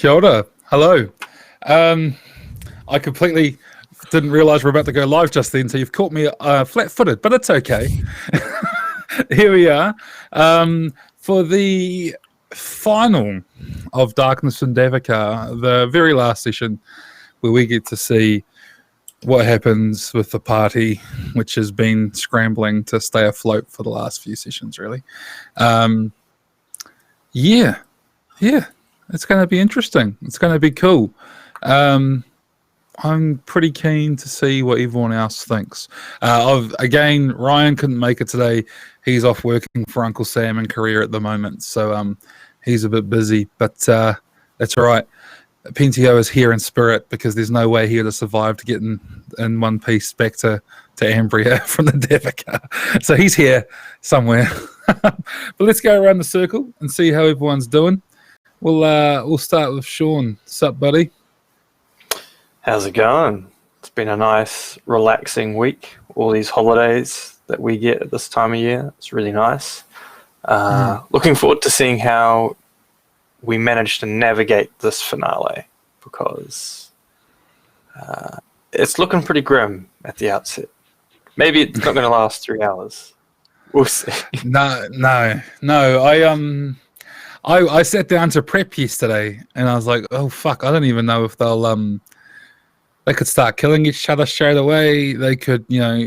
Kia ora. Hello. I completely didn't realise we're about to go live just then, so you've caught me flat-footed, but it's okay. Here we are for the final of Darkness and Davokar, the very last session where we get to see what happens with the party, which has been scrambling to stay afloat for the last few sessions, really. Yeah, it's going to be interesting. It's going to be cool. I'm pretty keen to see what everyone else thinks. Again, Ryan couldn't make it today. He's off working for Uncle Sam in Korea at the moment, so he's a bit busy, but that's all right. Pentio is here in spirit because there's no way he would have survived to get in one piece back to Ambria from the Davokar. So he's here somewhere. But let's go around the circle and see how everyone's doing. We'll start with Sean. Sup, buddy? How's it going? It's been a nice, relaxing week. All these holidays that we get at this time of year. It's really nice. Looking forward to seeing how we manage to navigate this finale, because it's looking pretty grim at the outset. Maybe it's not going to last 3 hours. We'll see. No. I sat down to prep yesterday, and I was like, "Oh fuck! I don't even know if they could start killing each other straight away. They could,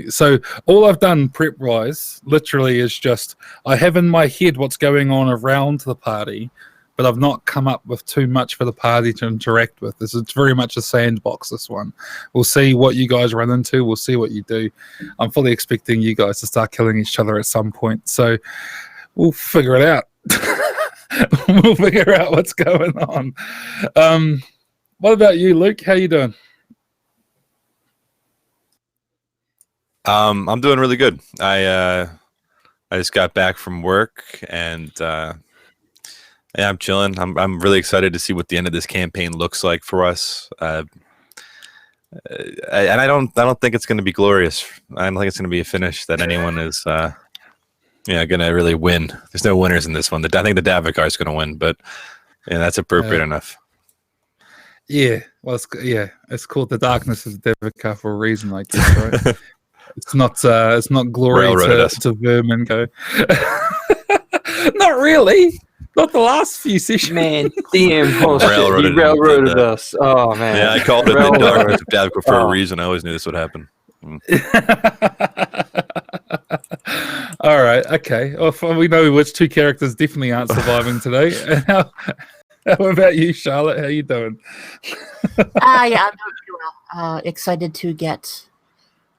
So all I've done prep-wise, literally, is just I have in my head what's going on around the party, but I've not come up with too much for the party to interact with. It's very much a sandbox, this one. We'll see what you guys run into. We'll see what you do. I'm fully expecting you guys to start killing each other at some point. So we'll figure it out. We'll figure out what's going on. What about you, Luke? How you doing? I'm doing really good. I just got back from work, and yeah, I'm chilling. I'm really excited to see what the end of this campaign looks like for us. And I don't think it's going to be glorious. I don't think it's going to be a finish that anyone is going to really win. There's no winners in this one. I think the Davokar is going to win, but that's appropriate enough. Yeah, well, it's called the Darkness of Davokar for a reason, I guess, right? It's not glory to vermin go. Not really. Not the last few sessions. Man, DM you railroaded us. Oh, man. Yeah, I called it the Darkness of Davokar for a reason. I always knew this would happen. All right, okay. Well, we know which two characters definitely aren't surviving today. How about you, Charlotte? How you doing? Yeah, I'm doing pretty well. Excited to get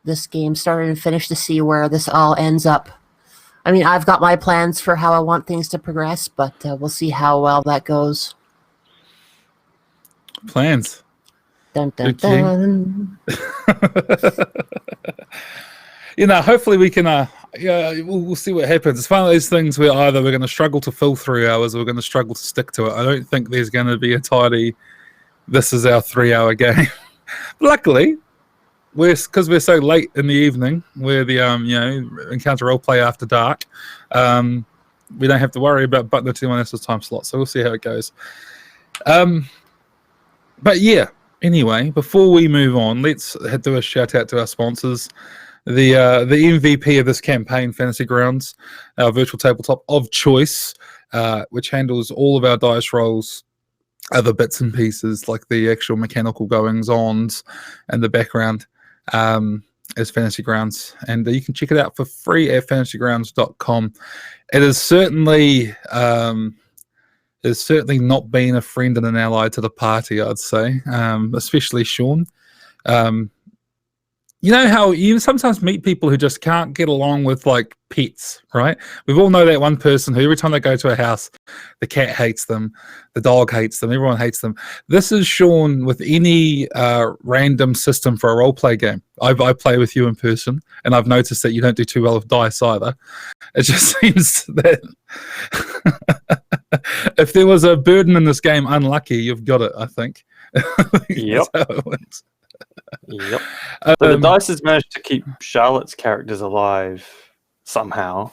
this game started and finished to see where this all ends up. I mean, I've got my plans for how I want things to progress, but we'll see how well that goes. Plans. Dun, dun, dun. Hopefully we can, we'll see what happens. It's one of those things where either we're going to struggle to fill 3 hours or we're going to struggle to stick to it. I don't think there's going to be a tidy, this is our 3 hour game. Luckily, because we're so late in the evening, we're the encounter roleplay after dark. We don't have to worry about butting to anyone else's time slot, so we'll see how it goes. But yeah, anyway, before we move on, let's do a shout out to our sponsors. The MVP of this campaign, Fantasy Grounds, our virtual tabletop of choice, which handles all of our dice rolls, other bits and pieces like the actual mechanical goings-ons and the background. Is Fantasy Grounds, and you can check it out for free at fantasygrounds.com. It is certainly not been a friend and an ally to the party, I'd say, especially Sean. You know how you sometimes meet people who just can't get along with like pets, right? We all know that one person who every time they go to a house, the cat hates them, the dog hates them, everyone hates them. This is Sean with any random system for a role-play game. I play with you in person, and I've noticed that you don't do too well with dice either. It just seems that if there was a burden in this game, unlucky, you've got it, I think. Yep. That's how it works. Yep. So the dice has managed to keep Charlotte's characters alive somehow.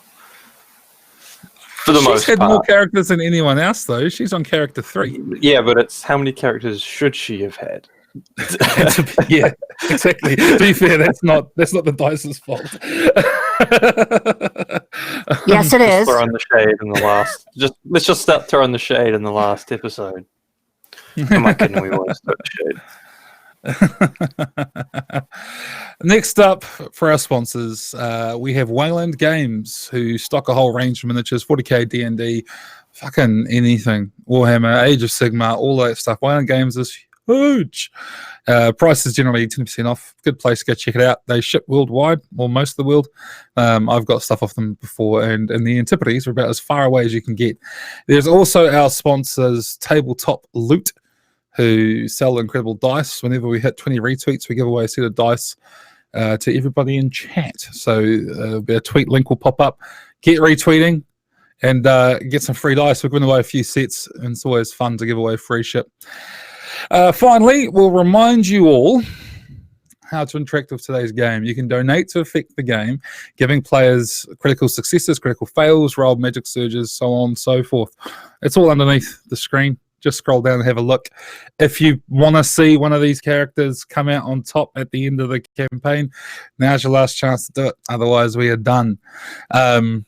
For the She's most had part. more characters than anyone else, though. She's on character 3. Yeah, but it's how many characters should she have had? Yeah, exactly. To be fair, that's not the Dice's fault. Yes, it Just is. throwing the shade in the last. Let's just start throwing the shade in the last episode. Am I kidding? We always throw the shade. Next up for our sponsors, we have Wayland Games, who stock a whole range of miniatures, 40k D&D, fucking anything, Warhammer, Age of Sigmar, all that stuff. Wayland Games is huge. Price is generally 10% off. Good place to go check it out. They ship worldwide, or most of the world. I've got stuff off them before, and in the Antipodes, we're about as far away as you can get. There's also our sponsors, Tabletop Loot, who sell incredible dice. Whenever we hit 20 retweets, we give away a set of dice to everybody in chat. So a tweet link will pop up. Get retweeting and get some free dice. We're giving away a few sets, and it's always fun to give away free ship. Finally, we'll remind you all how to interact with today's game. You can donate to affect the game, giving players critical successes, critical fails, roll magic surges, so on and so forth. It's all underneath the screen. Just scroll down and have a look. If you want to see one of these characters come out on top at the end of the campaign, now's your last chance to do it. Otherwise, we are done. And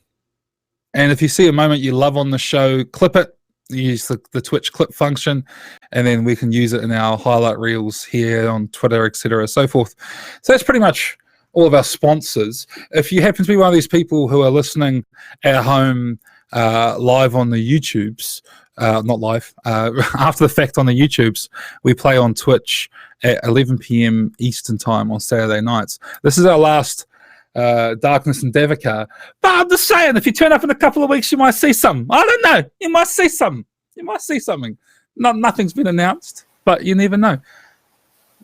if you see a moment you love on the show, clip it. Use the Twitch clip function, and then we can use it in our highlight reels here on Twitter, etc., so forth. So that's pretty much all of our sponsors. If you happen to be one of these people who are listening at home live on the YouTubes, not live, after the fact on the YouTubes, we play on Twitch at 11 p.m. Eastern time on Saturday nights. This is our last Darkness and Davokar. But I'm just saying, if you turn up in a couple of weeks, you might see something. I don't know. You might see something. You might see something. Nothing's been announced, but you never know.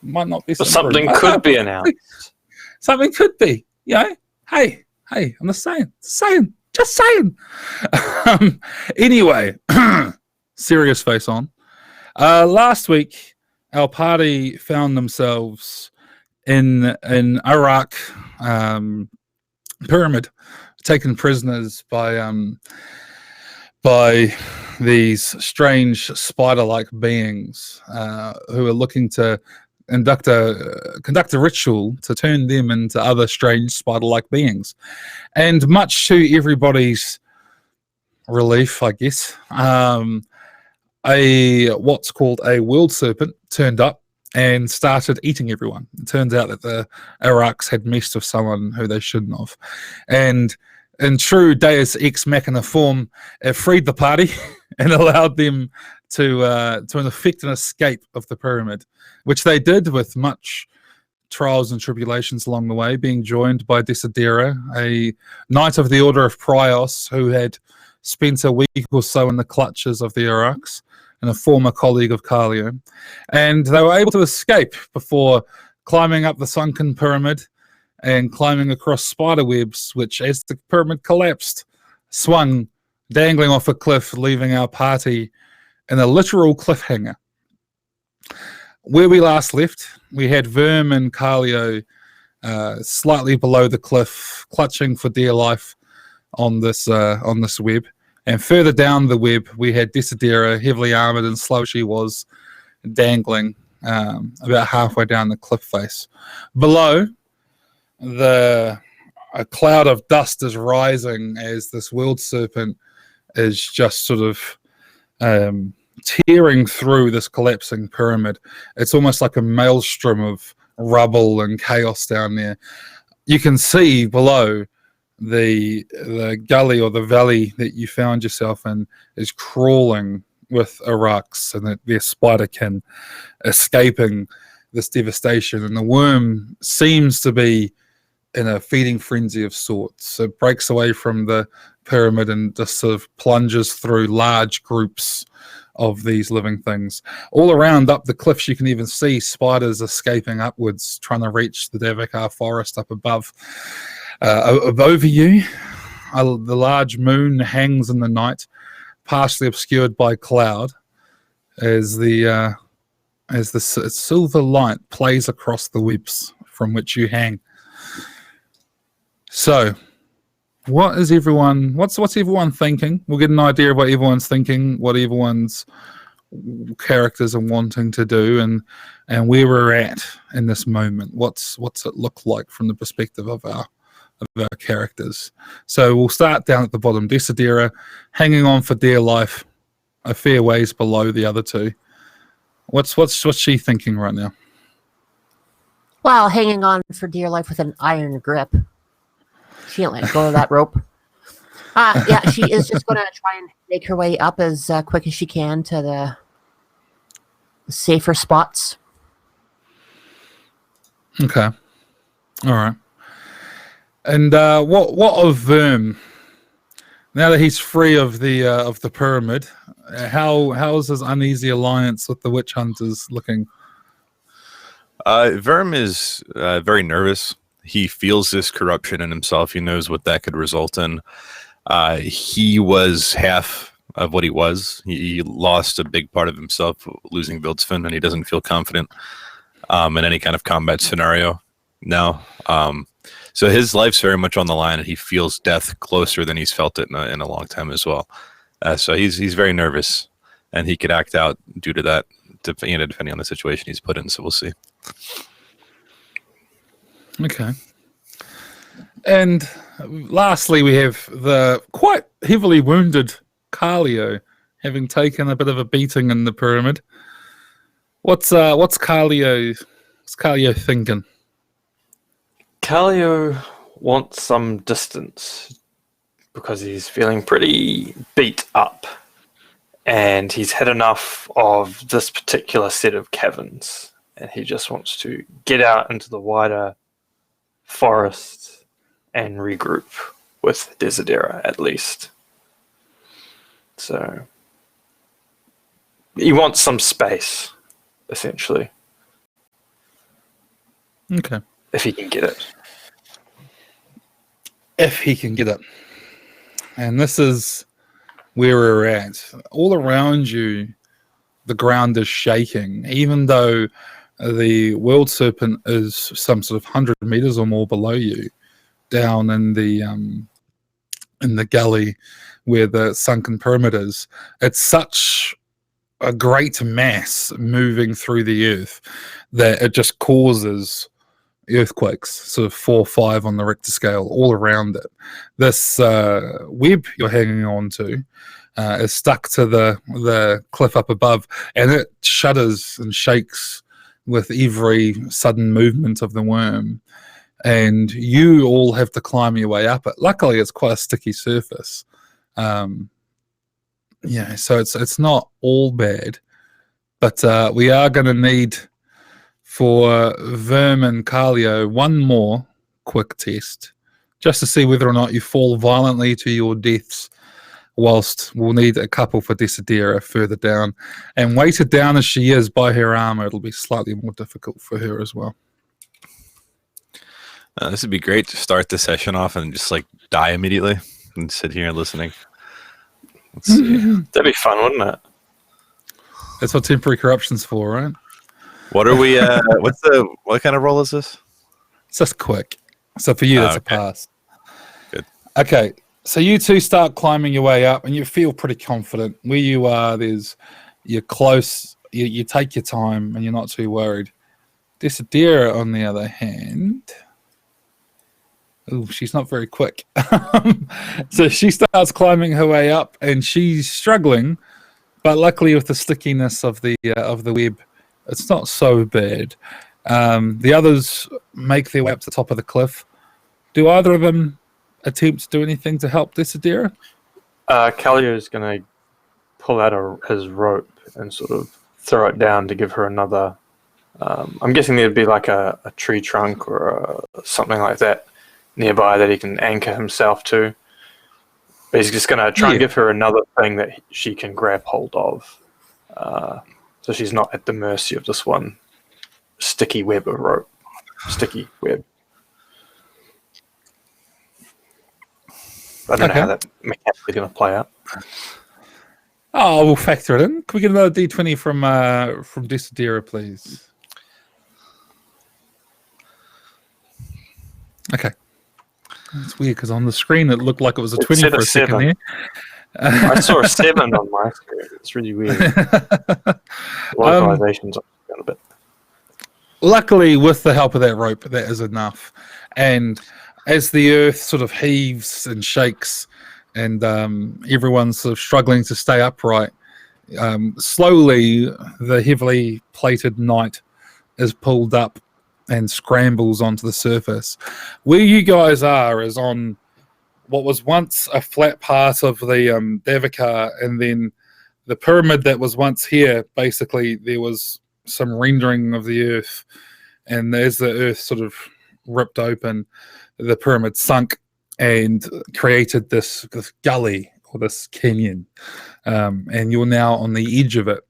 Might not be something. Something could be announced. Something could be. You know? Hey, I'm just saying. Just saying. Anyway, serious face on. Last week, our party found themselves in Iraq pyramid, taken prisoners by these strange spider-like beings who are looking to conduct a ritual to turn them into other strange spider-like beings. And much to everybody's relief, I guess, what's called a world serpent turned up and started eating everyone. It turns out that the Iraqs had messed with someone who they shouldn't have. And in true Deus Ex Machina form, it freed the party and allowed them to effect an escape of the pyramid, which they did with much trials and tribulations along the way, being joined by Desidera, a knight of the Order of Prios who had spent a week or so in the clutches of the Iraqs, and a former colleague of Carlio. And they were able to escape before climbing up the sunken pyramid and climbing across spider webs, which, as the pyramid collapsed, swung dangling off a cliff, leaving our party in a literal cliffhanger. Where we last left, we had Verm and Carlio slightly below the cliff, clutching for dear life on this web. And further down the web, we had Desidera, heavily armored and slow she was, dangling about halfway down the cliff face. Below, a cloud of dust is rising as this world serpent is just sort of tearing through this collapsing pyramid. It's almost like a maelstrom of rubble and chaos down there. You can see below the gully or the valley that you found yourself in is crawling with Iraqs and their spiderkin escaping this devastation. And the worm seems to be in a feeding frenzy of sorts. It breaks away from the pyramid and just sort of plunges through large groups of these living things. All around up the cliffs, you can even see spiders escaping upwards, trying to reach the Davokar forest up above. Over you, the large moon hangs in the night, partially obscured by cloud, as the silver light plays across the webs from which you hang. So, What's everyone thinking? We'll get an idea of what everyone's thinking, what everyone's characters are wanting to do, and where we're at in this moment. What's it look like from the perspective of our characters? So we'll start down at the bottom. Desidera hanging on for dear life, a fair ways below the other two. What's she thinking right now? Well, hanging on for dear life with an iron grip. She ain't let go of that rope. Yeah, she is just going to try and make her way up as quick as she can to the safer spots. Okay, all right. And what of Verm? Now that he's free of the pyramid, how's his uneasy alliance with the witch hunters looking? Verm is very nervous. He feels this corruption in himself. He knows what that could result in. He was half of what he was. He lost a big part of himself losing Vildsfin, and he doesn't feel confident in any kind of combat scenario now. So his life's very much on the line, and he feels death closer than he's felt it in a long time as well. So he's very nervous, and he could act out due to that, depending on the situation he's put in. So we'll see. Okay. And lastly, we have the quite heavily wounded Carlio, having taken a bit of a beating in the pyramid. What's Carlio thinking? Carlio wants some distance because he's feeling pretty beat up, and he's had enough of this particular set of caverns, and he just wants to get out into the wider forest and regroup with Desidera at least. So he wants some space, essentially. Okay. If he can get it. If he can get it. And this is where we're at. All around you, the ground is shaking, even though the world serpent is some sort of 100 meters or more below you, down in the gully where the sunken pyramid is. It's such a great mass moving through the earth that it just causes earthquakes, sort of 4 or 5 on the Richter scale, all around it. This web you're hanging on to is stuck to the cliff up above, and it shudders and shakes with every sudden movement of the worm. And you all have to climb your way up it. Luckily, it's quite a sticky surface. So it's not all bad, but we are going to need for Verm and Carlio one more quick test, just to see whether or not you fall violently to your deaths, whilst we'll need a couple for Desidera further down. And weighted down as she is by her armor, it'll be slightly more difficult for her as well. This would be great to start the session off and just like die immediately and sit here listening. Let's see. That'd be fun, wouldn't it? That's what temporary corruption's for, right? What are we? What kind of roll is this? It's just quick. So for you, that's okay. a pass. Good. Okay, so you two start climbing your way up, and you feel pretty confident. Where you are, you're close. You take your time, and you're not too worried. Desidera, on the other hand, she's not very quick. So she starts climbing her way up, and she's struggling. But luckily, with the stickiness of the web, it's not so bad. The others make their way up to the top of the cliff. Do either of them attempt to do anything to help Desidera? Carlio is going to pull out his rope and sort of throw it down to give her another. I'm guessing there'd be like a tree trunk or something like that nearby that he can anchor himself to. But he's just going to try and give her another thing that she can grab hold of. So she's not at the mercy of this one sticky web of rope. Sticky web. I don't know how that mechanically going to play out. Oh, we'll factor it in. Can we get another D20 from Desidera, please? Okay. It's weird because on the screen it looked like it was a It 20 said for a a second 7. there. I saw a 7 on my screen. It's really weird. Localization's got a bit. Luckily, with the help of that rope, that is enough. And as the earth sort of heaves and shakes, and everyone's sort of struggling to stay upright, slowly the heavily plated knight is pulled up and scrambles onto the surface. Where you guys are is on what was once a flat part of the Davokar, and then the pyramid that was once here. Basically, there was some rendering of the earth, and as the earth sort of ripped open, the pyramid sunk and created this gully or this canyon, and you're now on the edge of it.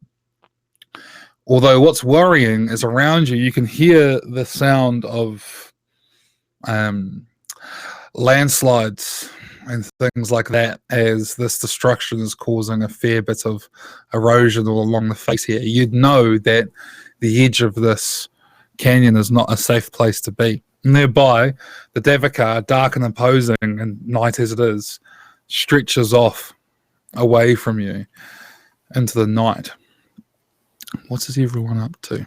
Although what's worrying is around you, you can hear the sound of landslides and things like that, as this destruction is causing a fair bit of erosion all along the face here. You'd know that the edge of this canyon is not a safe place to be. Nearby, the Davokar, dark and imposing and night as it is, stretches off away from you into the night. What is everyone up to?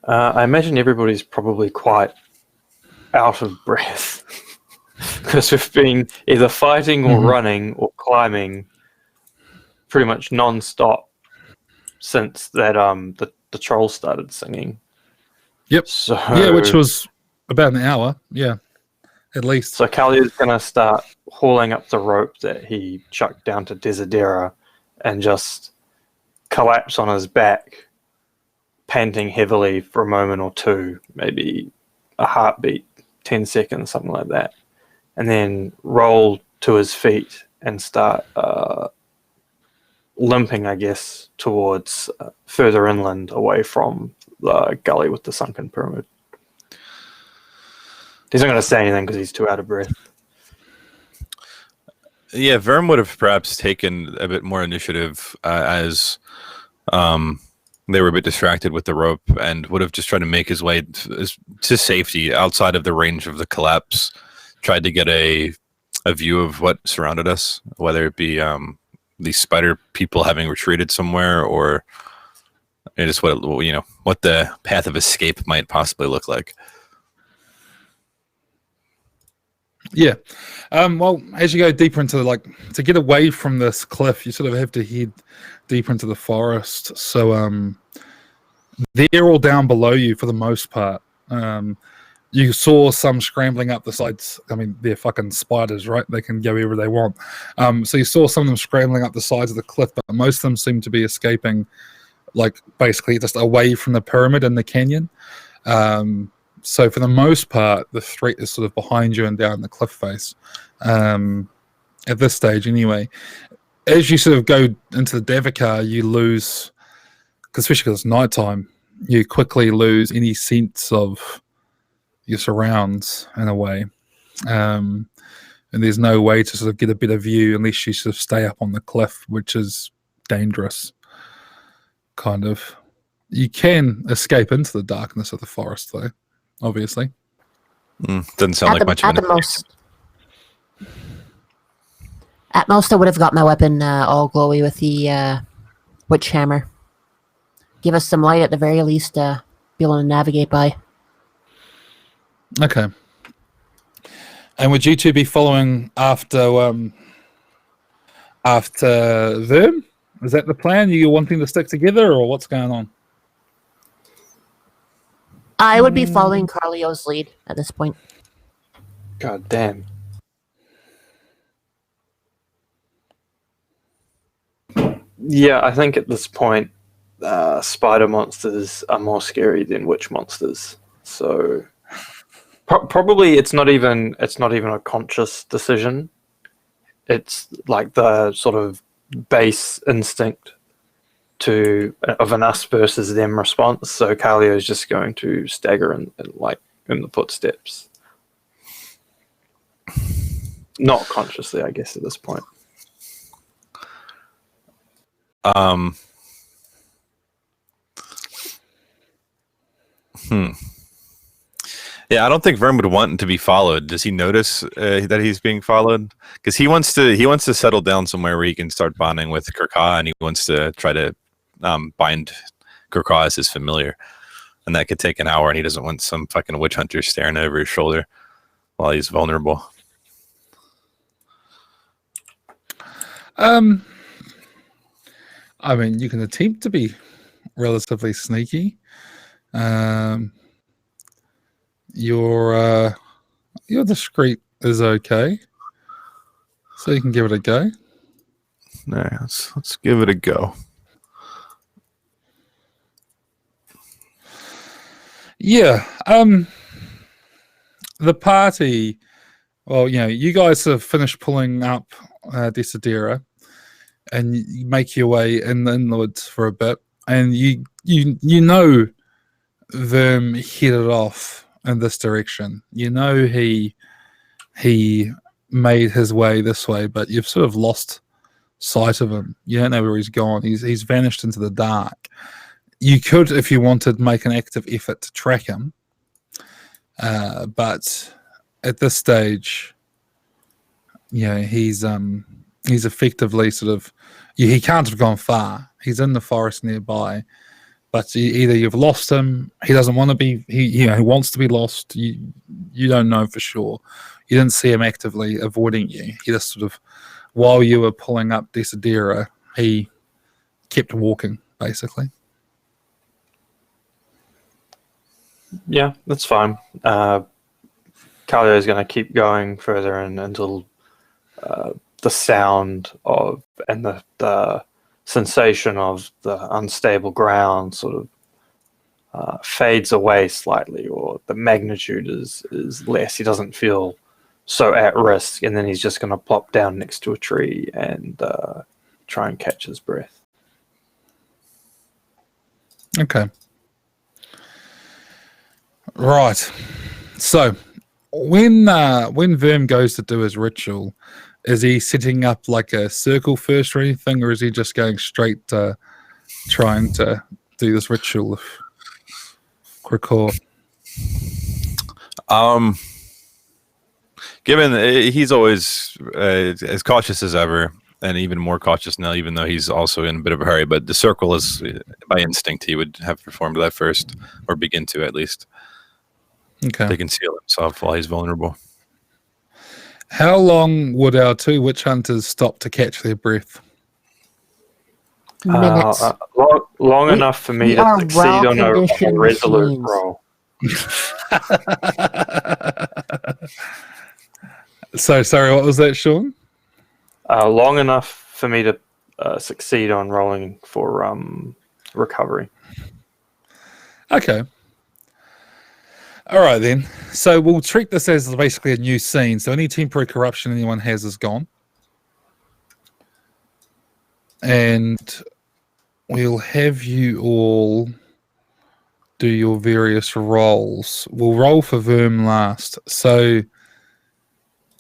I imagine everybody's probably quite out of breath because we've been either fighting or running or climbing pretty much non-stop since that the troll started singing. Yep. So yeah, which was about an hour. Yeah, at least. So Kalia's gonna start hauling up the rope that he chucked down to Desidera and just collapse on his back, panting heavily for a moment or two, maybe a heartbeat, 10 seconds, something like that, and then roll to his feet and start limping, I guess, towards further inland away from the gully with the sunken pyramid. He's not going to say anything because he's too out of breath. Yeah, Verm would have perhaps taken a bit more initiative as they were a bit distracted with the rope, and would have just tried to make his way to safety outside of the range of the collapse. Tried to get a view of what surrounded us, whether it be these spider people having retreated somewhere, or just what the path of escape might possibly look like. Yeah. Well, as you go deeper into to get away from this cliff, you sort of have to head deeper into the forest. So they're all down below you for the most part. You saw some scrambling up the sides. I mean, they're fucking spiders, right? They can go wherever they want. So you saw some of them scrambling up the sides of the cliff, but most of them seem to be escaping, basically just away from the pyramid and the canyon. So for the most part, the threat is sort of behind you and down the cliff face. At this stage, anyway. As you sort of go into the Davokar, you lose, especially because it's nighttime, you quickly lose any sense of your surrounds in a way. And there's no way to sort of get a better view unless you sort of stay up on the cliff, which is dangerous, kind of. You can escape into the darkness of the forest, though, obviously. Doesn't sound like much of an At most, I would have got my weapon all glowy with the witch hammer. Give us some light at the very least, be able to navigate by. Okay. And would you two be following after them? Is that the plan? Are you wanting to stick together, or what's going on? I would be following Carlio's lead at this point. God damn. Yeah, I think at this point, spider monsters are more scary than witch monsters. So probably it's not even a conscious decision. It's like the sort of base instinct of an us versus them response. So Carlio is just going to stagger in the footsteps, not consciously, I guess, at this point. Yeah, I don't think Vern would want to be followed. Does he notice that he's being followed? Because he wants to settle down somewhere where he can start bonding with Kirka, and he wants to try to bind Kirka as his familiar. And that could take an hour, and he doesn't want some fucking witch hunter staring over his shoulder while he's vulnerable. I mean, you can attempt to be relatively sneaky. Your discreet is okay, so you can give it a go. All right, let's give it a go. Yeah. The party. Well, you guys have finished pulling up Desidera, and you make your way inwards for a bit, and you know them headed off in this direction. You know he made his way this way, but you've sort of lost sight of him. You don't know where he's gone. He's vanished into the dark. You could, if you wanted, make an active effort to track him, but at this stage, he's effectively sort of he can't have gone far. He's in the forest nearby. But either you've lost him, he doesn't want to be, he wants to be lost. You don't know for sure. You didn't see him actively avoiding you. He just sort of, while you were pulling up Desidera, he kept walking, basically. Yeah, that's fine. Carlo is going to keep going further until the sound of and the sensation of the unstable ground sort of fades away slightly, or the magnitude is less. He doesn't feel so at risk, and then he's just going to plop down next to a tree and try and catch his breath. Okay. Right. So when Verm goes to do his ritual, is he setting up like a circle first or anything, or is he just going straight to trying to do this ritual with Krikor? Given he's always as cautious as ever, and even more cautious now, even though he's also in a bit of a hurry, but the circle is, by instinct, he would have performed that first, or begin to at least. Okay. To conceal himself while he's vulnerable. How long would our two witch hunters stop to catch their breath? Minutes. Long enough for me to succeed on a resolute roll. So, sorry, what was that, Sean? Long enough for me to succeed on rolling for recovery. Okay. All right, then. So we'll treat this as basically a new scene. So any temporary corruption anyone has is gone. And we'll have you all do your various rolls. We'll roll for Verm last. So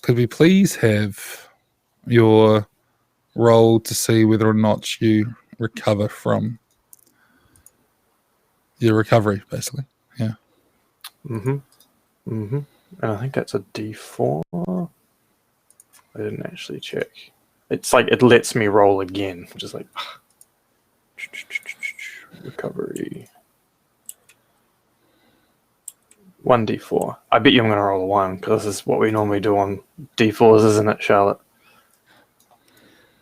could we please have your roll to see whether or not you recover from your recovery, basically? Yeah. And I think that's a D4. I didn't actually check. It's like it lets me roll again, which is like recovery. 1D4. I bet you I'm going to roll a 1 because this is what we normally do on D4s, isn't it, Charlotte?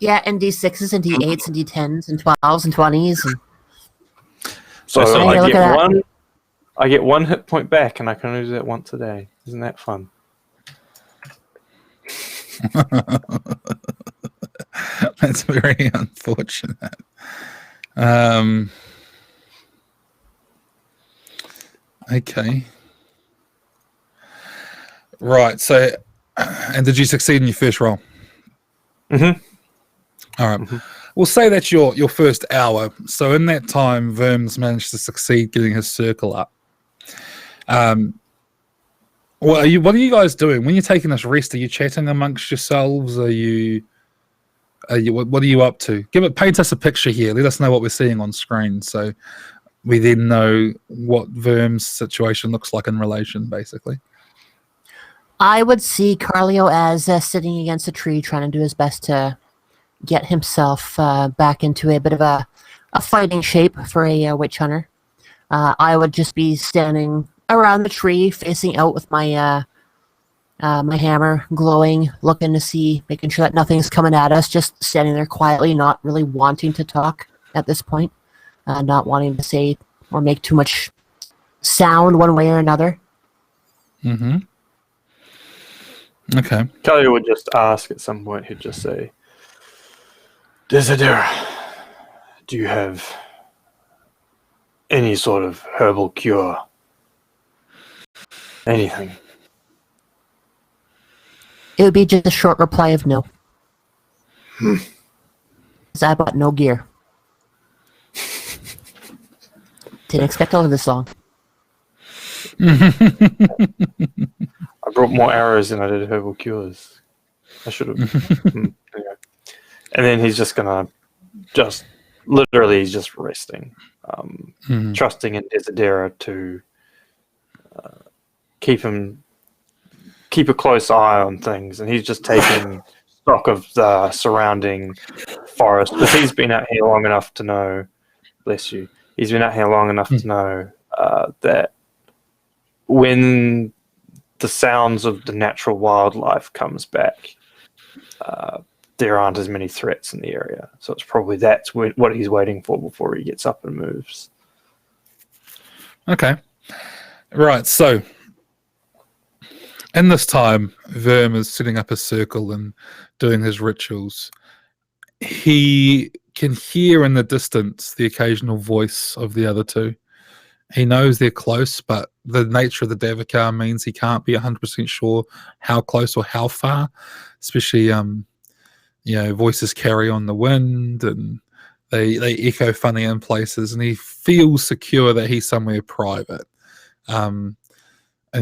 Yeah, and D6s and D8s and D10s and 12s and 20s. And... So So I look get at one. I get 1 hit point back, and I can only do that once a day. Isn't that fun? That's very unfortunate. Okay. Right. So, and did you succeed in your first roll? Mm-hmm. All right. We'll say that's your first hour. So in that time, Verm's managed to succeed getting his circle up. What are you guys doing when you're taking this rest? Are you chatting amongst yourselves? What are you up to? Paint us a picture here. Let us know what we're seeing on screen. So we then know what Verm's situation looks like in relation, basically. I would see Carlio as sitting against a tree, trying to do his best to get himself back into a bit of a fighting shape for a witch hunter. I would just be standing around the tree, facing out with my my hammer glowing, looking to see, making sure that nothing's coming at us, just standing there quietly, not really wanting to talk at this point, not wanting to say or make too much sound one way or another. Mm-hmm. Okay. Kelly would just ask at some point, he'd just say, Desidera, do you have any sort of herbal cure? Anything? It would be just a short reply of no. 'Cause I bought no gear. Didn't expect all of this long. I brought more arrows than I did herbal cures. I should have. Anyway. And then he's just gonna literally he's just resting, trusting in Desidera to keep a close eye on things, and he's just taking stock of the surrounding forest. But he's been out here long enough to know, bless you, he's been out here long enough to know that when the sounds of the natural wildlife comes back, there aren't as many threats in the area. So it's probably what he's waiting for before he gets up and moves. Okay. Right, so in this time, Verm is setting up a circle and doing his rituals. He can hear in the distance the occasional voice of the other two. He knows they're close, but the nature of the Davokar means he can't be 100% sure how close or how far, especially, voices carry on the wind and they echo funny in places, and he feels secure that he's somewhere private. And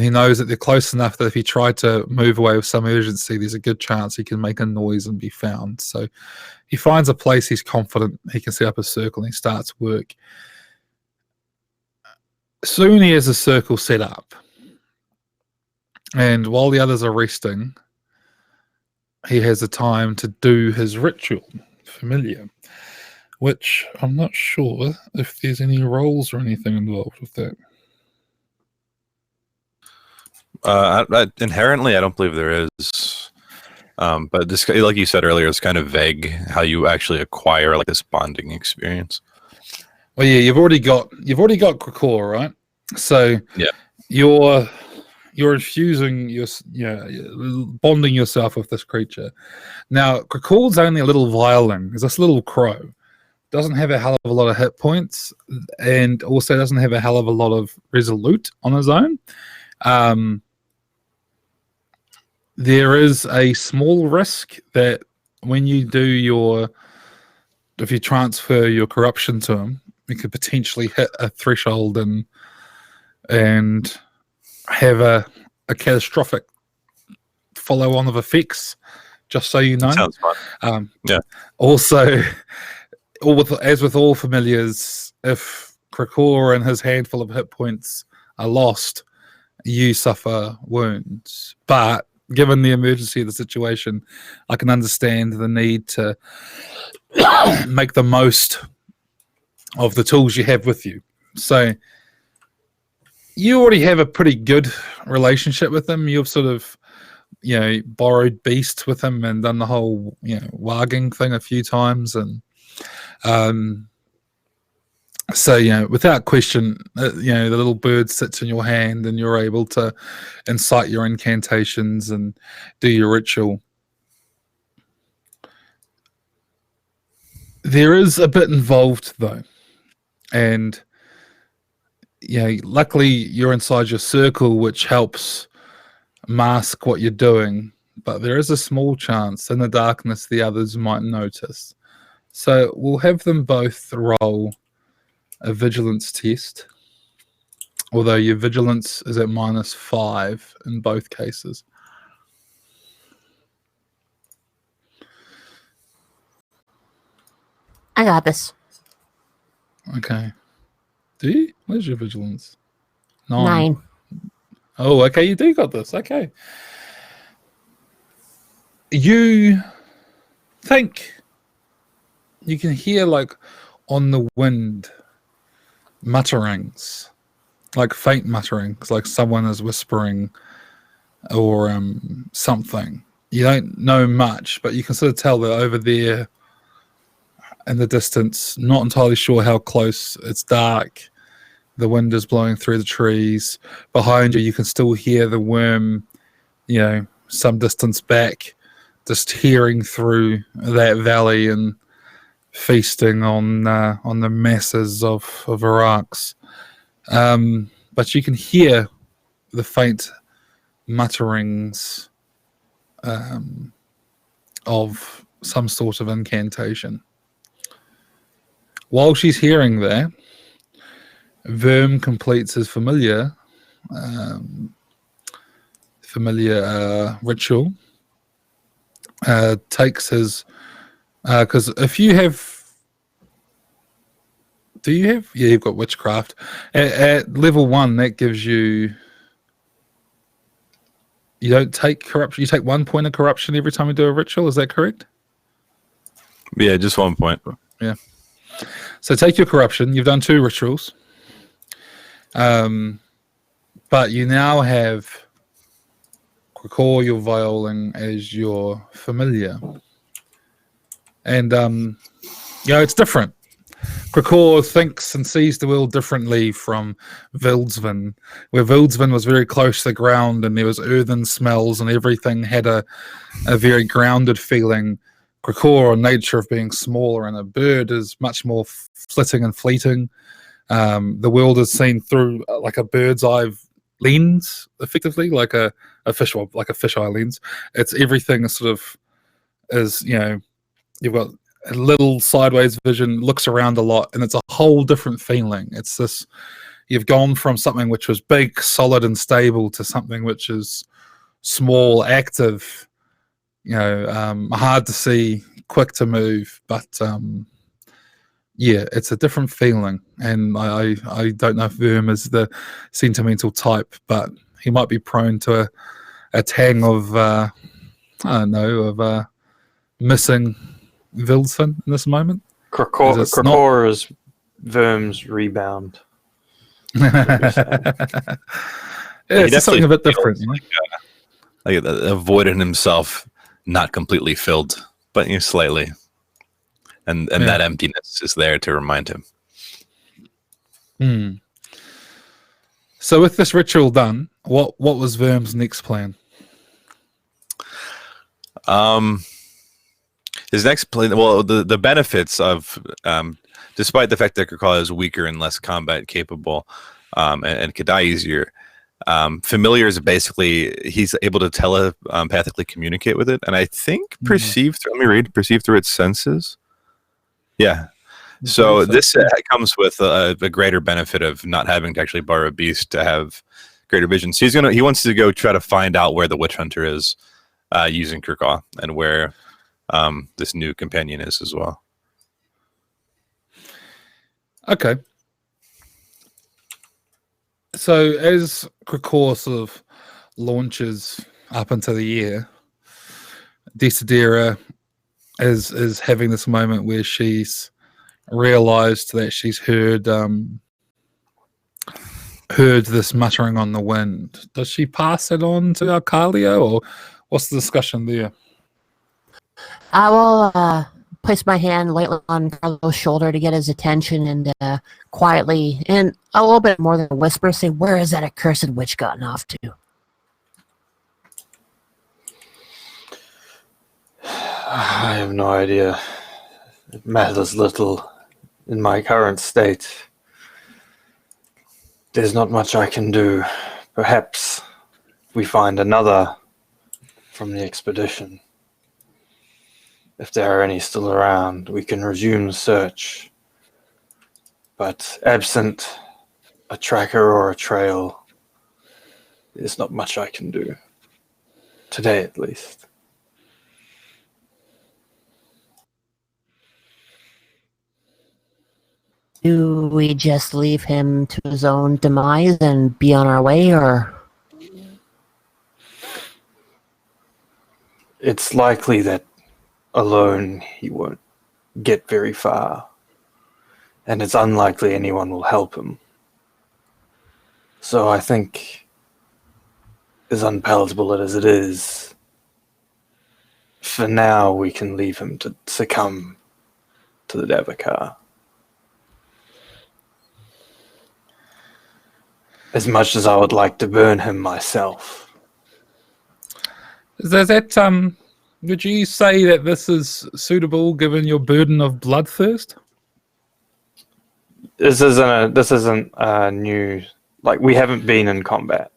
he knows that they're close enough that if he tried to move away with some urgency, there's a good chance he can make a noise and be found. So he finds a place he's confident he can set up a circle, and he starts work. Soon he has a circle set up, and while the others are resting, he has the time to do his ritual, familiar, which I'm not sure if there's any roles or anything involved with that. Inherently, I don't believe there is. But this, like you said earlier, it's kind of vague how you actually acquire like this bonding experience. Well, yeah, you've already got Krakor, right? So yeah, you're infusing bonding yourself with this creature. Now, Krakor's only a little violin. It's this little crow. Doesn't have a hell of a lot of hit points, and also doesn't have a hell of a lot of resolute on his own. There is a small risk that when you if you transfer your corruption to him, you could potentially hit a threshold and have a catastrophic follow-on of effects, just so you know. Sounds fun. Yeah. Also, as with all familiars, if Krakor and his handful of hit points are lost, you suffer wounds. But given the emergency of the situation, I can understand the need to make the most of the tools you have with you. So you already have a pretty good relationship with him. You've sort of, borrowed beasts with him and done the whole, wagging thing a few times. And so, without question, the little bird sits in your hand and you're able to incite your incantations and do your ritual. There is a bit involved, though. And, luckily you're inside your circle, which helps mask what you're doing. But there is a small chance in the darkness the others might notice. So we'll have them both roll a vigilance test, although your vigilance is at -5 in both cases. I got this. Okay. Do you? Where's your vigilance? 9. Oh, okay, you do got this. Okay. You think you can hear, like, on the wind, mutterings, like faint mutterings, like someone is whispering or something. You don't know much, but you can sort of tell that over there in the distance, not entirely sure how close, it's dark. The wind is blowing through the trees. Behind you, you can still hear the worm, some distance back, just tearing through that valley and feasting on the masses of Iraqs. But you can hear the faint mutterings of some sort of incantation. While she's hearing that, Verm completes his familiar ritual. Takes his because if you have, do you have? Yeah, you've got witchcraft at level 1. That gives you. You don't take corruption. You take 1 point of corruption every time you do a ritual. Is that correct? Yeah, just 1 point. Yeah. So take your corruption. You've done 2 rituals. But you now have Quakor, your violing, as your familiar. And, it's different. Quakor thinks and sees the world differently from Vildsvin, where Vildsvin was very close to the ground and there was earthen smells and everything had a very grounded feeling. Quakor, on nature of being smaller and a bird, is much more flitting and fleeting. The world is seen through like a bird's eye lens, effectively, like a fisheye lens. It's everything sort of is, you've got a little sideways vision, looks around a lot, and it's a whole different feeling. It's this, you've gone from something which was big, solid, and stable to something which is small, active, hard to see, quick to move, but it's a different feeling. And I don't know if Verm is the sentimental type, but he might be prone to a tang of missing Vildsvin in this moment. Quakor is Verm's rebound. It's something a bit different. Like avoiding himself, not completely filled, but slightly. And that emptiness is there to remind him. So with this ritual done, what was Verm's next plan? His next plan, well, the benefits of, despite the fact that Kakala is weaker and less combat capable, and could die easier, familiar is basically, he's able to telepathically communicate with it, and I think perceive through its senses. Yeah. So this comes with a greater benefit of not having to actually borrow a beast to have greater vision. So he wants to go try to find out where the witch hunter is, using Kirkaw, and where this new companion is as well. Okay. So as Kirkaw sort of launches up into the air, Desidera is having this moment where she's realized that she's heard this muttering on the wind. Does she pass it on to Arcalia, or what's the discussion there? I will place my hand lightly on Carlo's shoulder to get his attention and quietly, and a little bit more than a whisper, say, "Where has that accursed witch gotten off to?" I have no idea. It matters little in my current state. There's not much I can do. Perhaps we find another from the expedition. If there are any still around, we can resume the search. But absent a tracker or a trail, there's not much I can do. Today, at least. Do we just leave him to his own demise and be on our way, or? It's likely that alone he won't get very far, and it's unlikely anyone will help him. So I think, as unpalatable as it is, for now we can leave him to succumb to the Davokar. As much as I would like to burn him myself. Does that would you say that this is suitable given your burden of bloodthirst? This isn't a new, like, we haven't been in combat.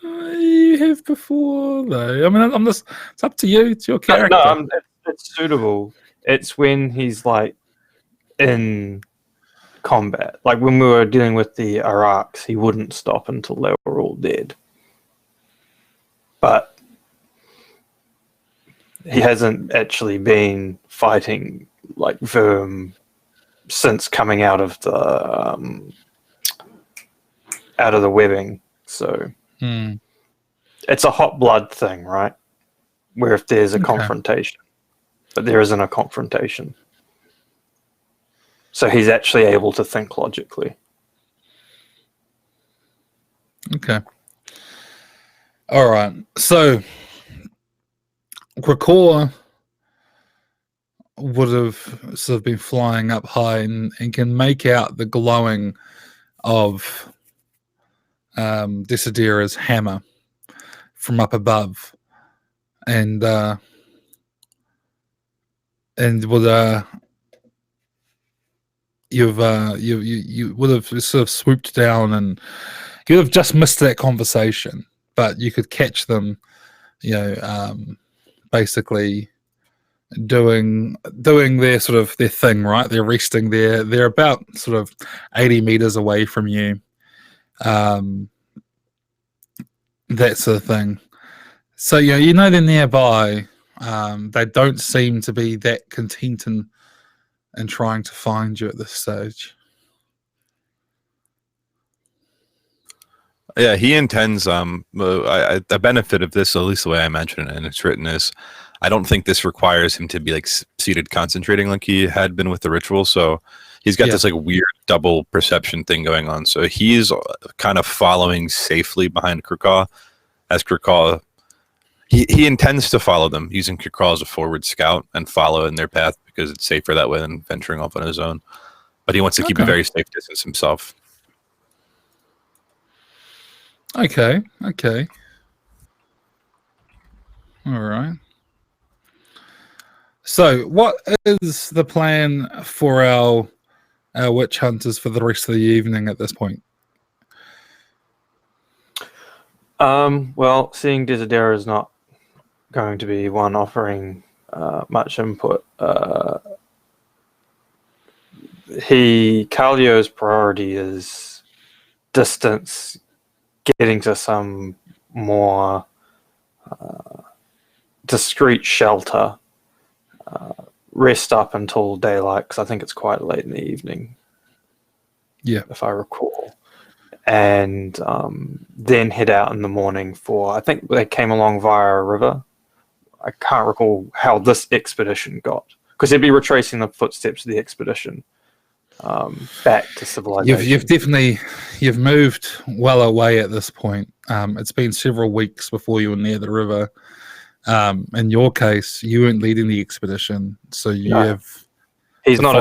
You have before, though. I mean, I'm just. It's up to you. It's your character. No, it's suitable. It's when he's like in combat. Like when we were dealing with the Iraqs, he wouldn't stop until they were all dead. But he hasn't actually been fighting like Verm since coming out of the webbing. So it's a hot blood thing, right? Where if there's a confrontation, but there isn't a confrontation. So he's actually able to think logically. Okay. All right. So Krakor would have sort of been flying up high and can make out the glowing of Desidera's hammer from up above, and with you would have sort of swooped down, and you would have just missed that conversation, but you could catch them, basically doing their sort of their thing, right? They're resting there. They're about sort of 80 meters away from you. That sort of thing. So they're nearby. They don't seem to be that content in trying to find you at this stage. Yeah, he intends. The benefit of this, at least the way I imagine it, and it's written, is I don't think this requires him to be like seated concentrating like he had been with the ritual. So he's got this like weird double perception thing going on. So he's kind of following safely behind Krakor, as Krakor. He intends to follow them, using Krakor as a forward scout and follow in their path because it's safer that way than venturing off on his own. But he wants to keep a very safe distance himself. Okay. All right. So, what is the plan for our witch hunters for the rest of the evening at this point? Well, seeing Desidera is not going to be one offering much input. Kallio's priority is distance, getting to some more discreet shelter, rest up until daylight, because I think it's quite late in the evening. Yeah, if I recall. And then head out in the morning I think they came along via a river. I can't recall how this expedition got, because they'd be retracing the footsteps of the expedition back to civilization. You've moved well away at this point. It's been several weeks before you were near the river. In your case, you weren't leading the expedition, so have. He's got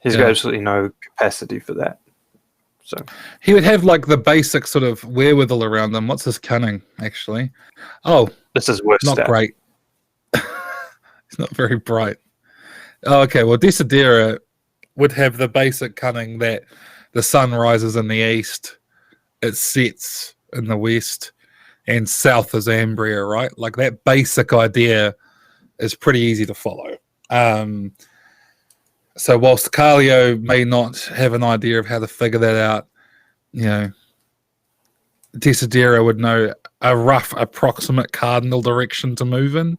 absolutely no capacity for that. So he would have like the basic sort of wherewithal around him. What's his cunning, actually? Oh, this is worse. Not great. He's not very bright. Oh, okay, well, Desidera would have the basic cunning that the sun rises in the east, it sets in the west, and south is Ambria, right? Like that basic idea is pretty easy to follow. So whilst Kallio may not have an idea of how to figure that out, Desidera would know a rough approximate cardinal direction to move in.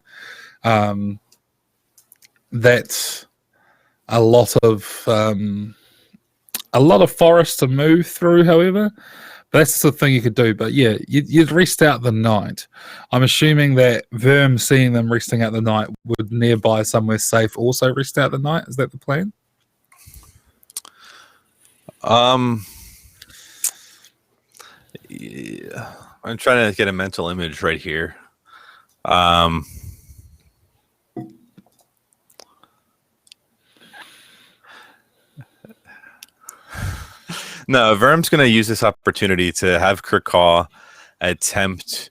That's a lot of forest to move through. However, but that's the sort of thing you could do. But yeah, you'd rest out the night. I'm assuming that Verm, seeing them resting out the night, would nearby somewhere safe also rest out the night. Is that the plan? Yeah. I'm trying to get a mental image right here. No, Verm's going to use this opportunity to have Kirkaw attempt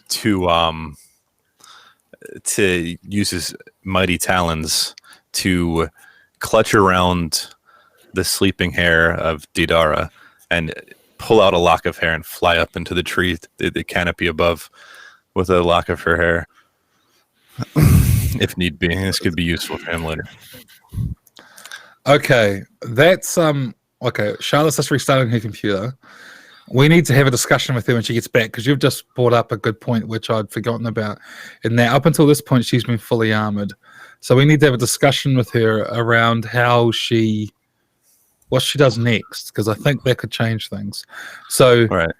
to use his mighty talons to clutch around the sleeping hair of Didara and pull out a lock of hair and fly up into the tree, the canopy above, with a lock of her hair, if need be. This could be useful for him later. Okay, that's okay. Charlotte's just restarting her computer. We need to have a discussion with her when she gets back, because you've just brought up a good point which I'd forgotten about. And now, up until this point, she's been fully armored. So we need to have a discussion with her around what she does next, because I think that could change things. So, Right.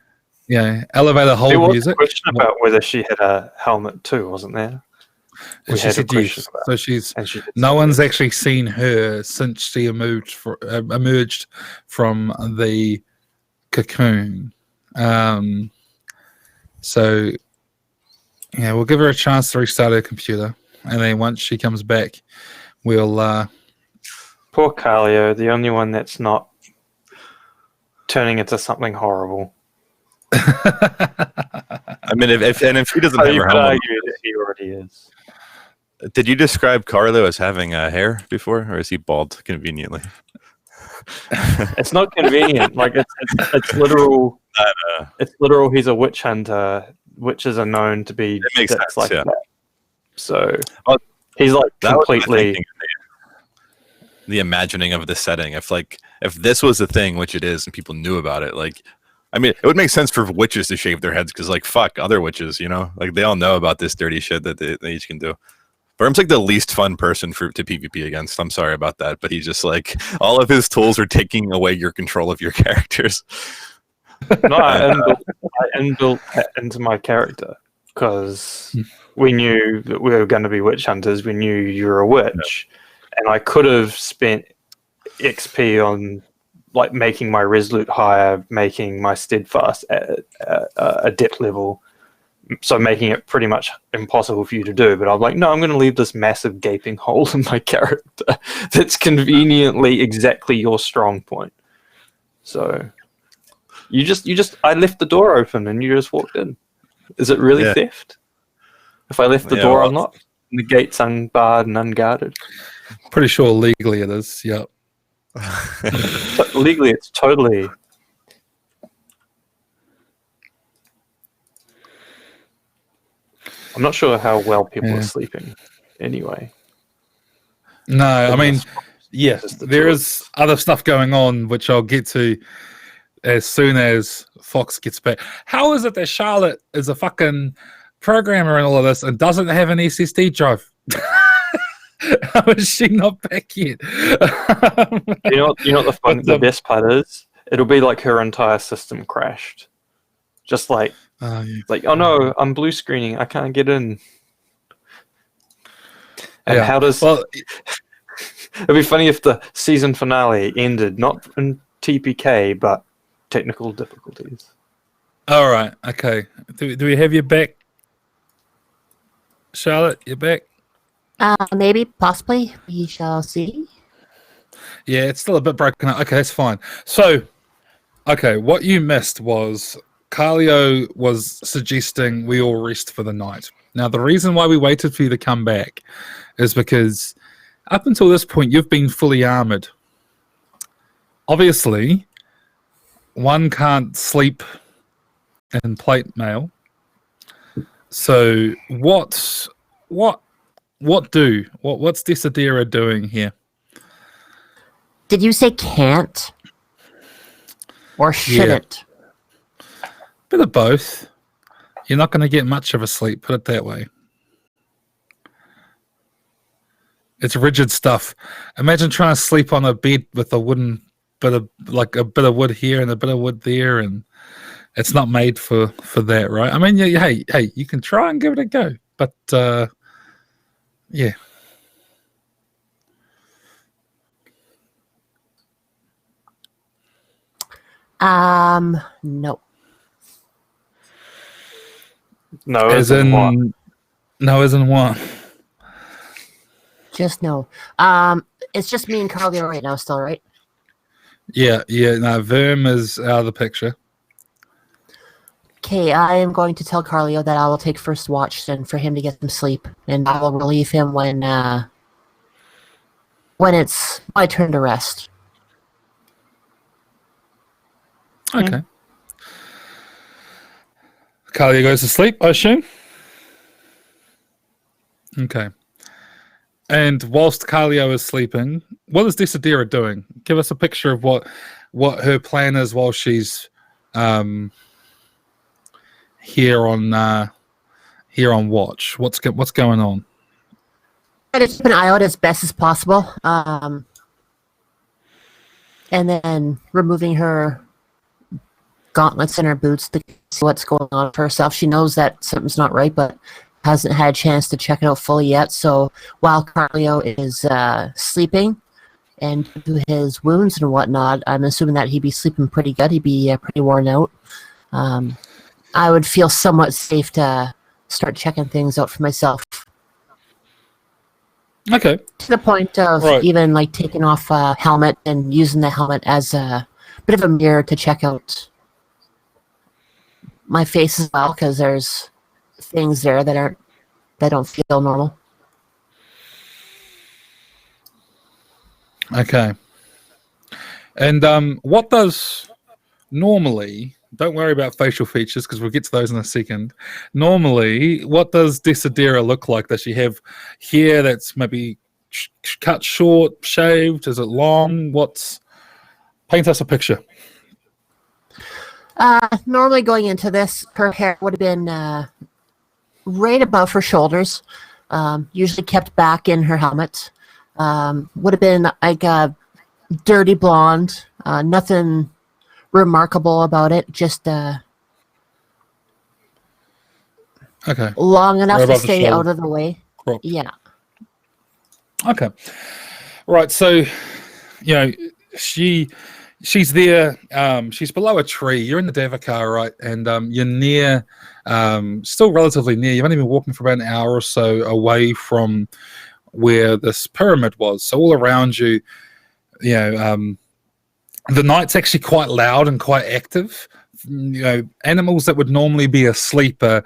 yeah, elevator hold There was music. a question about whether she had a helmet too, wasn't there? And she said yes. So no one's actually seen her since she emerged from the cocoon. So yeah, we'll give her a chance to restart her computer, and then once she comes back, we'll. Poor Carlio, the only one that's not turning into something horrible. I mean, if she doesn't have You her could helmet, argue that he already is. did you describe Carlo as having hair before, or is he bald conveniently? It's not convenient. Like it's literal. It's literal. He's a witch hunter. Witches are known to be makes dicks sense, like yeah. that. So Well, he's like That was my completely. thinking. The imagining of the setting. If this was a thing, which it is, and people knew about it, I mean, it would make sense for witches to shave their heads, because fuck other witches, they all know about this dirty shit that they each can do. Verm's the least fun person to PvP against. I'm sorry about that, but he's just all of his tools are taking away your control of your characters. No, I inbuilt that into my character because we knew that we were going to be witch hunters. We knew you were a witch, and I could have spent XP on making my resolute higher, making my steadfast at a depth level, so making it pretty much impossible for you to do. But I'm like, no, I'm going to leave this massive gaping hole in my character that's conveniently exactly your strong point. So I left the door open and you just walked in. Is it really theft? If I left the door unlocked and the gates unbarred and unguarded? Pretty sure legally it is. Yep. Legally, it's totally. I'm not sure how well people are sleeping. Anyway. No, I mean, yes, there is other stuff going on, which I'll get to as soon as Fox gets back. How is it that Charlotte is a fucking programmer and all of this and doesn't have an SSD drive? How is she not back yet? You know what the best part is? It'll be like her entire system crashed. Just oh no, I'm blue screening, I can't get in. And how does it'd be funny if the season finale ended not in TPK but technical difficulties. All right, okay. Do we have you back, Charlotte? You're back? Maybe, possibly. We shall see. Yeah, it's still a bit broken up. Okay, that's fine. So, okay, what you missed was Carlio was suggesting we all rest for the night. Now, the reason why we waited for you to come back is because up until this point, you've been fully armored. Obviously, one can't sleep in plate mail. So, what's Desidera doing here? Did you say can't? Or shouldn't? Bit of both. You're not going to get much of a sleep, put it that way. It's rigid stuff. Imagine trying to sleep on a bed with a wooden bit of like a bit of wood here and a bit of wood there, and it's not made for that, right? I mean, yeah, hey, you can try and give it a go, but yeah. No. No, As isn't what? in, no, isn't what? Just no. It's just me and Carlio right now still, right? Yeah. No, Verm is out of the picture. Okay, I am going to tell Carlio that I will take first watch and for him to get some sleep, and I will relieve him when it's my turn to rest. Okay. Kalia goes to sleep, I assume. Okay. And whilst Kalio is sleeping, what is Desidera doing? Give us a picture of what her plan is while she's here on watch. What's going on? Try to keep an eye out as best as possible, and then removing her gauntlets and her boots to see what's going on for herself. She knows that something's not right, but hasn't had a chance to check it out fully yet. So while Carlio is sleeping and do his wounds and whatnot, I'm assuming that he'd be sleeping pretty good. He'd be pretty worn out. I would feel somewhat safe to start checking things out for myself. Okay. To the point of even like taking off a helmet and using the helmet as a bit of a mirror to check out my face as well, because there's things there that don't feel normal. Okay. And what does normally? Don't worry about facial features because we'll get to those in a second. Normally, what does Desidera look like? Does she have hair that's maybe cut short, shaved? Is it long? Paint us a picture. Normally going into this, her hair would have been right above her shoulders, usually kept back in her helmet. Would have been like a dirty blonde, nothing remarkable about it, just okay, long enough to stay out of the way. Cropped. Yeah. Okay. Right. So, she's there. She's below a tree. You're in the Davokar, right? And you're near, still relatively near. You've only been walking for about an hour or so away from where this pyramid was. So all around you, the night's actually quite loud and quite active. Animals that would normally be asleep are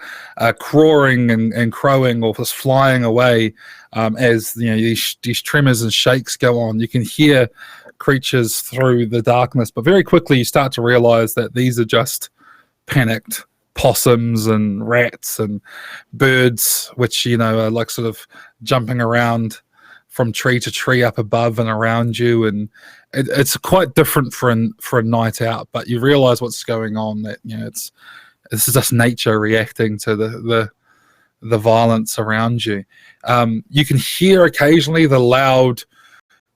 crowing and crowing or just flying away as these tremors and shakes go on. You can hear creatures through the darkness, but very quickly you start to realize that these are just panicked possums and rats and birds, which are like sort of jumping around from tree to tree up above and around you, and it's quite different for a night out. But you realize what's going on, that this is just nature reacting to the violence around you. You can hear occasionally the loud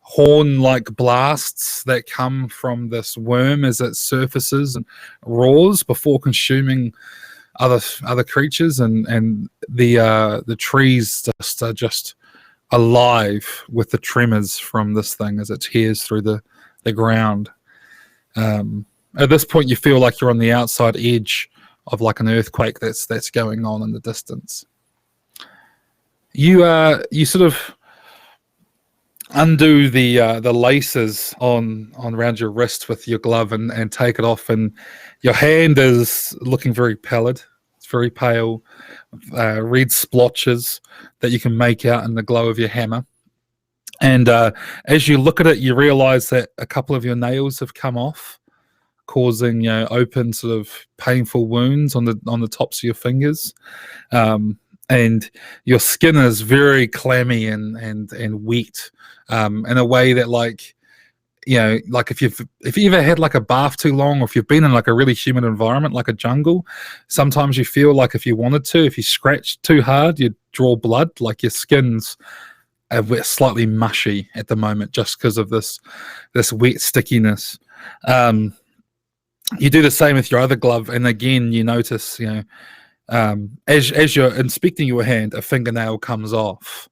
horn-like blasts that come from this worm as it surfaces and roars before consuming other creatures, and the trees are just alive with the tremors from this thing as it tears through the ground. At this point, you feel like you're on the outside edge of like an earthquake that's going on in the distance. You sort of undo the laces on around your wrist with your glove and take it off, and your hand is looking very pallid. It's very pale, red splotches that you can make out in the glow of your hammer. And as you look at it, you realize that a couple of your nails have come off, causing open sort of painful wounds on the tops of your fingers. And your skin is very clammy and wet, in a way that like if you ever had like a bath too long, or if you've been in like a really humid environment like a jungle, sometimes you feel like if you wanted to, if you scratched too hard, you'd draw blood. Like your skin's slightly mushy at the moment, just because of this wet stickiness. You do the same with your other glove, and again, you notice, as you're inspecting your hand, a fingernail comes off.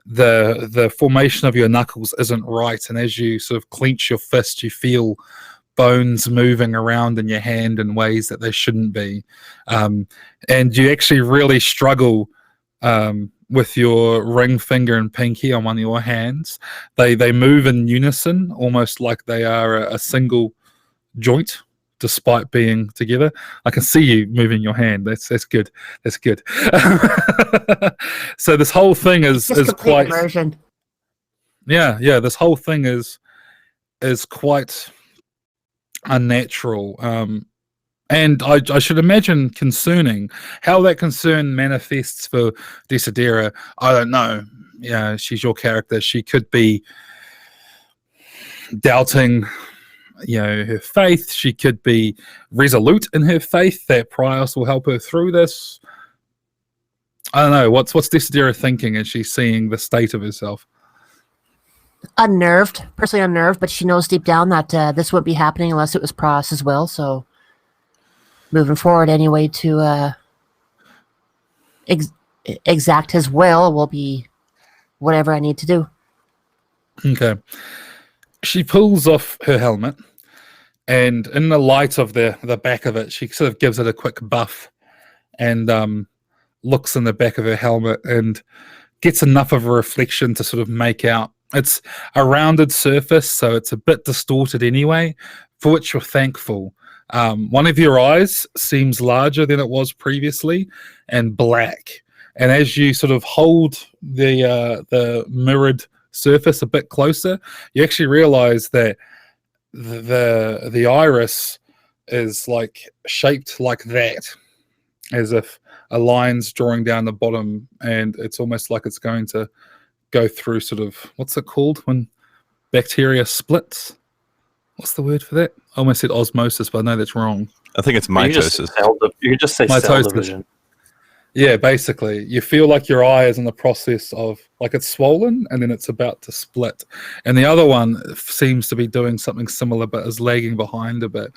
The formation of your knuckles isn't right, and as you sort of clench your fist, you feel bones moving around in your hand in ways that they shouldn't be, and you actually really struggle with your ring finger and pinky on one of your hands. They move in unison, almost like they are a single joint, despite being together. I can see you moving your hand. That's good. That's good. So this whole thing is quite immersion. Yeah. This whole thing is quite unnatural, and I should imagine concerning. How that concern manifests for Desidera, I don't know. Yeah, she's your character. She could be doubting, her faith. She could be resolute in her faith that Prios will help her through this. I don't know. What's Desidera thinking as she's seeing the state of herself? Personally unnerved, but she knows deep down that this wouldn't be happening unless it was Prios as well. So moving forward anyway to exact his will be whatever I need to do. Okay. She pulls off her helmet, and in the light of the back of it, she sort of gives it a quick buff and looks in the back of her helmet and gets enough of a reflection to sort of make out. It's a rounded surface, so it's a bit distorted anyway, for which you're thankful. One of your eyes seems larger than it was previously and black. And as you sort of hold the mirrored surface a bit closer, you actually realize that the iris is like shaped like that, as if a line's drawing down the bottom, and it's almost like it's going to go through sort of, what's it called when bacteria splits? What's the word for that? I almost said osmosis, but I know that's wrong. I think it's mitosis. You could just say cell division. Yeah, basically, you feel like your eye is in the process of, like, it's swollen and then it's about to split. And the other one seems to be doing something similar but is lagging behind a bit.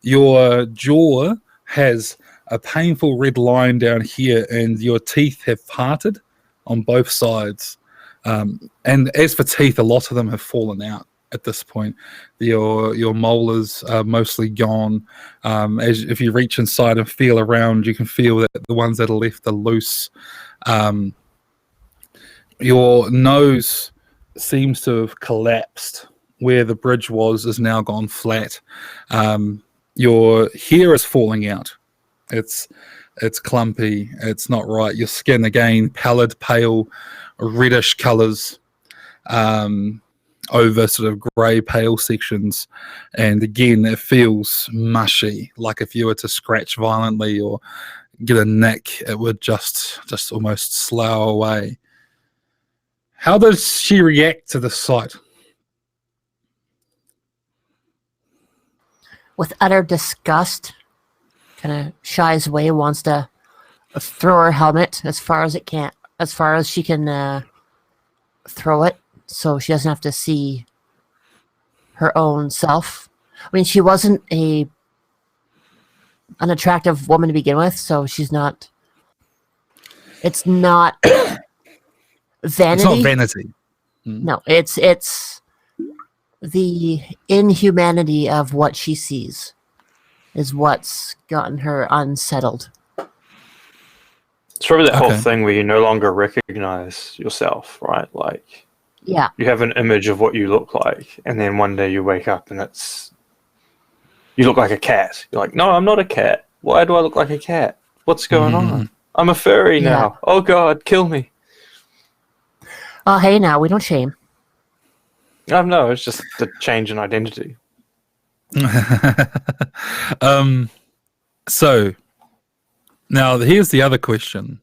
Your jaw has a painful red line down here, and your teeth have parted on both sides. And as for teeth, a lot of them have fallen out at this point. Your molars are mostly gone. If you reach inside and feel around, you can feel that the ones that are left are loose. Your nose seems to have collapsed. Where the bridge was is now gone flat. Your hair is falling out. It's clumpy. It's not right. Your skin, again, pallid, pale, reddish colors over sort of grey pale sections, and again it feels mushy, like if you were to scratch violently or get a nick, it would just almost slough away. How does she react to the sight? With utter disgust, kind of shies away, wants to throw her helmet as far as she can throw it, so she doesn't have to see her own self. I mean, she wasn't an attractive woman to begin with, so she's not. It's not vanity. It's not vanity. No, it's the inhumanity of what she sees is what's gotten her unsettled. It's probably that whole thing where you no longer recognize yourself, right? Like, yeah, you have an image of what you look like, and then one day you wake up and you look like a cat. You're like, no, I'm not a cat. Why do I look like a cat? What's going on? I'm a furry now. Oh God, kill me. Oh, hey, now we don't shame. No, it's just the change in identity. So now here's the other question.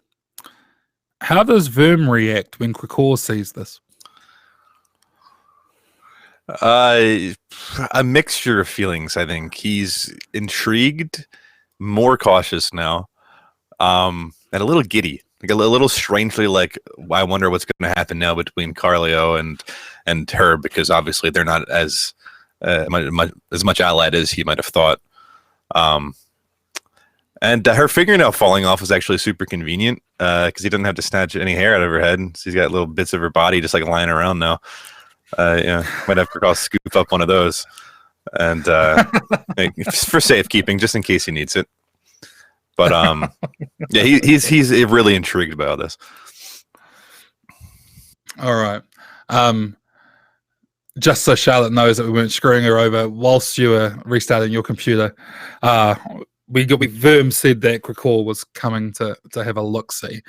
How does Verm react when Krikor sees this? A mixture of feelings, I think. He's intrigued, more cautious now, and a little giddy. like a little strangely like, I wonder what's going to happen now between Carlio and her, because obviously they're not as much allied as he might have thought. And her fingernail falling off was actually super convenient because he doesn't have to snatch any hair out of her head. She's got little bits of her body just like lying around now. Might have to scoop up one of those, and for safekeeping, just in case he needs it. But yeah, he's really intrigued by all this. All right. Just so Charlotte knows that we weren't screwing her over whilst you were restarting your computer, Verm said that Krakor was coming to have a look-see.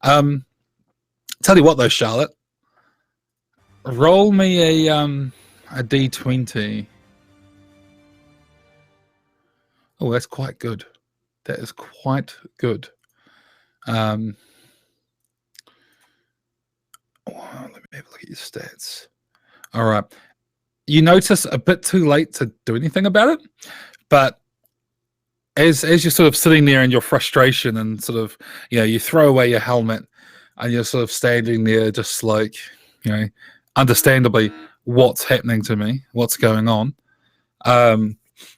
Tell you what though, Charlotte, roll me a D20. Oh, that's quite good. That is quite good. Let me have a look at your stats. All right. You notice a bit too late to do anything about it, but as you're sort of sitting there in your frustration and sort of, you throw away your helmet and you're sort of standing there just like, understandably, what's happening to me, what's going on.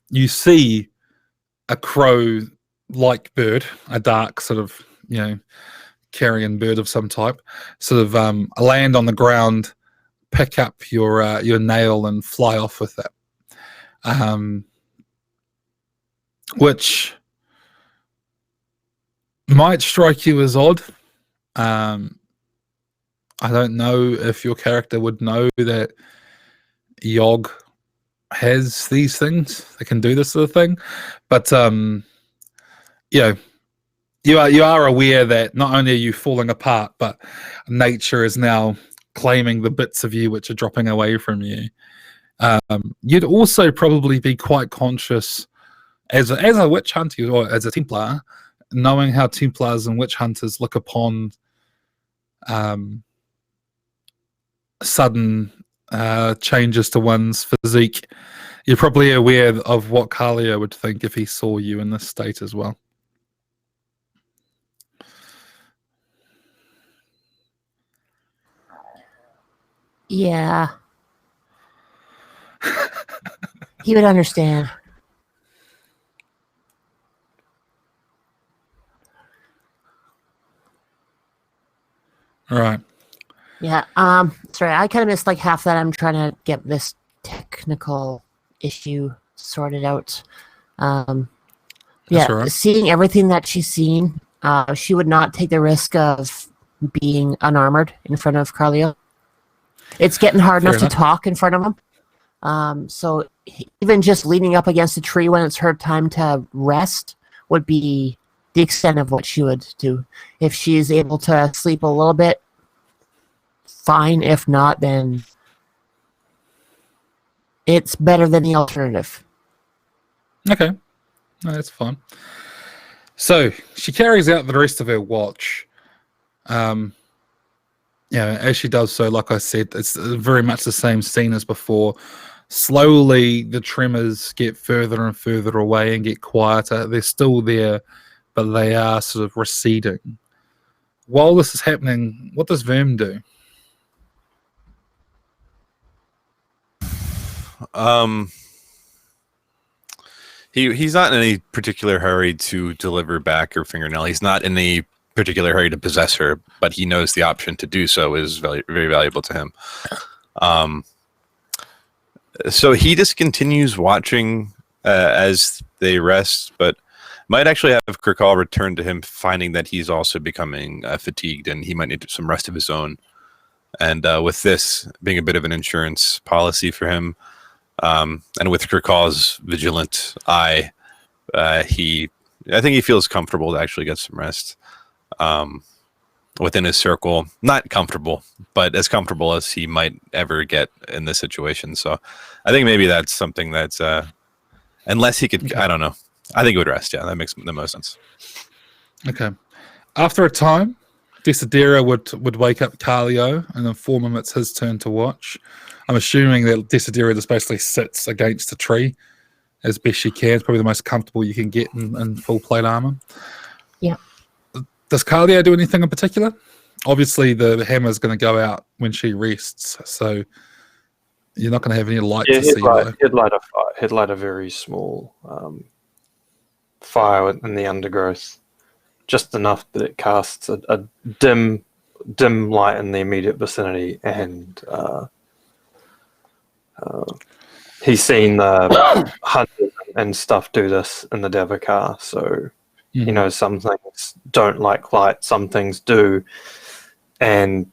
You see a crow-like bird, a dark sort of, carrion bird of some type, sort of land on the ground, pick up your nail and fly off with it. Which might strike you as odd. I don't know if your character would know that Yogg has these things. They can do this sort of thing. But, you are aware that not only are you falling apart, but nature is now claiming the bits of you which are dropping away from you. You'd also probably be quite conscious as a witch hunter or as a Templar, knowing how Templars and witch hunters look upon sudden changes to one's physique. You're probably aware of what Carlio would think if he saw you in this state as well. Yeah. He would understand. All right. Yeah. Sorry, I kind of missed like half that. I'm trying to get this technical issue sorted out. Yeah, right. Seeing everything that she's seen, she would not take the risk of being unarmored in front of Carlio. It's getting hard enough to talk in front of him. So even just leaning up against a tree when it's her time to rest would be the extent of what she would do. If she's able to sleep a little bit, fine. If not, then it's better than the alternative. Okay. No, that's fine. So she carries out the rest of her watch. As she does so, like I said, it's very much the same scene as before. Slowly, the tremors get further and further away and get quieter. They're still there, but they are sort of receding. While this is happening, what does Verm do? He's not in any particular hurry to deliver back her fingernail. He's not in any particular hurry to possess her, but he knows the option to do so is very, very valuable to him. So he just continues watching as they rest, but might actually have Krakor return to him, finding that he's also becoming fatigued and he might need some rest of his own. And with this being a bit of an insurance policy for him, and with Krakor's vigilant eye, I think he feels comfortable to actually get some rest within his circle. Not comfortable, but as comfortable as he might ever get in this situation. So I think maybe that's something that's, unless he could, I don't know. I think it would rest. Yeah, that makes the most sense. Okay. After a time, Desidera would wake up Carlio and inform him it's his turn to watch. I'm assuming that Desidera just basically sits against a tree as best she can. It's probably the most comfortable you can get in full plate armor. Yeah. Does Kalia do anything in particular? Obviously, the hammer's going to go out when she rests, so you're not going to have any light Yeah, to see. he'd light a very small fire in the undergrowth, just enough that it casts a dim light in the immediate vicinity, and he's seen the hunters and stuff do this in the Davokar, so you know some things don't like light, some things do, and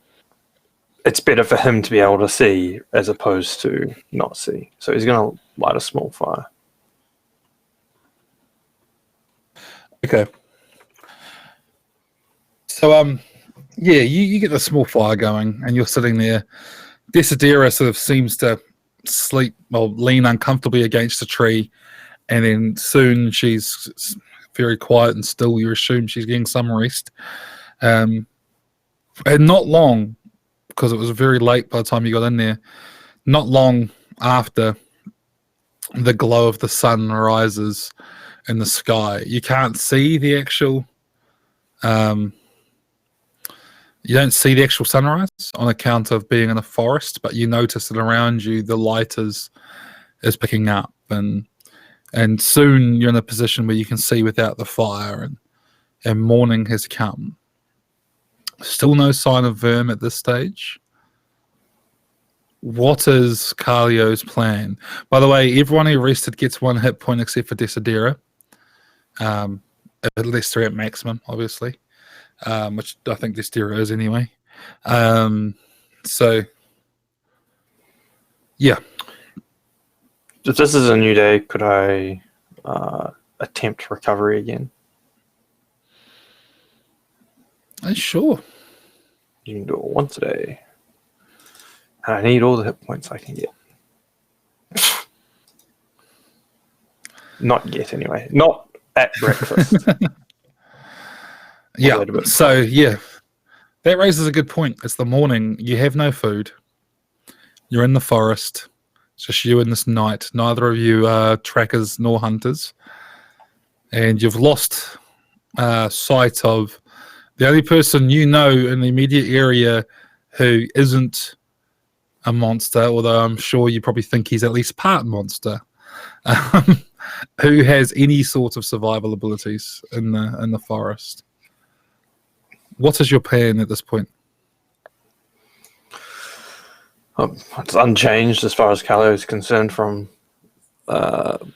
it's better for him to be able to see as opposed to not see. So he's going to light a small fire. Okay. So yeah, you get the small fire going, and you're sitting there. Desidera sort of seems to lean uncomfortably against a tree, and then soon she's very quiet and still. You assume she's getting some rest, and not long, because it was very late by the time you got in there. Not long after, the glow of the sun rises in the sky. You can't see the actual. You don't see the actual sunrise on account of being in a forest, but you notice that around you the light is picking up, and soon you're in a position where you can see without the fire, and morning has come. Still no sign of Verm at this stage. What is Carlio's plan? By the way, everyone who rested gets 1 hit point except for Desidera. Unless they're at maximum, obviously. Which I think Desidera is anyway. So, yeah. If this is a new day, could I attempt recovery again? Sure. You can do it once a day. And I need all the hit points I can get. Not yet, anyway. Not at breakfast. Yeah. So, yeah. That raises a good point. It's the morning. You have no food. You're in the forest. It's just you in this night. Neither of you are trackers nor hunters. And you've lost sight of the only person you know in the immediate area who isn't a monster, although I'm sure you probably think he's at least part monster, who has any sort of survival abilities in the forest. What is your plan at this point? It's unchanged as far as Carlo is concerned from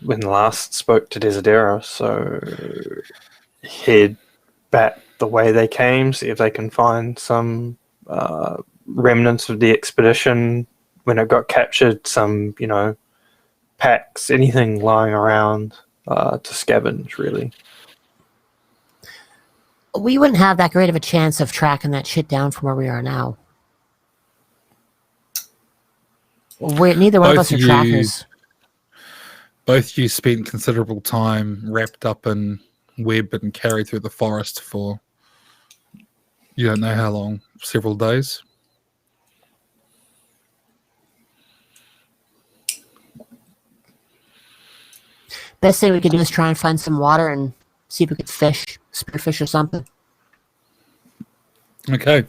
when last spoke to Desidera, so head back the way they came, see if they can find some remnants of the expedition when it got captured, some, packs, anything lying around to scavenge, really. We wouldn't have that great of a chance of tracking that shit down from where we are now. Neither one of us are trackers. Both you spent considerable time wrapped up in web and carried through the forest for you don't know how long, several days. Best thing we could do is try and find some water and see if we could spearfish or something. Okay.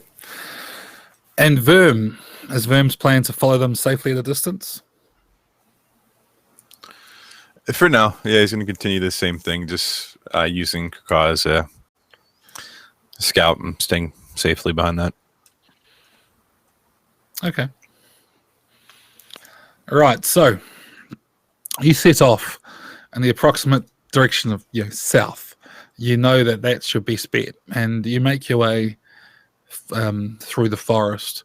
And Verm, is Verm's plan to follow them safely at a distance? For now, yeah, he's going to continue the same thing, just using Kaka as a scout and staying safely behind that. Okay. All right, so you set off in the approximate direction of south. You know that should be sped, and you make your way through the forest.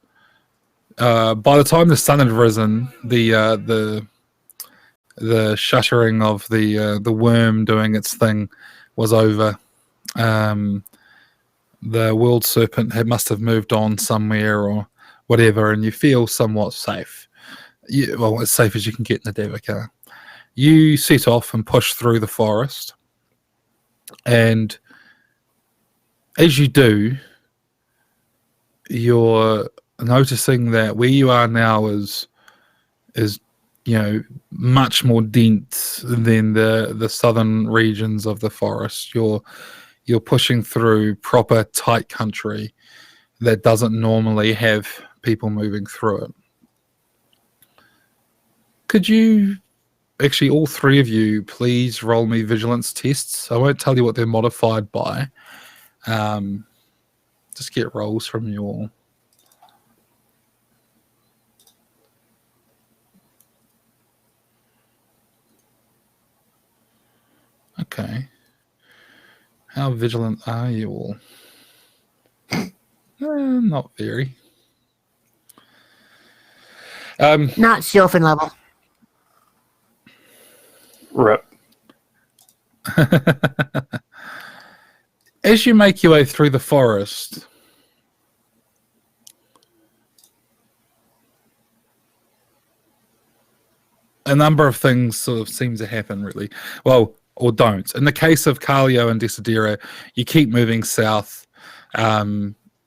By the time the sun had risen, the shuttering of the worm doing its thing was over. The world serpent must have moved on somewhere or whatever, and you feel somewhat safe. As safe as you can get in the Davokar. You set off and push through the forest, and as you do, you're noticing that where you are now is much more dense than the southern regions of the forest. You're you're pushing through proper tight country that doesn't normally have people moving through it. Could you, actually all three of you, please roll me vigilance tests? I won't tell you what they're modified by. Just get rolls from you all. Okay. How vigilant are you all? Not very. Not Sylphin level. Rip. As you make your way through the forest, a number of things sort of seem to happen, really. Well, or don't. In the case of Carlio and Desidera, you keep moving south.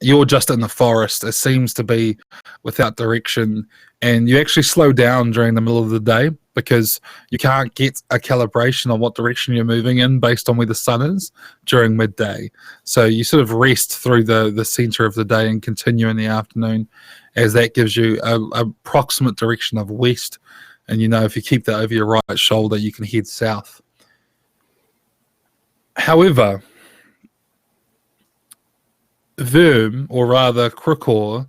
You're just in the forest. It seems to be without direction, and you actually slow down during the middle of the day because you can't get a calibration on what direction you're moving in based on where the sun is during midday. So you sort of rest through the center of the day and continue in the afternoon, as that gives you a approximate direction of west. And you know, if you keep that over your right shoulder, you can head south. However, Verm, or rather Krikor,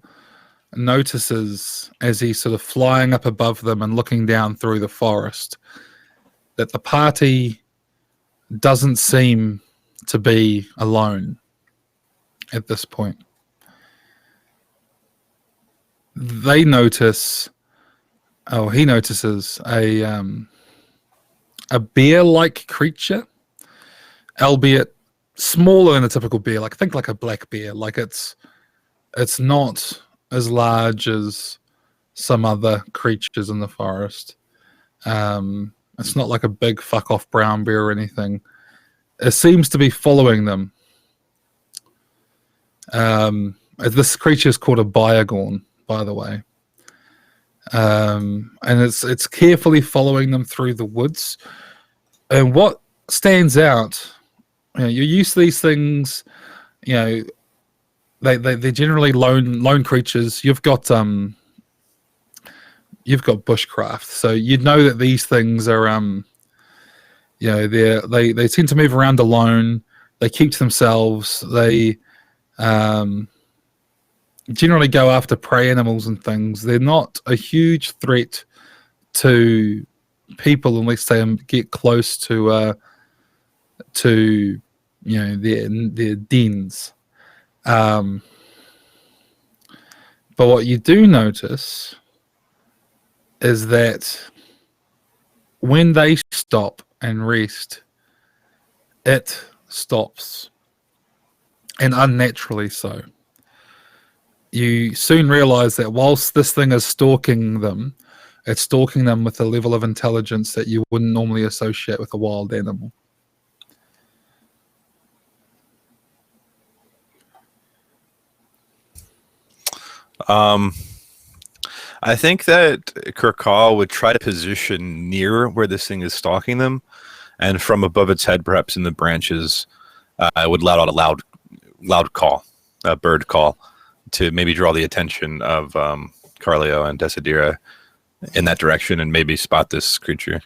notices as he's sort of flying up above them and looking down through the forest that the party doesn't seem to be alone at this point. They notice, he notices a bear-like creature, albeit smaller than a typical bear. Like, think like a black bear. Like, it's not as large as some other creatures in the forest. It's not like a big fuck off brown bear or anything. It seems to be following them. This creature is called a Biogorn, by the way. And it's carefully following them through the woods. And what stands out, you're used to these things, they're generally lone creatures. You've got bushcraft, so you'd know that these things are they tend to move around alone. They keep to themselves. They generally go after prey animals and things. They're not a huge threat to people unless they get close to their dens. But what you do notice is that when they stop and rest, it stops, and unnaturally so. You soon realize that whilst this thing is stalking them, it's stalking them with a level of intelligence that you wouldn't normally associate with a wild animal. I think that Kirkal would try to position near where this thing is stalking them, and from above its head, perhaps in the branches, it would let out a loud call, a bird call, to maybe draw the attention of Carlio and Desidera in that direction and maybe spot this creature.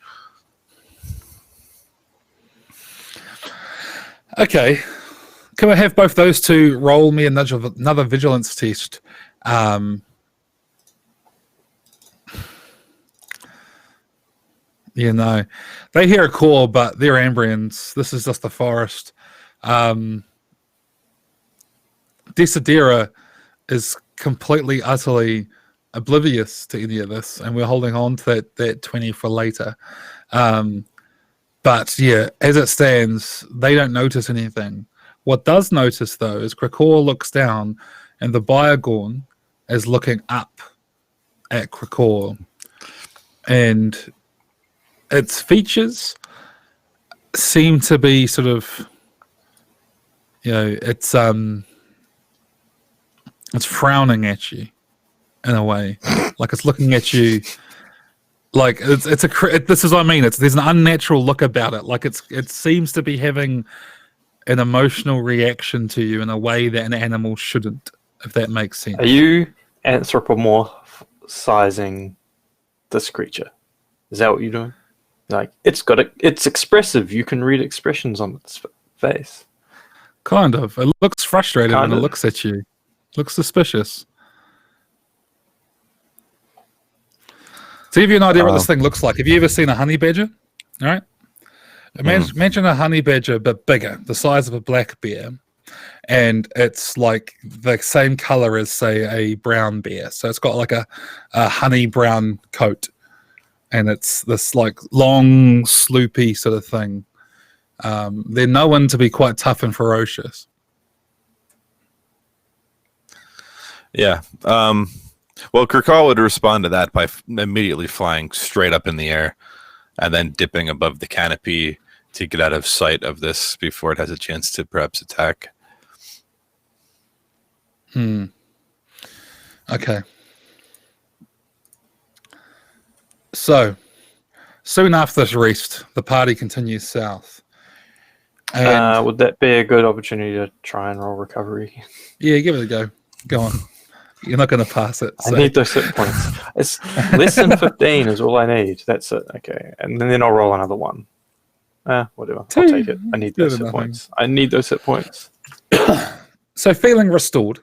Okay. Can I have both those two roll me another vigilance test? They hear a call, but they're Ambrians. This is just the forest. Desidera is completely, utterly oblivious to any of this, and we're holding on to that 20 for later. But yeah, as it stands, they don't notice anything. What does notice, though, is Krikor looks down, and the Biogorn is looking up at Krikor, and its features seem to be sort of, it's frowning at you in a way, like it's looking at you, like this is what I mean. There's an unnatural look about it. Like it seems to be having an emotional reaction to you in a way that an animal shouldn't, if that makes sense. Are you anthropomorphizing this creature? Is that what you're doing? Like, it's expressive. You can read expressions on its face. Kind of. It looks frustrated Kind when of. it looks at you. Looks suspicious. To give you an idea what this thing looks like, have you ever seen a honey badger? All right. Imagine a honey badger, but bigger, the size of a black bear. And it's like the same color as, say, a brown bear. So it's got like a honey brown coat. And it's this like long, sloopy sort of thing. They're known to be quite tough and ferocious. Yeah. Well, Kirkal would respond to that by immediately flying straight up in the air and then dipping above the canopy to get out of sight of this before it has a chance to perhaps attack. Okay. So, soon after this rest, the party continues south. And Would that be a good opportunity to try and roll recovery? yeah, give it a go. Go on. You're not going to pass it. I So. need those hit points. It's less than 15 is all I need. That's it. Okay. And then I'll roll another one. Whatever. I'll take it. I need those hit points. I need those hit points. So feeling restored,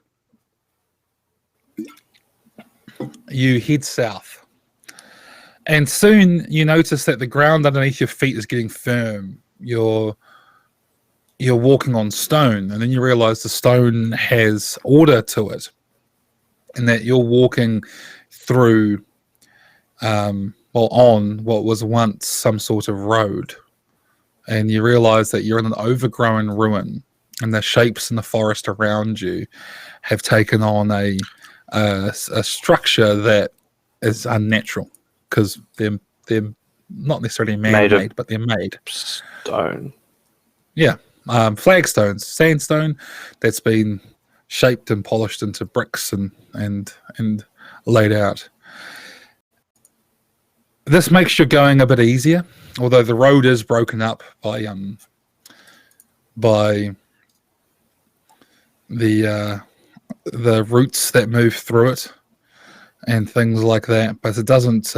you head south. And soon you notice that the ground underneath your feet is getting firm. You're walking on stone, and then you realize the stone has order to it, and that you're walking through, on what was once some sort of road. And you realize that you're in an overgrown ruin, and the shapes in the forest around you have taken on a structure that is unnatural, because they're not necessarily man-made, but they're made. Stone. Yeah. Flagstones, sandstone that's been shaped and polished into bricks and laid out. This makes your going a bit easier, although the road is broken up by the roots that move through it and things like that. But it doesn't.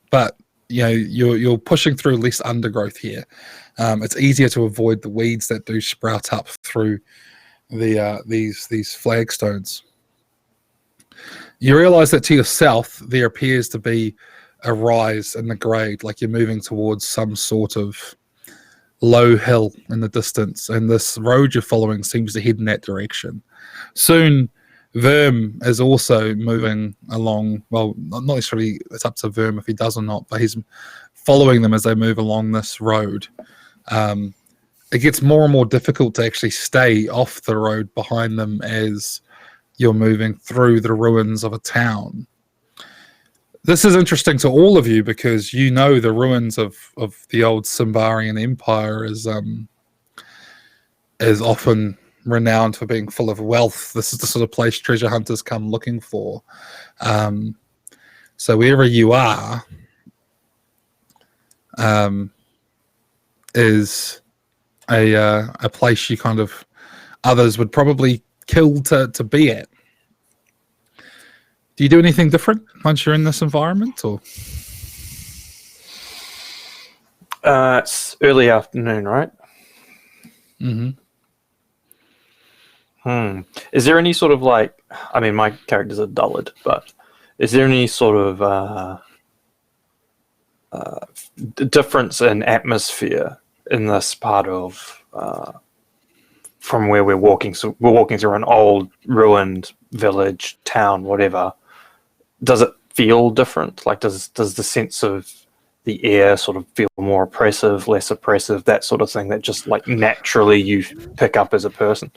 But you know, you're pushing through less undergrowth here. It's easier to avoid the weeds that do sprout up through these flagstones. You realize that to your south there appears to be a rise in the grade, like you're moving towards some sort of low hill in the distance, and this road you're following seems to head in that direction. Soon Verm is also moving along. Well, not necessarily, it's up to Verm if he does or not, but he's following them as they move along this road. It gets more and more difficult to actually stay off the road behind them as you're moving through the ruins of a town. This is interesting to all of you because you know the ruins of the old SYMBAROUM Empire is often renowned for being full of wealth. This is the sort of place treasure hunters come looking for. So wherever you are is a place you kind of others would probably kill to be at. Do you do anything different once you're in this environment, or? It's early afternoon, right? Mm-hmm. Is there any sort of like, I mean, my character's a dullard, but is there any sort of difference in atmosphere in this part of from where we're walking? So we're walking through an old ruined village, town, whatever. Does it feel different? Like, does the sense of the air sort of feel more oppressive, less oppressive, that sort of thing that just like naturally you pick up as a person?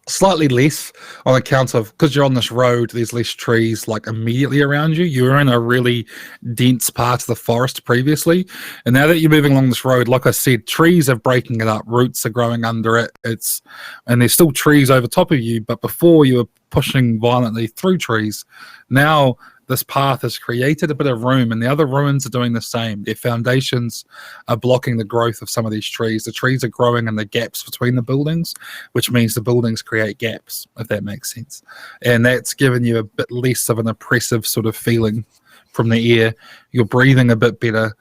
Slightly less, on account of, because you're on this road, there's less trees like immediately around you. You were in a really dense part of the forest previously, and now that you're moving along this road, like I said, trees are breaking it up, roots are growing under it, and there's still trees over top of you, but before you were pushing violently through trees, now this path has created a bit of room, and the other ruins are doing the same. Their foundations are blocking the growth of some of these trees. The trees are growing in the gaps between the buildings, which means the buildings create gaps, if that makes sense. And that's given you a bit less of an oppressive sort of feeling from the air. You're breathing a bit better,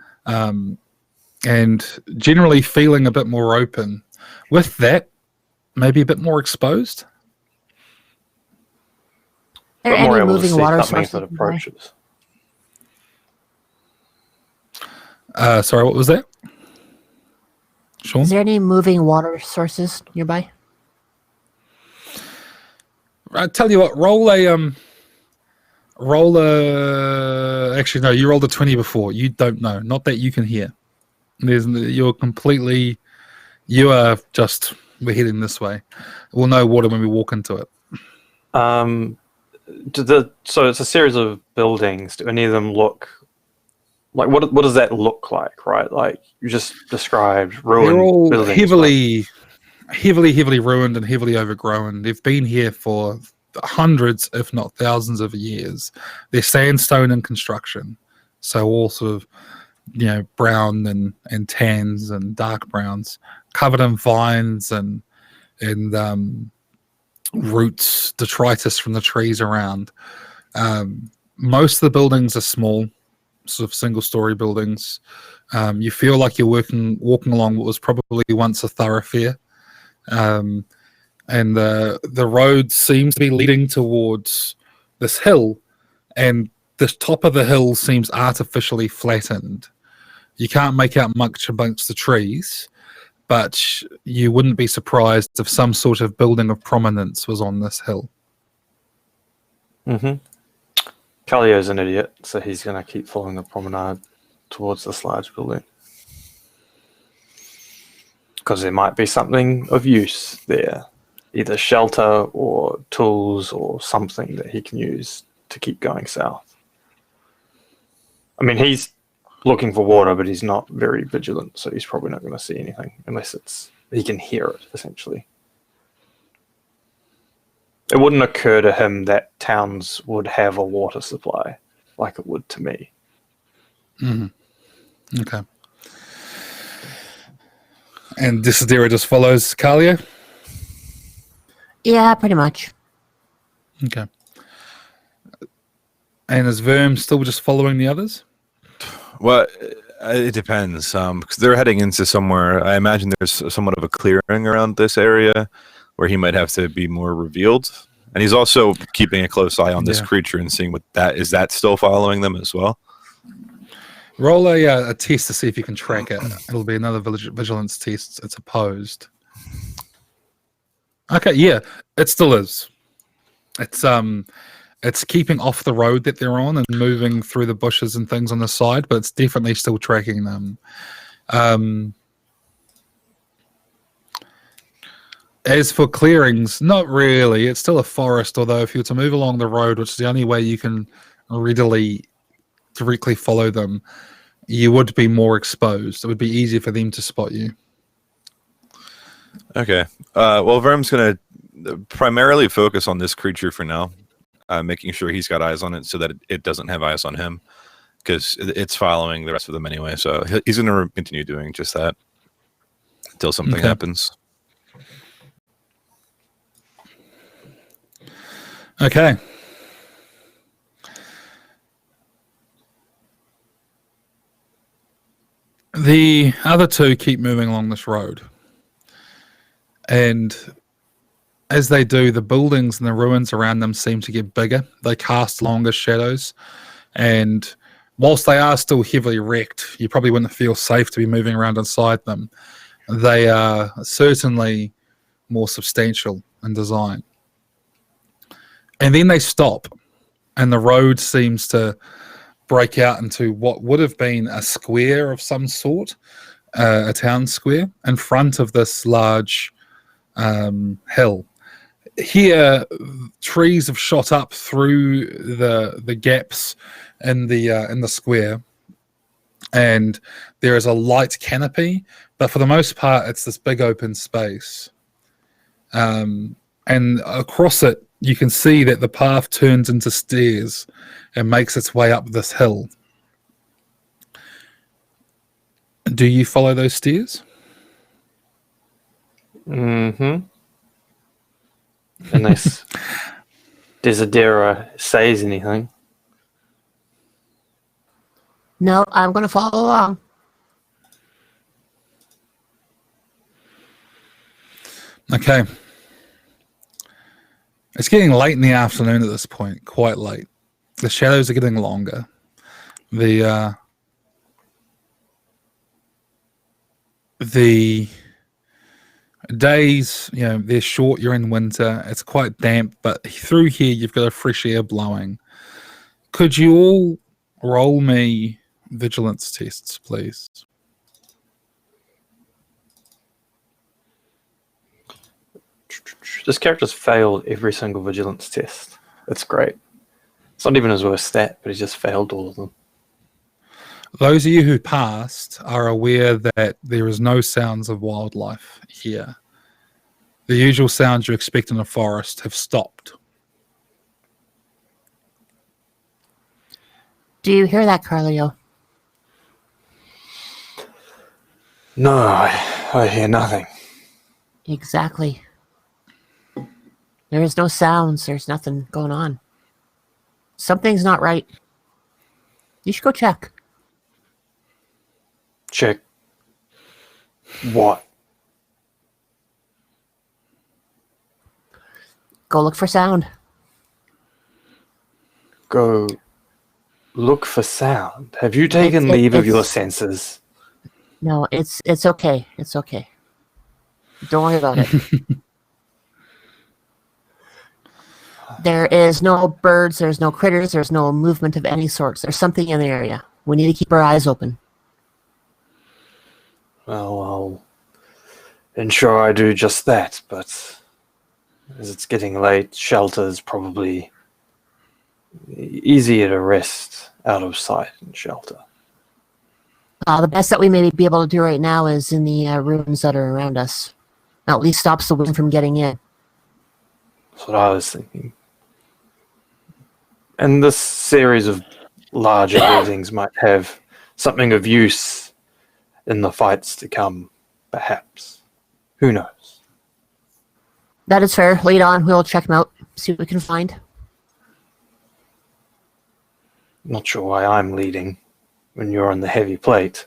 and generally feeling a bit more open. With that, maybe a bit more exposed. Are there But more any able to moving see water something sources that nearby? approaches. Sorry, what was that? Sean? Is there any moving water sources nearby? I tell you what, roll a actually no, you rolled a 20 before. You don't know. Not that you can hear. You're completely, you are just, we're heading this way. We'll know water when we walk into it. So it's a series of buildings. Do any of them look like what does that look like, right? Like you just described ruined They're all buildings. heavily ruined and heavily overgrown. They've been here for hundreds, if not thousands of years. They're sandstone in construction. So all sort of, brown and tans and dark browns, covered in vines and roots, detritus from the trees around. Most of the buildings are small, sort of single-story buildings. You feel like you're walking along what was probably once a thoroughfare, and the road seems to be leading towards this hill, and the top of the hill seems artificially flattened. You can't make out much amongst the trees, but you wouldn't be surprised if some sort of building of prominence was on this hill. Mm-hmm. Callio's an idiot, so he's going to keep following the promenade towards this large building. Because there might be something of use there. Either shelter or tools or something that he can use to keep going south. I mean, he's looking for water, but he's not very vigilant, so he's probably not going to see anything unless he can hear it, essentially. It wouldn't occur to him that towns would have a water supply like it would to me. Mm-hmm. Okay. And Desidera just follows Kalia? Yeah, pretty much. Okay. And is Verm still just following the others? Well, it depends. Because they're heading into somewhere. I imagine there's somewhat of a clearing around this area where he might have to be more revealed. And he's also keeping a close eye on this creature and seeing what that is. That still following them as well? Roll a test to see if you can track it. It'll be another vigilance test. It's opposed. Okay, yeah, it still is. It's keeping off the road that they're on and moving through the bushes and things on the side, but it's definitely still tracking them. As for clearings, not really. It's still a forest, although if you were to move along the road, which is the only way you can readily directly follow them, you would be more exposed. It would be easier for them to spot you. Okay. Well, Verm's going to primarily focus on this creature for now, making sure he's got eyes on it so that it doesn't have eyes on him, because it's following the rest of them anyway. So he's going to continue doing just that until something happens. Okay. The other two keep moving along this road. And as they do, the buildings and the ruins around them seem to get bigger. They cast longer shadows. And whilst they are still heavily wrecked, you probably wouldn't feel safe to be moving around inside them. They are certainly more substantial in design. And then they stop, and the road seems to break out into what would have been a square of some sort, a town square, in front of this large hill. Here, trees have shot up through the gaps in the square, and there is a light canopy, but for the most part, it's this big open space. And across it, you can see that the path turns into stairs and makes its way up this hill. Do you follow those stairs? Mm-hmm. Unless Desidera says anything. No, I'm going to follow along. Okay. It's getting late in the afternoon at this point, quite late. The shadows are getting longer. The days, they're short. You're in winter. It's quite damp, but through here you've got a fresh air blowing. Could you all roll me vigilance tests, please? This character's failed every single vigilance test. It's great. It's not even his worst stat, but he's just failed all of them. Those of you who passed are aware that there is no sounds of wildlife here. The usual sounds you expect in a forest have stopped. Do you hear that, Carlio? No, I hear nothing. Exactly. There is no sounds. There's nothing going on. Something's not right. You should go check. Check. What? Go look for sound. Go look for sound. Have you taken leave of your senses? No, it's okay. It's okay. Don't worry about it. There is no birds, there's no critters, there's no movement of any sorts. There's something in the area. We need to keep our eyes open. Well, I'll ensure I do just that, but as it's getting late, shelter is probably easier to rest out of sight in shelter. The best that we may be able to do right now is in the rooms that are around us. At least stops the wind from getting in. That's what I was thinking. And this series of larger buildings might have something of use in the fights to come, perhaps. Who knows? That is fair. Lead on. We'll check them out. See what we can find. Not sure why I'm leading when you're on the heavy plate.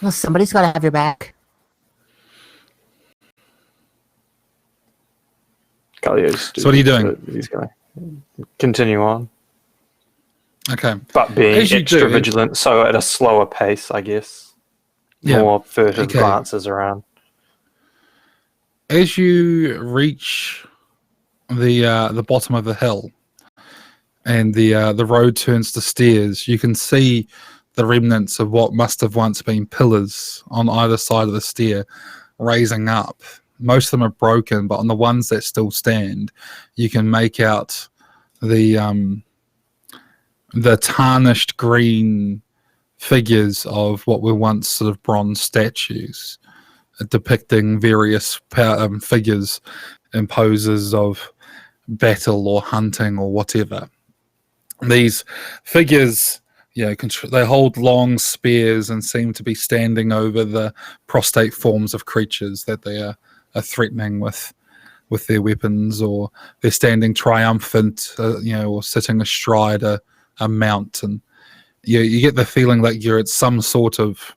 Well, somebody's got to have your back. Galio's So what are you doing? He's going to continue on. Okay. But being As you extra do- vigilant, so at a slower pace, I guess. Yeah. More furtive Okay. glances around. As you reach the bottom of the hill and the road turns to stairs, you can see the remnants of what must have once been pillars on either side of the stair raising up. Most of them are broken, but on the ones that still stand, you can make out the tarnished green figures of what were once sort of bronze statues depicting various figures and poses of battle or hunting or whatever. These figures, they hold long spears and seem to be standing over the prostrate forms of creatures that they are threatening with their weapons, or they're standing triumphant, or sitting astride a mount, and you get the feeling like you're at some sort of,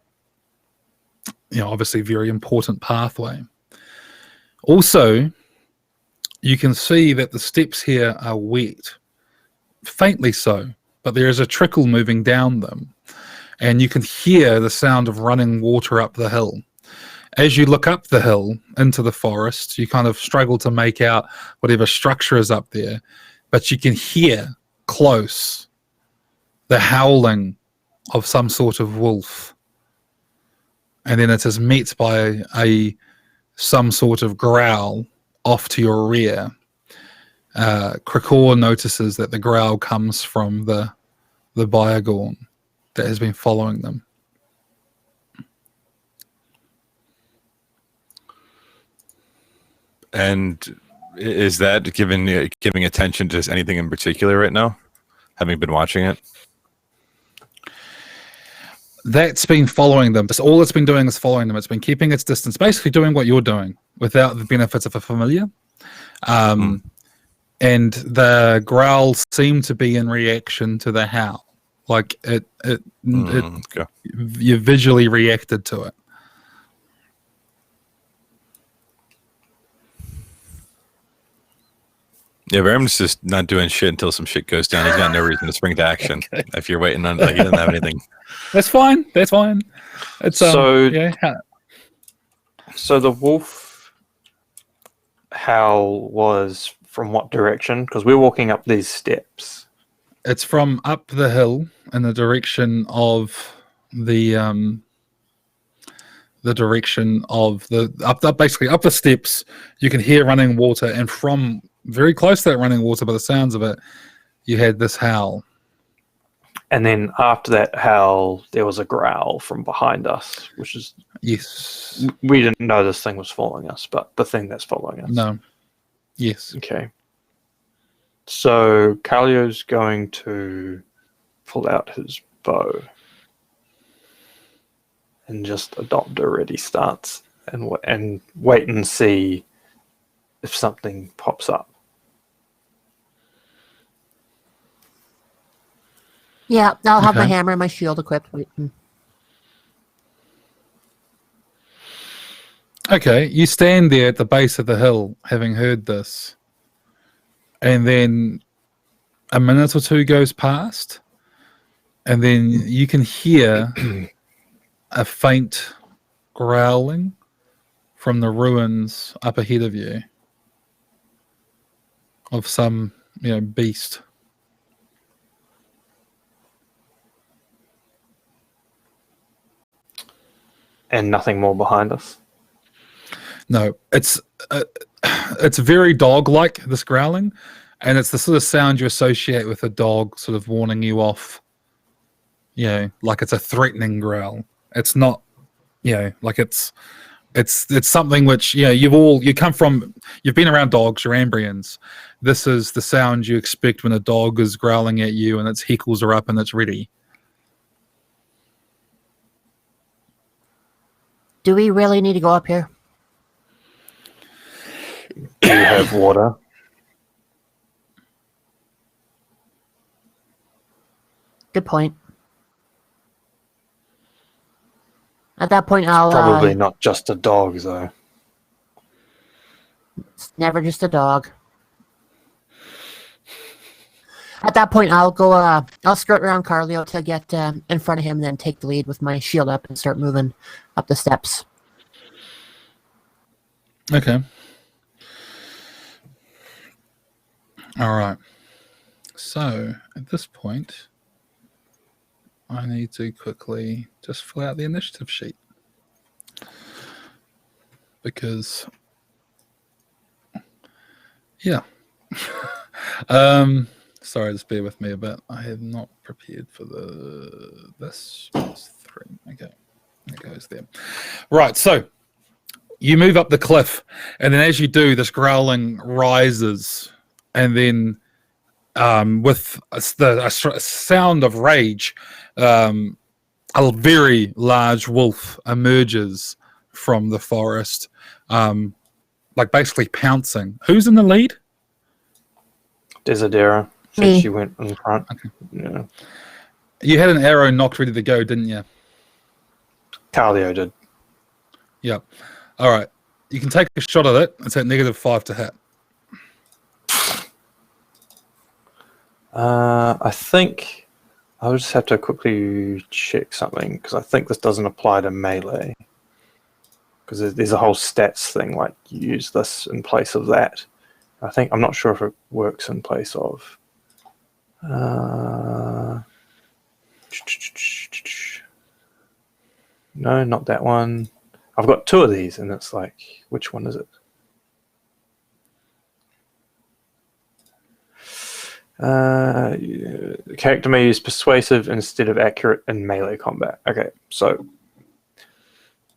obviously very important pathway. Also, you can see that the steps here are wet, faintly so, but there is a trickle moving down them, and you can hear the sound of running water up the hill. As you look up the hill into the forest, you kind of struggle to make out whatever structure is up there, but you can hear close the howling of some sort of wolf. And then it is met by some sort of growl off to your rear. Krakor notices that the growl comes from the Biogorn that has been following them. And Is that giving attention to anything in particular right now? Having been watching it? That's been following them. That's all it's been doing is following them. It's been keeping its distance, basically doing what you're doing without the benefits of a familiar. And the growls seem to be in reaction to the howl. Like Okay. you visually reacted to it. Yeah, Baram's just not doing shit until some shit goes down. He's got no reason to spring to action. Okay. If you're waiting on, like, he doesn't have anything. That's fine. That's fine. It's yeah. So the wolf howl was from what direction? Because we're walking up these steps. It's from up the hill in the direction of the basically up the steps. You can hear running water, and from very close to that running water, by the sounds of it, you had this howl. And then after that howl, there was a growl from behind us, which is... Yes. We didn't know this thing was following us, but the thing that's following us. No. Yes. Okay. So Calio's going to pull out his bow and just adopt a ready stance and wait and see if something pops up. Yeah, I'll have my Okay. hammer and my shield equipped. Okay, you stand there at the base of the hill, having heard this, and then a minute or two goes past, and then you can hear a faint growling from the ruins up ahead of you of some, beast. And nothing more behind us. No, it's very dog-like, this growling, and it's the sort of sound you associate with a dog sort of warning you off, like it's a threatening growl. It's not, like it's something which, you've been around dogs, you're Ambrians. This is the sound you expect when a dog is growling at you and its heckles are up and it's ready. Do we really need to go up here? Do you have water? Good point. At that point, I'll... Probably not just a dog, though. It's never just a dog. At that point, I'll go... I'll skirt around Carlio to get in front of him, and then take the lead with my shield up and start moving up the steps. Okay. All right. So, at this point, I need to quickly just fill out the initiative sheet. Because, yeah. Sorry, just bear with me a bit. I have not prepared for this. It's 3. Okay. It goes there. Right, so you move up the cliff, and then as you do, this growling rises, and then with a sound of rage, a very large wolf emerges from the forest, like basically pouncing. Who's in the lead? Desidera. Me. She went in front. Okay. Yeah. You had an arrow knocked ready to go, didn't you? Calio did. Yep. All right. You can take a shot at it. It's at -5 to hit. I think I'll just have to quickly check something because I think this doesn't apply to melee. Because there's a whole stats thing, like you use this in place of that. I'm not sure if it works in place of. No, not that one. I've got 2 of these, and it's like, which one is it? The character may use persuasive instead of accurate in melee combat. Okay, so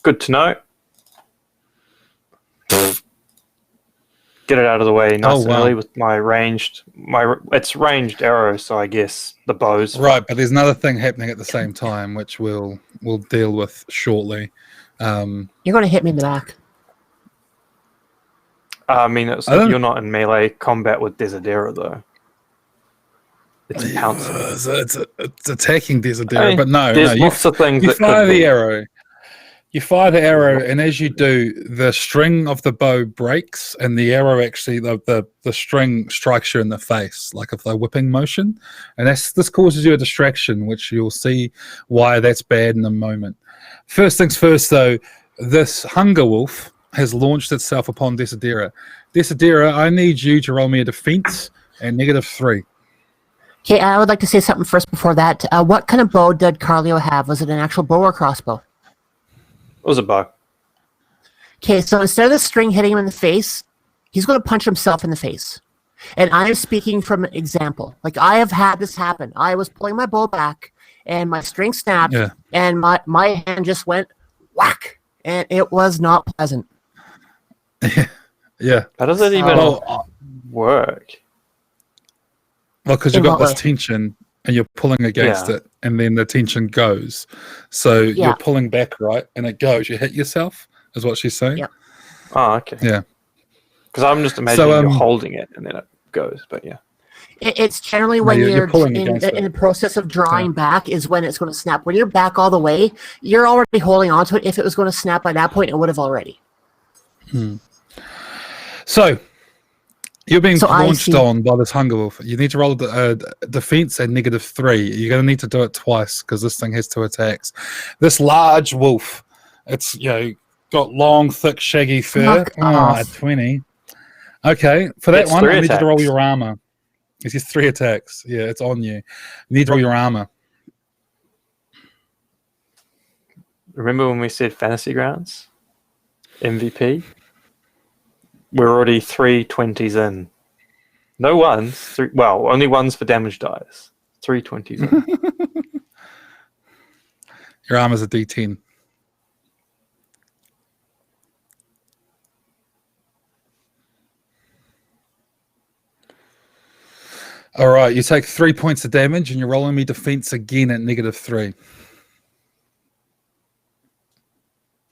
good to know. get it out of the way nice and wow. early with it's ranged arrow, so I guess the bows. Right, but there's another thing happening at the same time, which we'll deal with shortly. You're going to hit me in the back. I mean, you're not in melee combat with Desidera, though. It's pouncing. It's attacking Desidera, I mean, but no, there's lots of things you that fire could the be. arrow. You fire the arrow, and as you do, the string of the bow breaks, and the arrow actually, the string strikes you in the face, like a whipping motion, and this causes you a distraction, which you'll see why that's bad in a moment. First things first, though, this hunger wolf has launched itself upon Desidera. Desidera, I need you to roll me a defense at -3. Okay, I would like to say something first before that. What kind of bow did Carlio have? Was it an actual bow or crossbow? It was a bow. Okay, so instead of the string hitting him in the face, he's going to punch himself in the face. And I am speaking from an example. Like, I have had this happen. I was pulling my bow back, and my string snapped, and my hand just went whack, and it was not pleasant. Yeah. How does it even work? Well, because you've got this tension, and you're pulling against it, and then the tension goes. So you're pulling back, right? And it goes. You hit yourself, is what she's saying. Yep. Oh, okay. Yeah. Because I'm just imagining you're holding it, and then it goes, but yeah. It's generally when you're in the process of drawing back is when it's going to snap. When you're back all the way, you're already holding on to it. If it was going to snap by that point, it would have already. So you're being launched on by this hunger wolf. You need to roll a defense at -3. You're going to need to do it twice because this thing has 2 attacks. This large wolf, it's got long, thick, shaggy fur. A 20. Okay, for that one, I need you to roll your armor. It's just 3 attacks. Yeah, it's on you. You need to roll your armor. Remember when we said Fantasy Grounds? MVP? We're already 3 20s in. No ones. Only ones for damage dice. 3 20s in. Your armor's a D10. All right, you take 3 points of damage, and you're rolling me defense again at -3.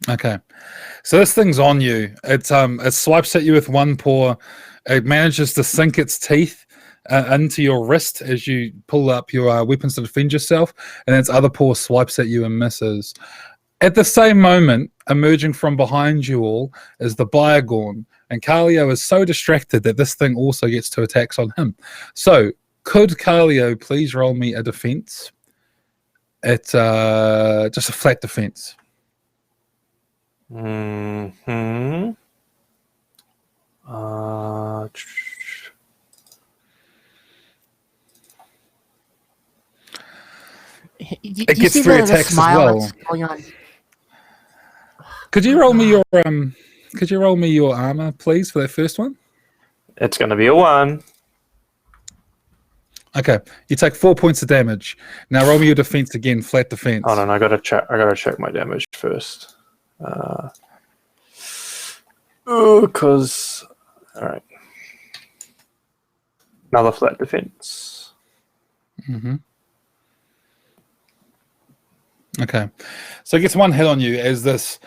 Okay, so this thing's on you. It swipes at you with one paw. It manages to sink its teeth into your wrist as you pull up your weapons to defend yourself, and its other paw swipes at you and misses. At the same moment, emerging from behind you all is the Biogorn, and Carlio is so distracted that this thing also gets 2 attacks on him. So, could Carlio please roll me a defense? It's just a flat defense. Mm-hmm. It gets 3 attacks as well. Could you roll me your armor, please, for that first one? It's going to be a 1. Okay, you take 4 points of damage. Now roll me your defense again, flat defense. Oh no, I gotta check my damage first. All right. Another flat defense. Mm-hmm. Okay, so it gets 1 hit on you as this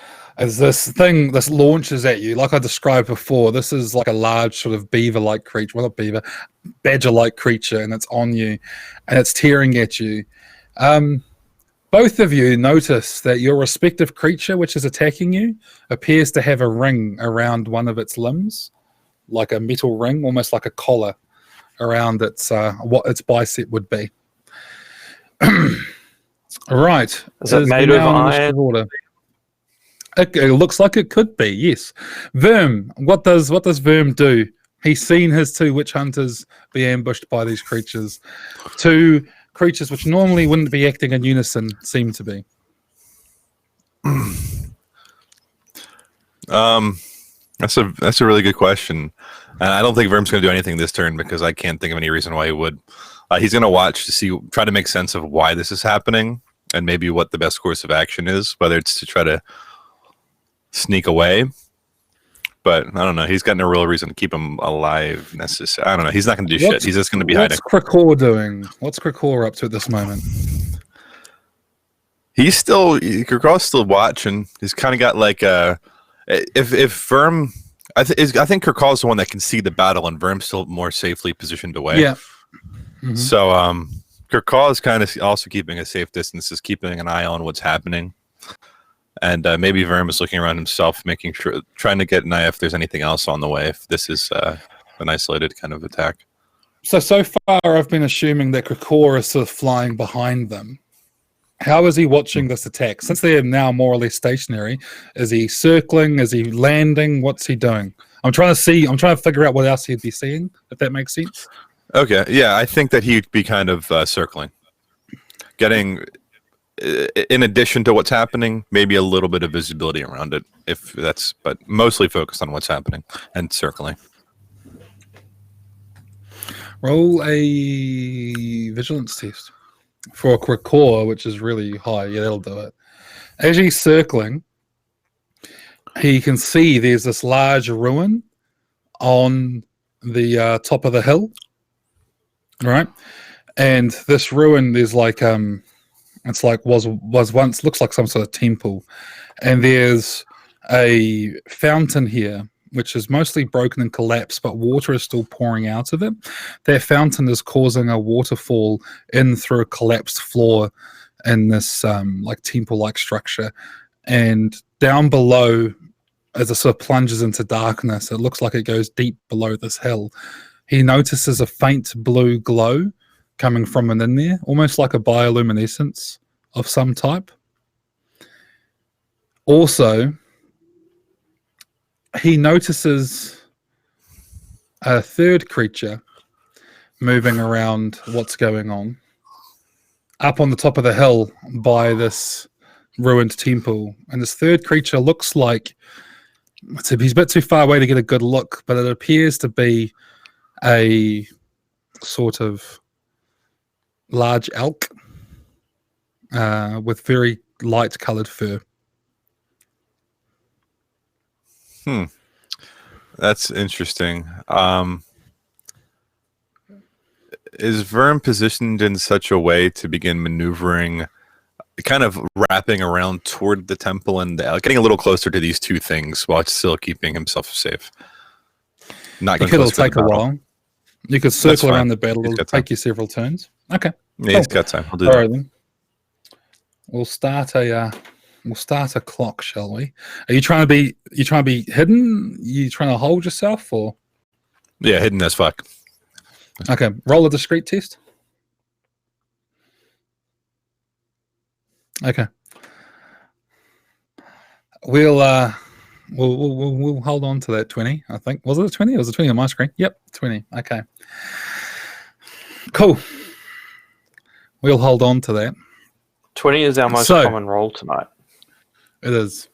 thing launches at you. Like I described before, this is like a large sort of beaver-like creature, well, not beaver, badger-like creature, and it's on you, and it's tearing at you. Both of you notice that your respective creature, which is attacking you, appears to have a ring around one of its limbs, like a metal ring, almost like a collar around its what its bicep would be. Right. Is it made of iron? Order. It looks like it could be, yes. Verm, what does Verm do? He's seen his 2 witch hunters be ambushed by these creatures. 2 creatures which normally wouldn't be acting in unison seem to be. That's a really good question. And I don't think Verm's going to do anything this turn because I can't think of any reason why he would. He's going to watch to try to make sense of why this is happening and maybe what the best course of action is, whether it's to try to sneak away But I don't know. He's got no real reason to keep him alive necessarily. I don't know. He's not going to do shit. He's just going to be hiding. What's Krakor doing? What's Krakor up to at this moment? Krakor's still watching. He's kind of got like if Verm, I think Krakor's the one that can see the battle, and Verm's still more safely positioned away. Yeah. Mm-hmm. So Krakor is kind of also keeping a safe distance, is keeping an eye on what's happening. And maybe Verm is looking around himself, making sure, trying to get an eye if there's anything else on the way, if this is an isolated kind of attack. So far, I've been assuming that Krakor is sort of flying behind them. How is he watching this attack? Since they are now more or less stationary, is he circling? Is he landing? What's he doing? I'm trying to figure out what else he'd be seeing, if that makes sense. Okay, yeah, I think that he'd be kind of circling. Getting... in addition to what's happening, maybe a little bit of visibility around it, but mostly focused on what's happening and circling. Roll a vigilance test for a Krakor, which is really high. Yeah, that'll do it. As he's circling, he can see there's this large ruin on the top of the hill, right? And this ruin, there's like it's like was once, looks like some sort of temple, and there's a fountain here which is mostly broken and collapsed, but water is still pouring out of it. That fountain is causing a waterfall in through a collapsed floor in this like temple-like structure, and down below, as it sort of plunges into darkness, it looks like it goes deep below this hill. He notices a faint blue glow coming from in there, almost like a bioluminescence of some type. Also, he notices a third creature moving around what's going on up on the top of the hill by this ruined temple. And this third creature looks like, he's a bit too far away to get a good look, but it appears to be a sort of large elk with very light colored fur. That's interesting. Is Vern positioned in such a way to begin maneuvering, kind of wrapping around toward the temple and getting a little closer to these two things while still keeping himself safe? Not going it'll take a while. You could circle around the battle. It'll take you several turns. Okay. Yeah, he's got time. I'll do All that. right, then. We'll start a clock, shall we? Are you trying to be hidden? You trying to hold yourself, or? Yeah, hidden as fuck. Okay, roll a discreet test. Okay. We'll hold on to that 20, I think. Was it a 20? It was a 20 on my screen. Yep, 20. Okay. Cool. We'll hold on to that. 20 is our most common roll tonight. It is.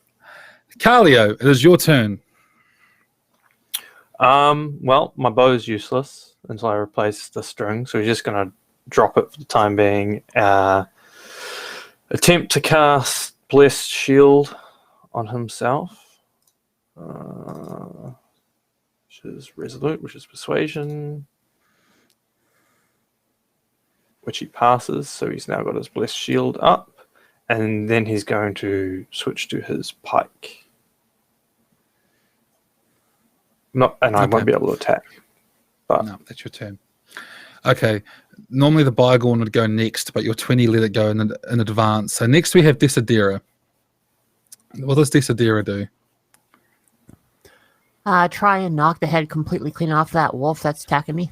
Carlio, it is your turn. Well, my bow is useless until I replace the string, so he's just going to drop it for the time being. Attempt to cast Blessed Shield on himself, which is Resolute, which is Persuasion, which he passes, so he's now got his Blessed Shield up, and then he's going to switch to his pike. I won't be able to attack. But no, that's your turn. Okay. Normally the Bygorn would go next, but your 20 let it go in advance. So next we have Desidera. What does Desidera do? Try and knock the head completely clean off that wolf that's attacking me.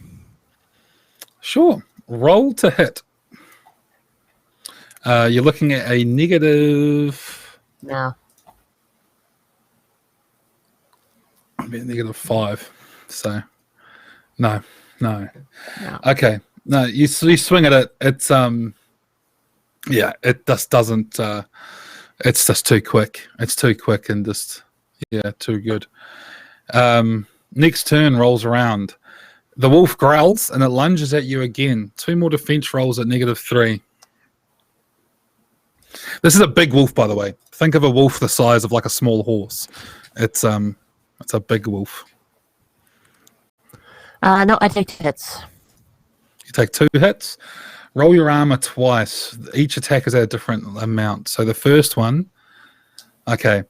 Sure. Roll to hit. You're looking at a negative... No. Maybe a negative 5. So, no. Okay. No, you swing at it. It's yeah, it just doesn't. It's just too quick. It's too quick and just too good. Next turn rolls around. The wolf growls and it lunges at you again. 2 more defense rolls at -3. This is a big wolf, by the way. Think of a wolf the size of like a small horse. It's It's a big wolf. No, I take 2 hits. You take 2 hits. Roll your armor twice. Each attack is at a different amount. So the first one, okay.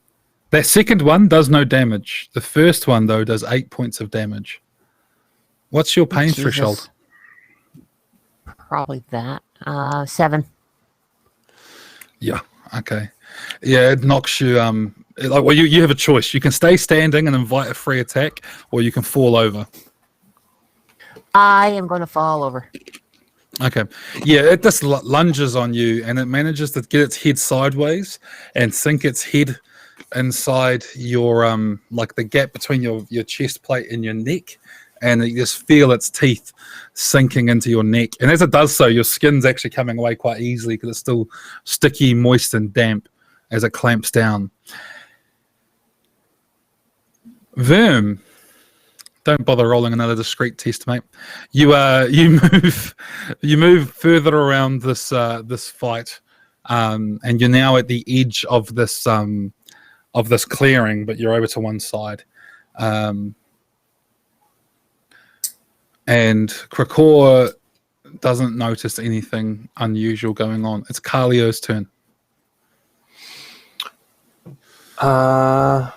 That second one does no damage. The first one, though, does 8 points of damage. What's your pain Jesus. threshold? Probably that. 7. Yeah. Okay. Yeah, it knocks you. You have a choice. You can stay standing and invite a free attack, or you can fall over. I am going to fall over. Okay. Yeah, it just lunges on you, and it manages to get its head sideways and sink its head inside your like the gap between your chest plate and your neck, and you just feel its teeth sinking into your neck. And as it does so, your skin's actually coming away quite easily because it's still sticky, moist, and damp as it clamps down. Verm, don't bother rolling another discreet test, mate. You move further around this fight, and you're now at the edge of this clearing, but you're over to one side. And Krakor doesn't notice anything unusual going on. It's Carlio's turn. At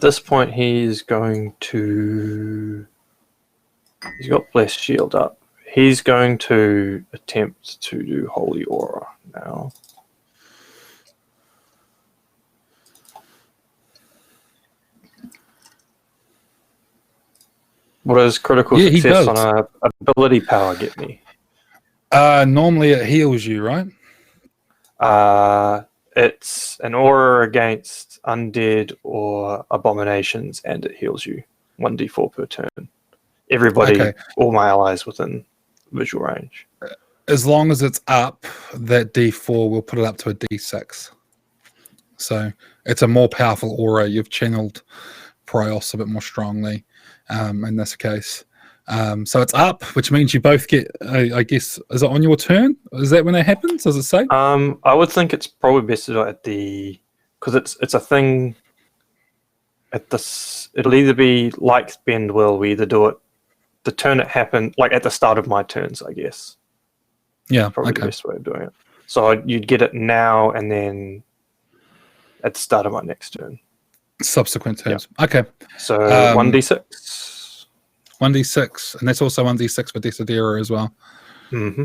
this point, he's going to... He's got Blessed Shield up. He's going to attempt to do Holy Aura now. What does critical success on a ability power get me? Normally it heals you, right? It's an aura against undead or abominations, and it heals you 1d4 per turn. Everybody, all my allies within visual range. As long as it's up, that d4 will put it up to a d6. So it's a more powerful aura. You've channeled Prios a bit more strongly in this case. So it's up, which means you both get, I guess, is it on your turn? Is that when it happens? Does it say? I would think it's probably best to do it at the, because it's a thing at this, it'll either be like Bend Will, we either do it the turn it happened, like at the start of my turns, I guess. Yeah, probably the best way of doing it. So you'd get it now and then at the start of my next turn. Subsequent turns. Yep. Okay. So 1d6. 1d6, and that's also 1d6 for Desidera as well. Mm-hmm.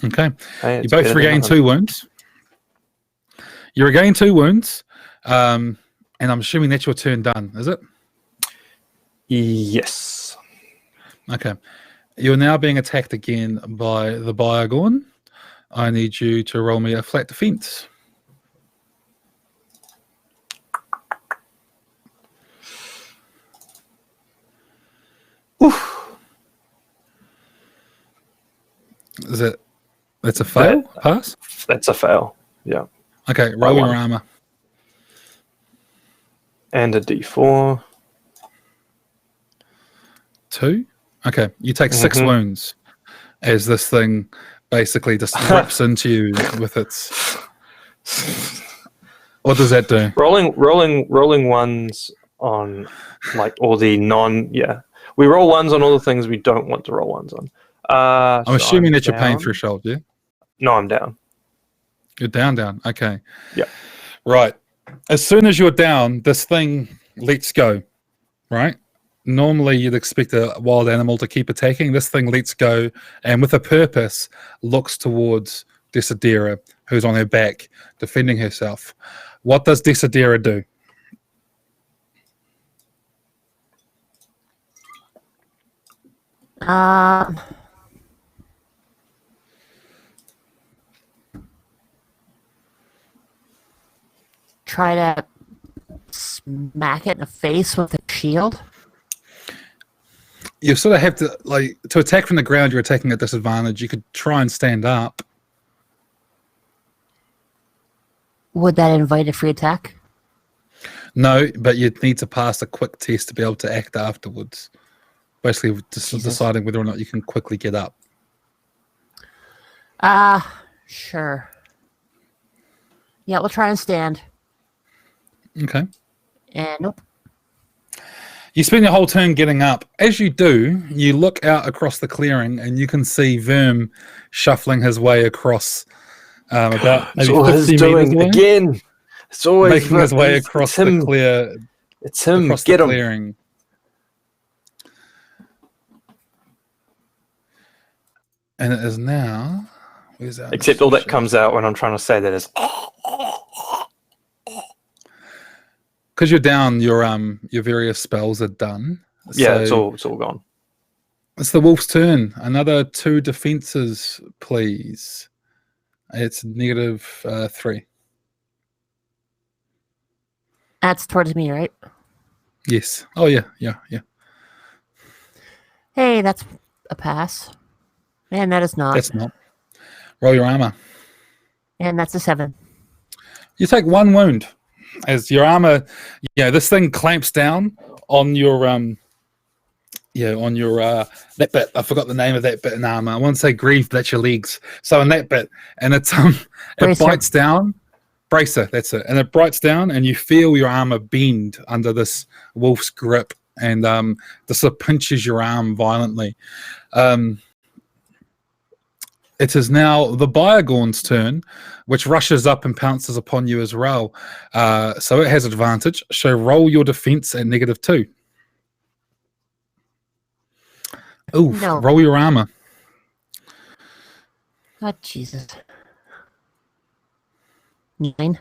Okay. Hey, you both regain 2 wounds. You regain 2 wounds, and I'm assuming that's your turn done, is it? Yes. Okay. You're now being attacked again by the Biogorn. I need you to roll me a flat defense. Oof. Is it? That's a fail? Pass? That's a fail. Yeah. Okay, roll your armor. And a d4. 2? Okay, you take 6 wounds as this thing basically just rips into you with its... What does that do? Rolling ones on like all the non... Yeah. We roll ones on all the things we don't want to roll ones on. I'm assuming that's your pain threshold, yeah? No, I'm down. You're down. Okay. Yeah. Right. As soon as you're down, this thing lets go, right? Normally, you'd expect a wild animal to keep attacking. This thing lets go, and with a purpose, looks towards Desidera, who's on her back, defending herself. What does Desidera do? Try to smack it in the face with a shield. You sort of have to, like, to attack from the ground, you're attacking at disadvantage. You could try and stand up. Would that invite a free attack? No, but you'd need to pass a quick test to be able to act afterwards. Basically, just deciding whether or not you can quickly get up. Sure. Yeah, we'll try and stand. Okay. And nope. You spend your whole turn getting up. As you do, you look out across the clearing and you can see Verm shuffling his way across about maybe 50 meters away. Again. It's always Making his way across the clear. It's him. Across Get the him. clearing. And it is now. Where's that? Except all that comes out when I'm trying to say that is. Because you're down, your various spells are done. Yeah, So it's all gone. it's the wolf's turn. Another 2 defenses, please. It's -3. That's towards me, right? Yes. Oh yeah. Hey, that's a pass. And that is not. That's not. Roll your armor. And that's a 7. You take 1 wound as your armor. Yeah, this thing clamps down on your that bit. I forgot the name of that bit in armor. I want to say greave, but that's your legs. So in that bit, and it Bracer. bites down. Bracer, that's it. And it bites down, and you feel your armor bend under this wolf's grip, and this sort of pinches your arm violently. It is now the Biogorn's turn, which rushes up and pounces upon you as well. So it has advantage. So roll your defense at -2. Ooh, No. roll your armor. Oh, Jesus. 9.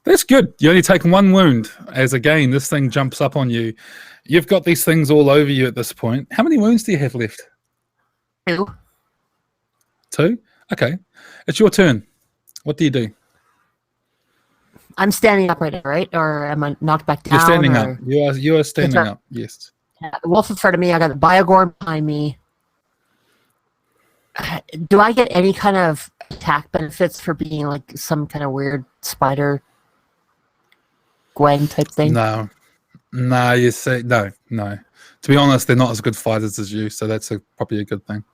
That's good. You only take 1 wound as, again, this thing jumps up on you. You've got these things all over you at this point. How many wounds do you have left? 2. 2? Okay. It's your turn. What do you do? I'm standing up right now, right? Or am I knocked back down? You're standing or... up. You are standing It's up. Yes. The wolf in front of me. I got the Biogorn behind me. Do I get any kind of attack benefits for being like some kind of weird spider Gwen type thing? No. No, you say no. To be honest, they're not as good fighters as you, so that's probably a good thing.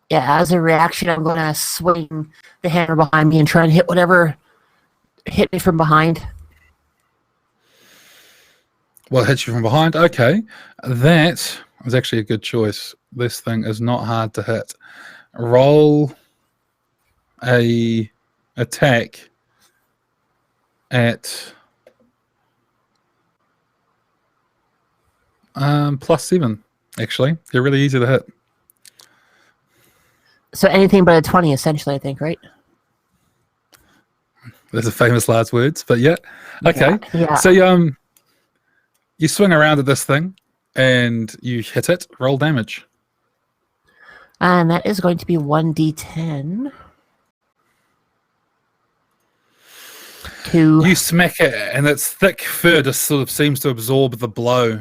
Yeah, as a reaction, I'm going to swing the hammer behind me and try and hit whatever hit me from behind. Well, it hits you from behind. Okay. That was actually a good choice. This thing is not hard to hit. Roll a attack at +7, actually. They're really easy to hit. So anything but a 20, essentially, I think, right? Those are famous last words, but yeah. Okay. Yeah. So you swing around at this thing and you hit it. Roll damage. And that is going to be 1d10. You smack it, and its thick fur just sort of seems to absorb the blow.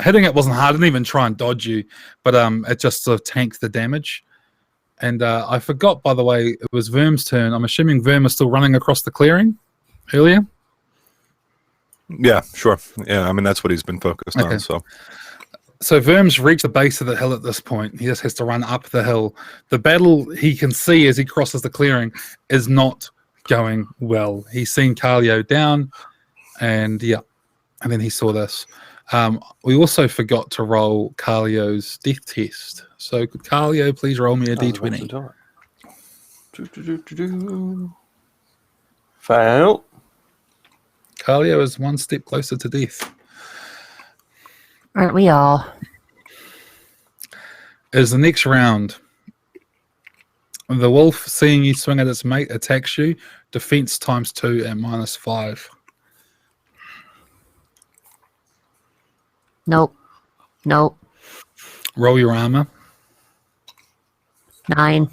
Hitting it wasn't hard. I didn't even try and dodge you, but it just sort of tanked the damage. And I forgot, by the way, it was Verm's turn. I'm assuming Verm is still running across the clearing earlier? Yeah, sure. Yeah, I mean, that's what he's been focused on. So Verm's reached the base of the hill at this point. He just has to run up the hill. The battle he can see as he crosses the clearing is not going well. He's seen Carlio down, and then he saw this. We also forgot to roll Carlio's death test. So could Carlio please roll me a d20? Fail. Carlio is 1 step closer to death. Aren't we all? As the next round, the wolf, seeing you swing at its mate, attacks you. Defense ×2 at -5. Nope. Roll your armor. 9.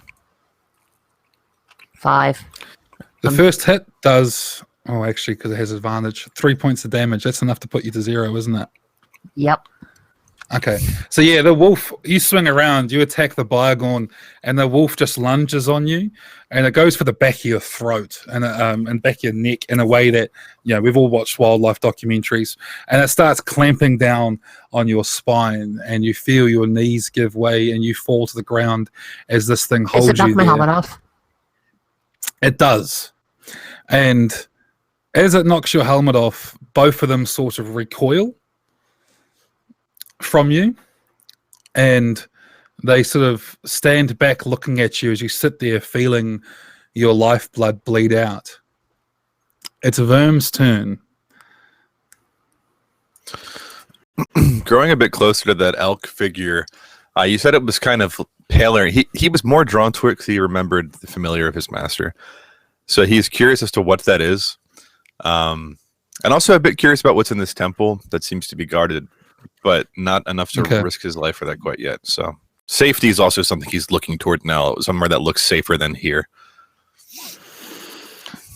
5. The first hit does, actually, because it has advantage, 3 points of damage. That's enough to put you to 0, isn't it? Yep. Okay, so yeah, the wolf. You swing around, you attack the Bygorn, and the wolf just lunges on you, and it goes for the back of your throat and back of your neck in a way that we've all watched wildlife documentaries, and it starts clamping down on your spine, and you feel your knees give way, and you fall to the ground as this thing holds you there. Does it knock my helmet off? It does, and as it knocks your helmet off, both of them sort of recoil from you, and they sort of stand back looking at you as you sit there feeling your lifeblood bleed out. It's Verm's turn. Growing a bit closer to that elk figure, you said it was kind of paler. He was more drawn to it because he remembered the familiar of his master. So he's curious as to what that is. And also a bit curious about what's in this temple that seems to be guarded, but not enough to risk his life for that quite yet. So safety is also something he's looking toward now, somewhere that looks safer than here.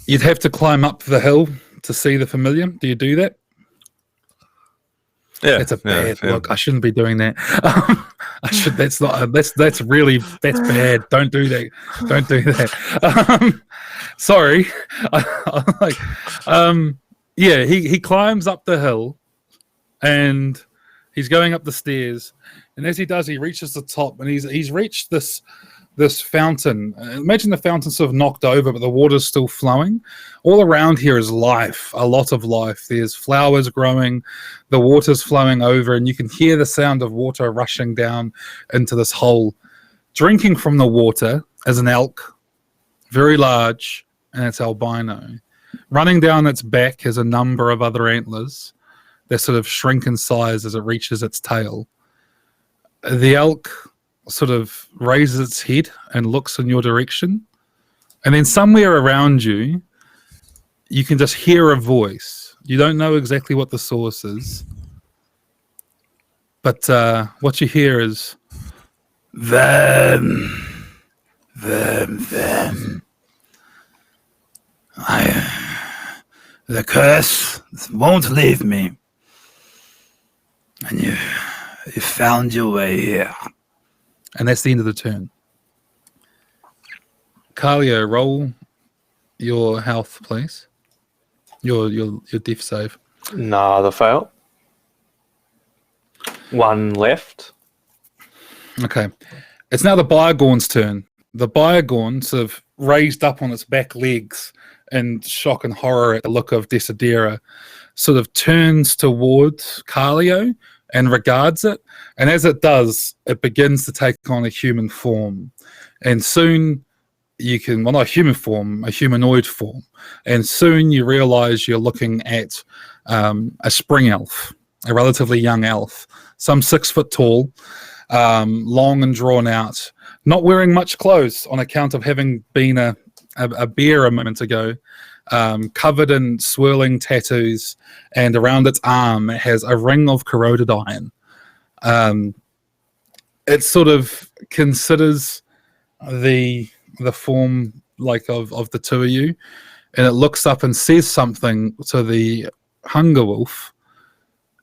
You'd have to climb up the hill to see the familiar. Do you do that? Yeah, that's a bad look. I shouldn't be doing that. I should. That's not. That's bad. Don't do that. Don't do that. Sorry. Yeah. He climbs up the hill, and he's going up the stairs. And as he does, he reaches the top, and he's reached this fountain. Imagine the fountain sort of knocked over, but the water's still flowing. All around here is life, a lot of life. There's flowers growing, the water's flowing over, and you can hear the sound of water rushing down into this hole. Drinking from the water is an elk, very large, and it's albino. Running down its back is a number of other antlers that sort of shrink in size as it reaches its tail. The elk sort of raises its head and looks in your direction, and then somewhere around you you can just hear a voice. You don't know exactly what the source is, but what you hear is them. The curse won't leave me, and you found your way here. And that's the end of the turn. Carlio, roll your health, please. Your death save. Another fail. One left. Okay. It's now the Bygorn's turn. The Bygorn sort of raised up on its back legs in shock and horror at the look of Desidera, sort of turns towards Carlio and regards it, and as it does, it begins to take on a human form, and soon you can, well, not a human form, a humanoid form, and soon you realize you're looking at a spring elf, a relatively young elf, some 6 foot tall, long and drawn out, not wearing much clothes on account of having been a bear a moment ago, covered in swirling tattoos, and around its arm it has a ring of corroded iron. It sort of considers the form like of the two of you, and it looks up and says something to the hunger wolf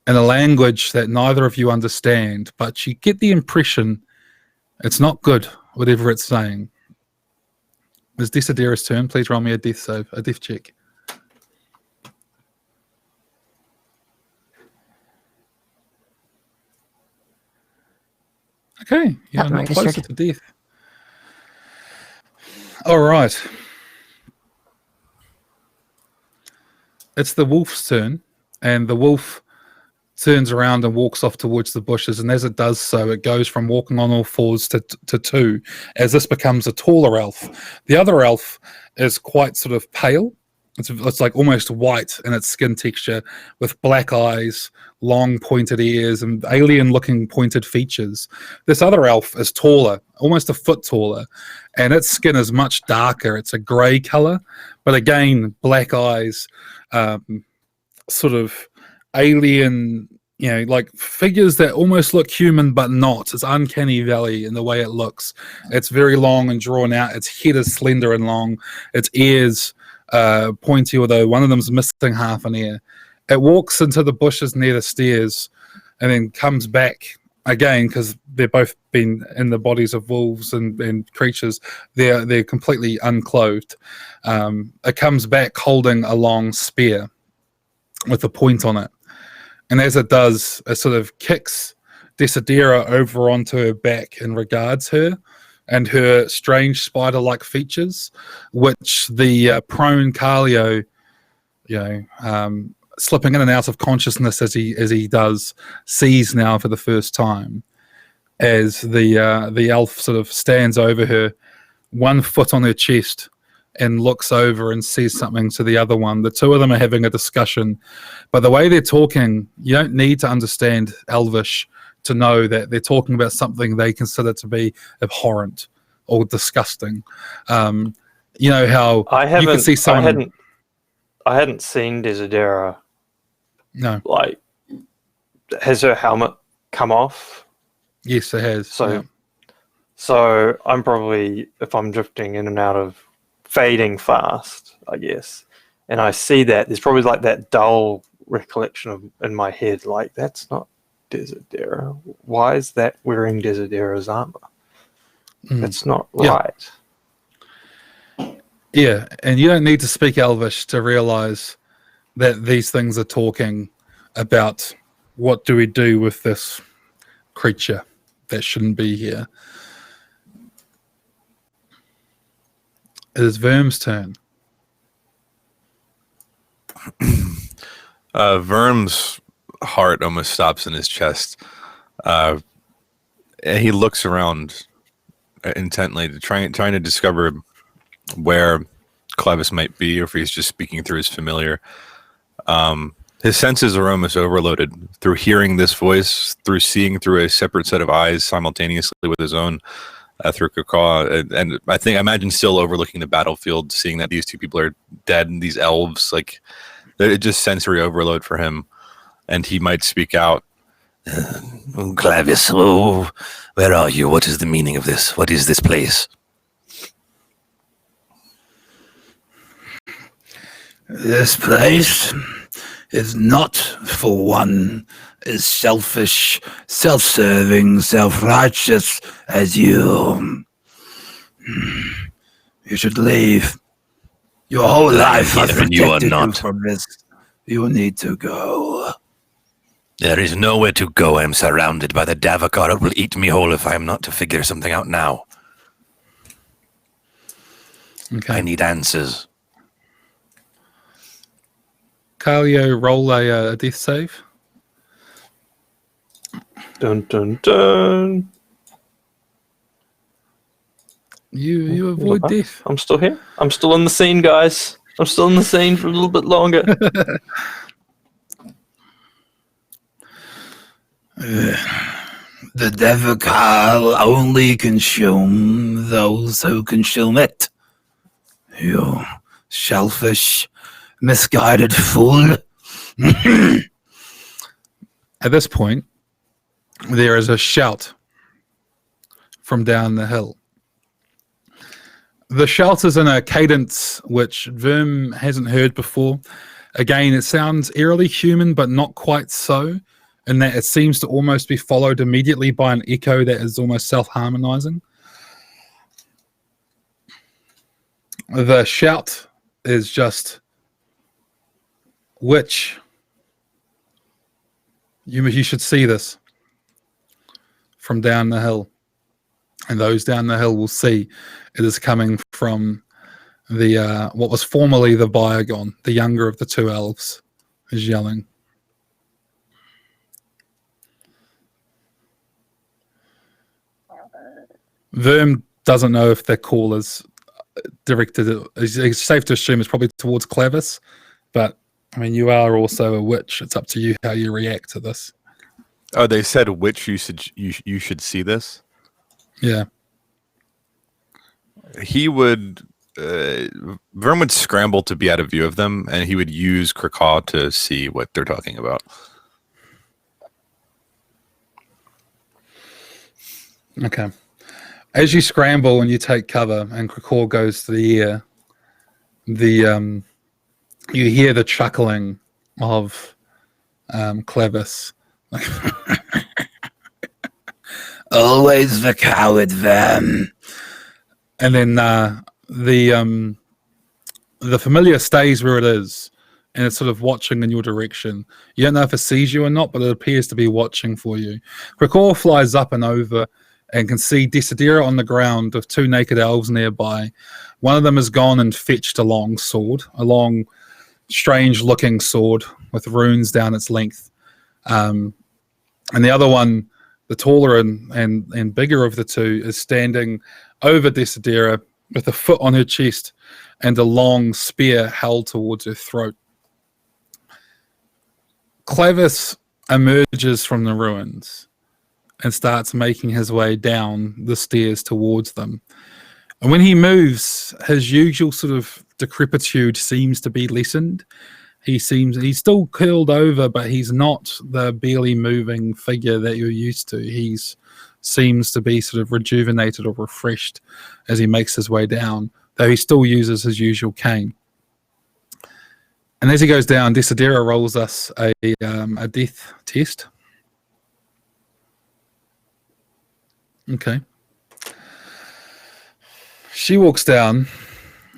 in a language that neither of you understand, but you get the impression it's not good, whatever it's saying. It's Desidera's turn. Please roll me a death save, a death check. Okay, you're not closer to death. All right. It's the wolf's turn, and the wolf turns around and walks off towards the bushes, and as it does so, it goes from walking on all fours to 2, as this becomes a taller elf. The other elf is quite sort of pale. It's like almost white in its skin texture, with black eyes, long pointed ears, and alien-looking pointed features. This other elf is taller, almost a foot taller, and its skin is much darker. It's a grey colour, but again, black eyes, sort of alien, like figures that almost look human but not. It's uncanny valley in the way it looks. It's very long and drawn out. Its head is slender and long. Its ears pointy, although one of them's missing half an ear. It walks into the bushes near the stairs, and then comes back again because they've both been in the bodies of wolves and creatures. They're completely unclothed. It comes back holding a long spear with a point on it, and as it does, it sort of kicks Desidera over onto her back and regards her and her strange spider-like features, which the prone Carlio, slipping in and out of consciousness as he does, sees now for the first time, as the elf sort of stands over her, one foot on her chest, and looks over and sees something to the other one. The two of them are having a discussion, but the way they're talking, you don't need to understand Elvish to know that they're talking about something they consider to be abhorrent or disgusting. You know how you could see someone. I hadn't seen Desidera. No. Like, has her helmet come off? Yes, it has. So I'm probably, if I'm drifting in and out of fading fast, I guess, and I see that, there's probably like that dull recollection in my head, like, that's not Desidera. Why is that wearing Desidera's armor? That's not right. Yeah, and you don't need to speak Elvish to realize that these things are talking about what do we do with this creature that shouldn't be here. It is Verm's turn. Verm's heart almost stops in his chest. And he looks around intently to trying to discover where Clevis might be, or if he's just speaking through his familiar. His senses are almost overloaded through hearing this voice, through seeing through a separate set of eyes simultaneously with his own, through Kaka, and I imagine still overlooking the battlefield, seeing that these two people are dead, and these elves, like, it's just sensory overload for him, and he might speak out. Clavis, oh, where are you? What is the meaning of this? What is this place? This place is not for one as selfish, self-serving, self-righteous as you. You should leave. Your whole life has protected you from this. You need to go. There is nowhere to go. I am surrounded by the Davokar. It will eat me whole if I am not to figure something out now. Okay. I need answers. Carlio, roll a death save. Dun dun dun. You avoid death. I'm still here. I'm still in the scene, guys. I'm still in the scene for a little bit longer. The Davokar only consume those who consume it. You selfish, misguided fool. At this point, there is a shout from down the hill. The shout is in a cadence which Verm hasn't heard before. Again, it sounds eerily human, but not quite so, in that it seems to almost be followed immediately by an echo that is almost self-harmonizing. The shout is just, "Witch, you should see this," from down the hill. And those down the hill will see it is coming from the what was formerly the Biogon, the younger of the two elves, is yelling. Verm doesn't know if their call is directed. It's safe to assume it's probably towards Clavis, but I mean, you are also a witch. It's up to you how you react to this. Oh, they said witch. You should see this. Yeah. He would. Vern would scramble to be out of view of them, and he would use Krakow to see what they're talking about. Okay. As you scramble and you take cover, and Krakow goes to the ear, you hear the chuckling of Clavis, Always the coward, then. And then the familiar stays where it is, and it's sort of watching in your direction. You don't know if it sees you or not, but it appears to be watching for you. Rakor flies up and over and can see Desidera on the ground with 2 naked elves nearby. One of them has gone and fetched a long sword, a long, strange-looking sword with runes down its length. And the other one, the taller and bigger of the 2, is standing over Desidera with a foot on her chest and a long spear held towards her throat. Clavis emerges from the ruins and starts making his way down the stairs towards them. And when he moves, his usual sort of decrepitude seems to be lessened. He's still curled over, but he's not the barely moving figure that you're used to. He seems to be sort of rejuvenated or refreshed as he makes his way down, though he still uses his usual cane. And as he goes down, Desidera rolls us a death test. Okay. She walks down.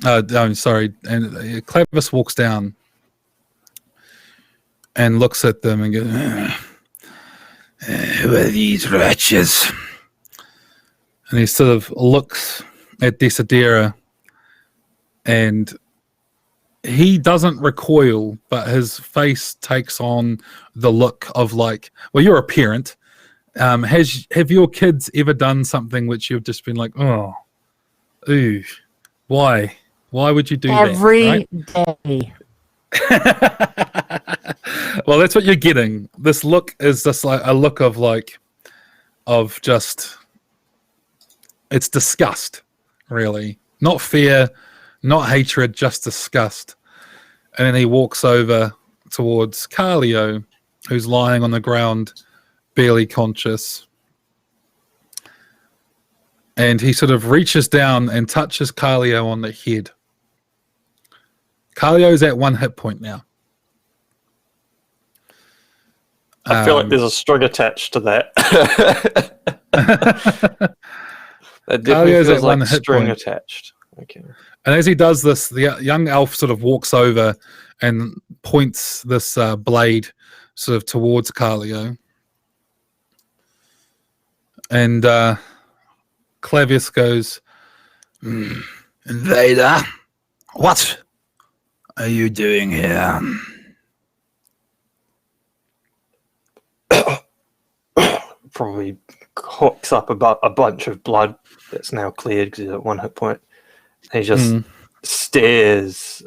I'm sorry. And Clavis walks down and looks at them and goes, Who are these wretches? and he sort of looks at Desidera, and he doesn't recoil, but his face takes on the look of like, well, you're a parent. Have your kids ever done something which you've just been like, oh, ooh, why? Why would you do Every that? day. Well, that's what you're getting. This look is just like a look of just, it's disgust, really. Not fear, not hatred, just disgust. And then he walks over towards Carlio, who's lying on the ground, barely conscious. And he sort of reaches down and touches Carlio on the head. Carlio's at 1 hit point now. I feel like there's a string attached to that. That definitely Carlio's feels at like 1 hit string point. attached. Okay. And as he does this, the young elf sort of walks over and points this blade sort of towards Carlio. And Clavius goes, Invader, what are you doing here? Probably hooks up about a bunch of blood that's now cleared because he's at 1 hit point. He just stares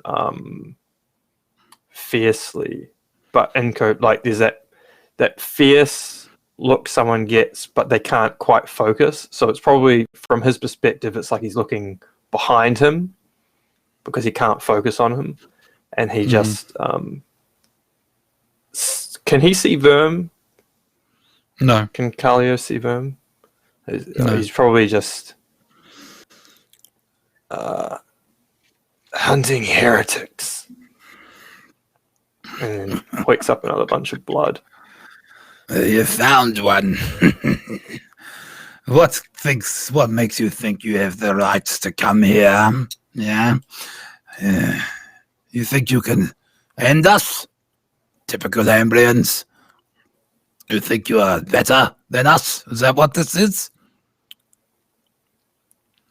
fiercely, but like there's that fierce look someone gets, but they can't quite focus. So it's probably from his perspective, it's like he's looking behind him because he can't focus on him, and he just can he see Verm? no. Can Carlio see Verm? No. He's probably just hunting heretics, and then wakes up another bunch of blood. You found one. What makes you think you have the rights to come here? Yeah? You think you can end us? Typical Ambrians. You think you are better than us? Is that what this is?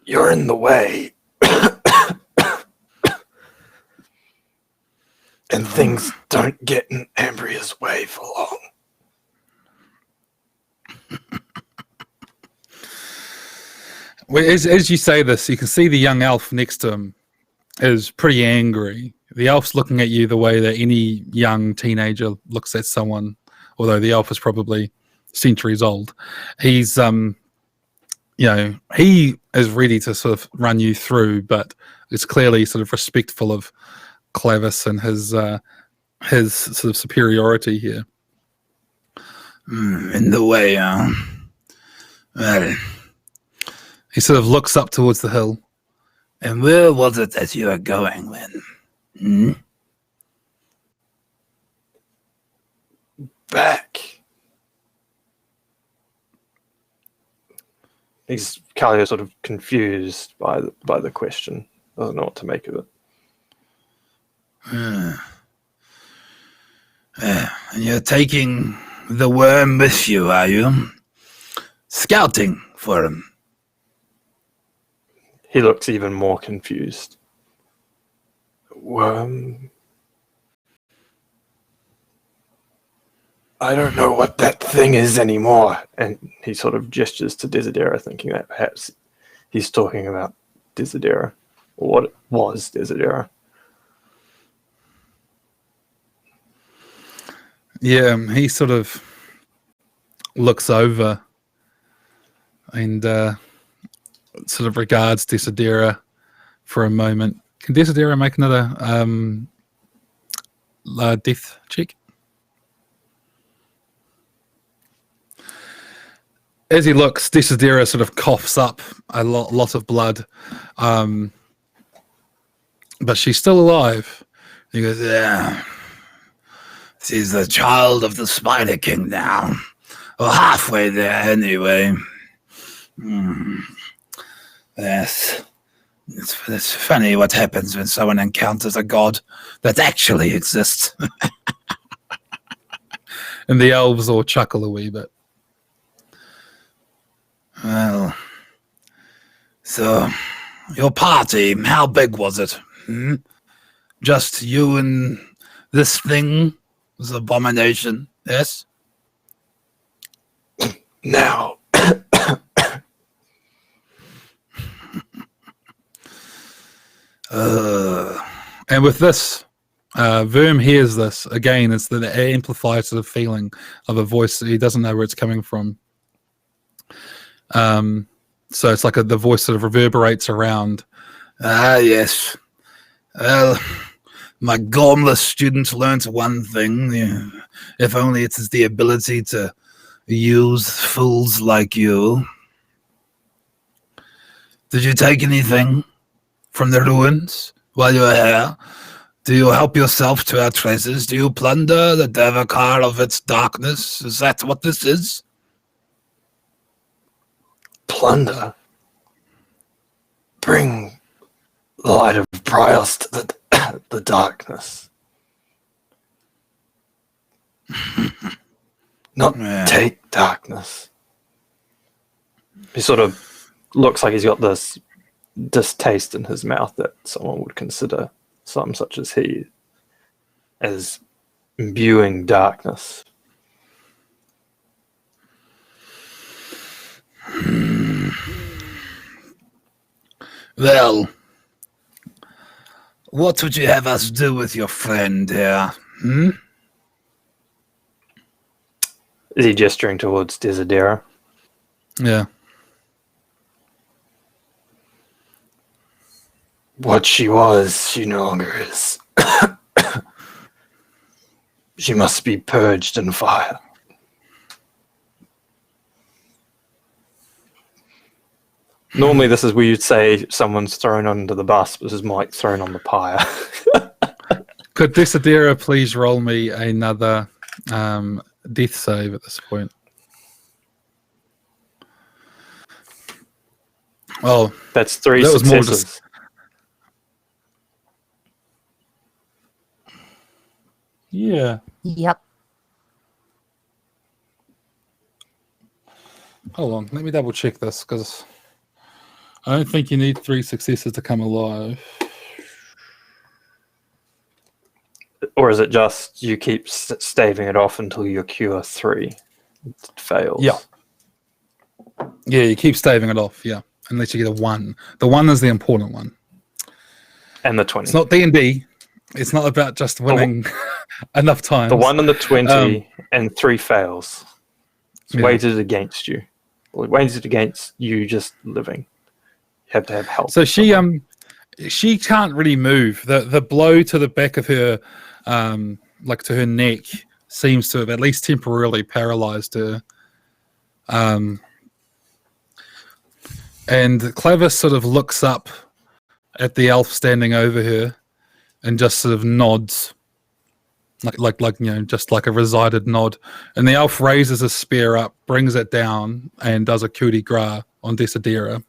You're in the way. And things don't get in Ambria's way for long. Well, as you say this, you can see the young elf next to him is pretty angry. The elf's looking at you the way that any young teenager looks at someone, although the elf is probably centuries old. He's, he is ready to sort of run you through, but it's clearly sort of respectful of Clavis and his sort of superiority here. In the way, well, he sort of looks up towards the hill. And where was it that you were going then? Back He's Calio sort of confused by the question. Doesn't know what to make of it. And you're taking the worm with you, are you? Scouting for him. He looks even more confused. Worm? I don't know what that thing is anymore. And he sort of gestures to Desidera, thinking that perhaps he's talking about Desidera, or what it was Desidera. Yeah, he sort of looks over and sort of regards Desidera for a moment. Can Desidera make another death check? As he looks, Desidera sort of coughs up a lot of blood, but she's still alive. He goes, yeah. She's the child of the Spider King now. Well, halfway there, anyway. Yes. It's funny what happens when someone encounters a god that actually exists. And the elves all chuckle a wee bit. Well, so your party, how big was it? Just you and this thing, this abomination, yes? Now. And with this, Verm hears this. Again, it's the amplified sort of feeling of a voice. He doesn't know where it's coming from. So it's like the voice sort of reverberates around. Ah, yes. Well, my gormless students learnt one thing. If only it is the ability to use fools like you. Did you take anything from the ruins while you were here? Do you help yourself to our treasures? Do you plunder the Davokar of its darkness? Is that what this is? Plunder? Bring the light of Bryos to the darkness. Not take darkness. He sort of looks like he's got this distaste in his mouth that someone would consider some such as he as imbuing darkness. Well, what would you have us do with your friend here? Is he gesturing towards Desidera? Yeah. What she was, she no longer is. She must be purged in fire. Normally this is where you'd say someone's thrown under the bus, but this is Mike thrown on the pyre. Could Desidera please roll me another death save at this point? Oh, That's three that was more successes. just. Yeah. Yep. Hold on. Let me double check this because I don't think you need 3 successes to come alive. Or is it just you keep staving it off until you cure 3? It fails. Yeah. Yeah, you keep staving it off. Yeah, unless you get a 1. The 1 is the important one. And the 20. It's not D&D. It's not about just winning enough times. The 1 and the 20 and 3 fails. It's weighted against you. Well, weighted against you just living. You have to have help. So she can't really move. The blow to the back of her, like to her neck, seems to have at least temporarily paralyzed her. And Clavis sort of looks up at the elf standing over her and just sort of nods, like just like a resigned nod. And the elf raises a spear up, brings it down, and does a coup de grace on Desidera.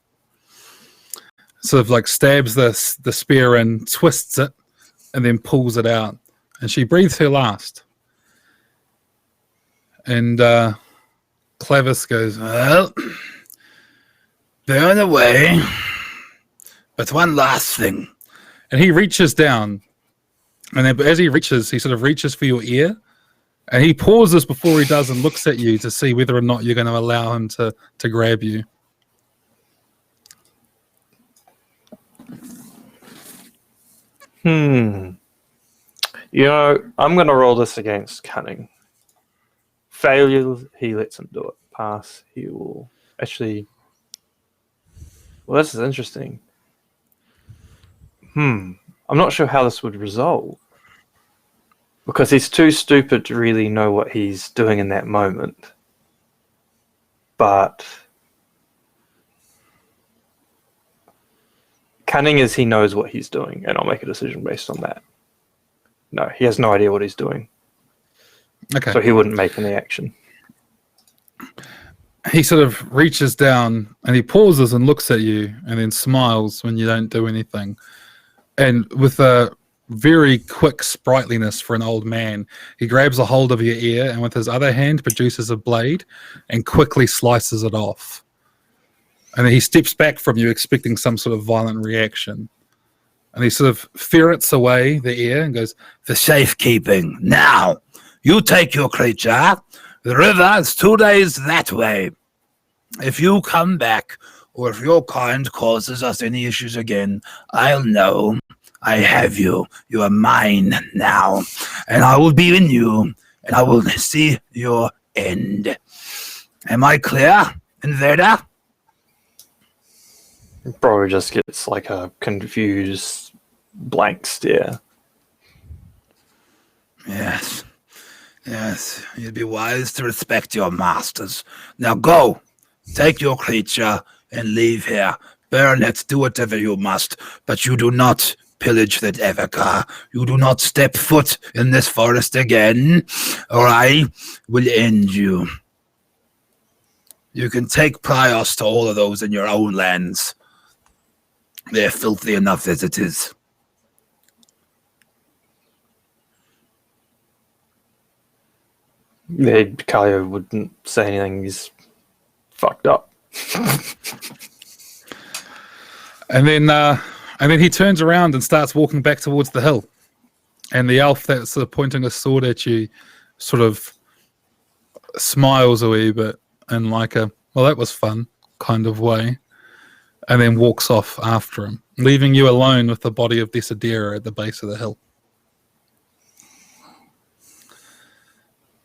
Sort of like stabs the spear in, twists it, and then pulls it out. And she breathes her last. And Clavis goes, Well, burn away. But one last thing. and he reaches down. And then, but as he reaches, he sort of reaches for your ear. And he pauses before he does and looks at you to see whether or not you're going to allow him to grab you. You know, I'm going to roll this against cunning. Failure, he lets him do it. Pass, he will actually... Well, this is interesting. I'm not sure how this would resolve. Because he's too stupid to really know what he's doing in that moment. But... Cunning is he knows what he's doing, and I'll make a decision based on that. No, he has no idea what he's doing. Okay. So he wouldn't make any action. He sort of reaches down and he pauses and looks at you and then smiles when you don't do anything. And with a very quick sprightliness for an old man, he grabs a hold of your ear and with his other hand produces a blade and quickly slices it off. And then he steps back from you expecting some sort of violent reaction. And he sort of ferrets away the ear and goes, For safekeeping. Now, you take your creature. The river is 2 days that way. If you come back, or if your kind causes us any issues again, I'll know. I have you. You are mine now. And I will be in you, and I will see your end. Am I clear, Invader? Probably just gets like a confused blank stare. Yes. Yes, you'd be wise to respect your masters. Now go, take your creature and leave here. Burn it, do whatever you must, but you do not pillage the Davokar. You do not step foot in this forest again, or I will end you. You can take priors to all of those in your own lands. They're filthy enough as it is. Yeah, Kalio wouldn't say anything. He's fucked up. and then he turns around and starts walking back towards the hill. And the elf that's sort of pointing a sword at you sort of smiles a wee bit in like a, well, that was fun kind of way. And then walks off after him, leaving you alone with the body of Desidera at the base of the hill.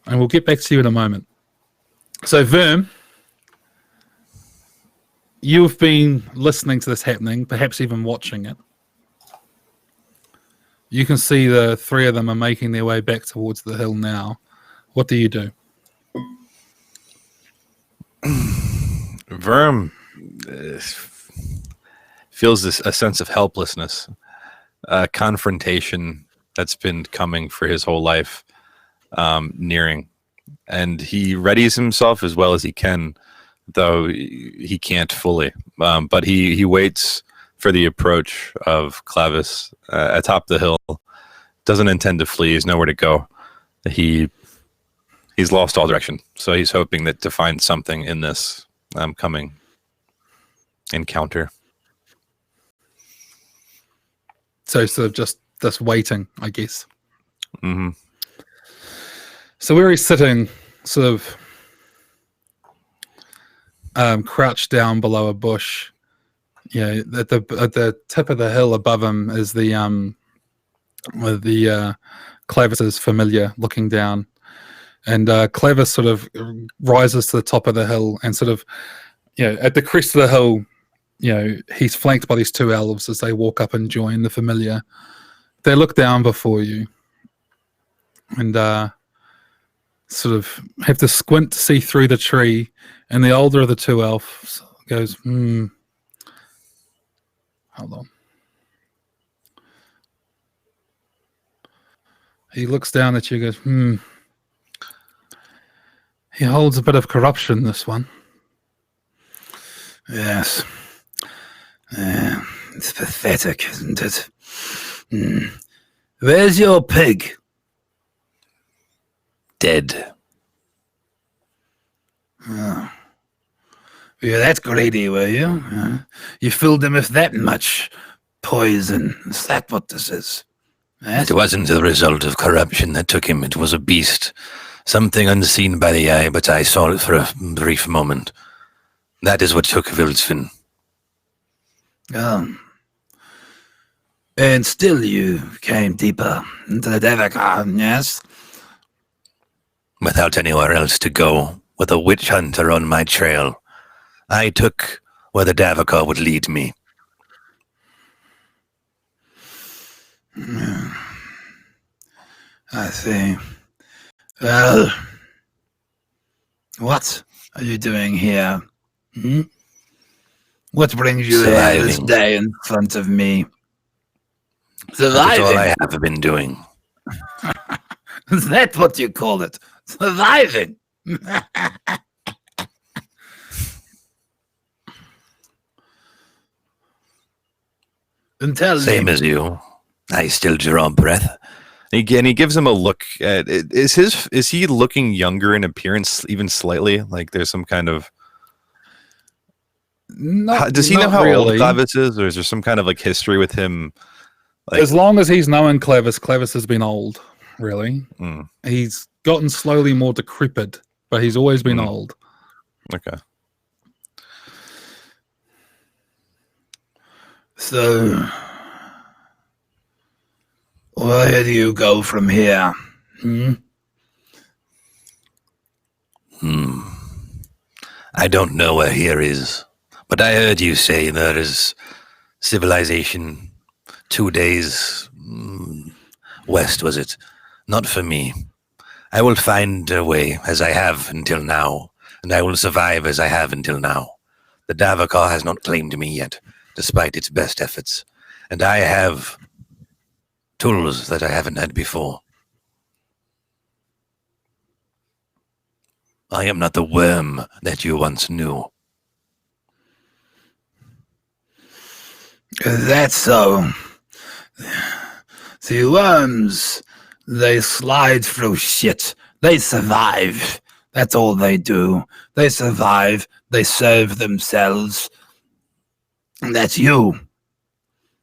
And we'll get back to you in a moment. So, Verm, you've been listening to this happening, perhaps even watching it. You can see the three of them are making their way back towards the hill now. What do you do? Verm feels a sense of helplessness, a confrontation that's been coming for his whole life, nearing. And he readies himself as well as he can, though he can't fully. But he waits for the approach of Clavis atop the hill. Doesn't intend to flee. He's nowhere to go. He's lost all direction. So he's hoping that to find something in this coming encounter. So sort of just waiting, I guess. Mm-hmm. So where he's sitting, sort of crouched down below a bush, at the tip of the hill above him is the Clavis's familiar looking down, and Clavis sort of rises to the top of the hill and sort of, at the crest of the hill, he's flanked by these two elves as they walk up and join the familiar. They look down before you, and sort of have to squint to see through the tree, and the older of the two elves goes, hold on. He looks down at you and goes, He holds a bit of corruption, this one. Yes. It's pathetic, isn't it? Where's your pig? Dead. Oh. You were that greedy, were you? You filled him with that much poison. Is that what this is? Yes? It wasn't the result of corruption that took him. It was a beast. Something unseen by the eye, but I saw it for a brief moment. That is what took Wildsvin. And still you came deeper into the Davokar, yes? Without anywhere else to go, with a witch hunter on my trail, I took where the Davokar would lead me. I see. Well, what are you doing here? What brings you here this day in front of me? Surviving. That's all I have been doing. Is that what you call it? Surviving. Same as you. I still draw breath. Again, he gives him a look at is he looking younger in appearance even slightly? Like there's some kind of does he know how old Clavis is, or is there some kind of like history with him? Like, as long as he's known Clavis has been old, really. He's gotten slowly more decrepit, but he's always been old. Okay. So, where do you go from here? I don't know where here is, but I heard you say there is civilization 2 days west, was it? Not for me. I will find a way, as I have until now, and I will survive as I have until now. The Davokar has not claimed me yet, despite its best efforts, and I have tools that I haven't had before. I am not the worm that you once knew. That's so. See, worms, they slide through shit. They survive. That's all they do. They survive. They serve themselves. And that's you.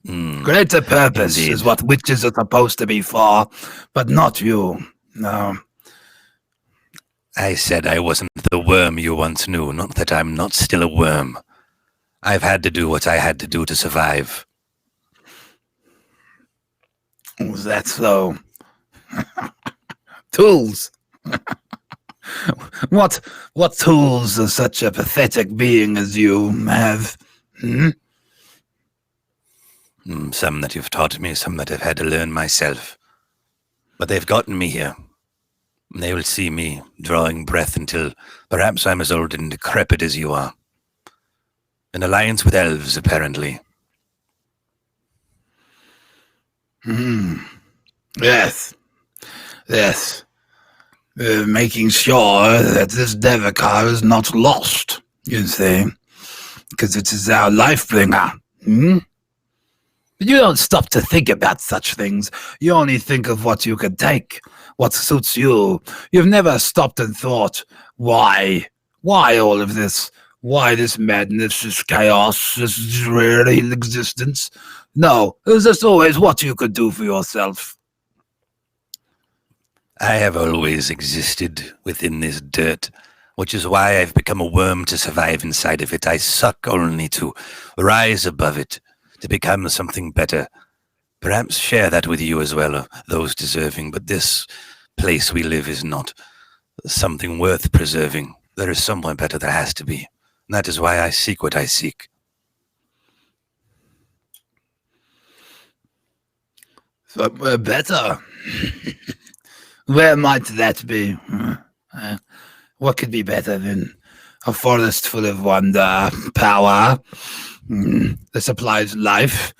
Greater purpose is what witches are supposed to be for, but not you. No. I said I wasn't the worm you once knew, not that I'm not still a worm. I've had to do what I had to do to survive. Was that so? Tools. What tools does such a pathetic being as you have? Some that you've taught me, some that I've had to learn myself. But they've gotten me here. They will see me drawing breath until perhaps I'm as old and decrepit as you are. An alliance with elves, apparently. Yes. Making sure that this Davokar is not lost, you see. Because it is our life bringer. But you don't stop to think about such things. You only think of what you can take, what suits you. You've never stopped and thought, why? Why all of this? Why this madness, this chaos, this dreary existence? No, it was just always what you could do for yourself. I have always existed within this dirt, which is why I've become a worm to survive inside of it. I suck only to rise above it, to become something better. Perhaps share that with you as well, those deserving, but this place we live is not something worth preserving. There is somewhere better there has to be. And that is why I seek what I seek. Somewhere better? Where might that be? What could be better than a forest full of wonder, power, that supplies life?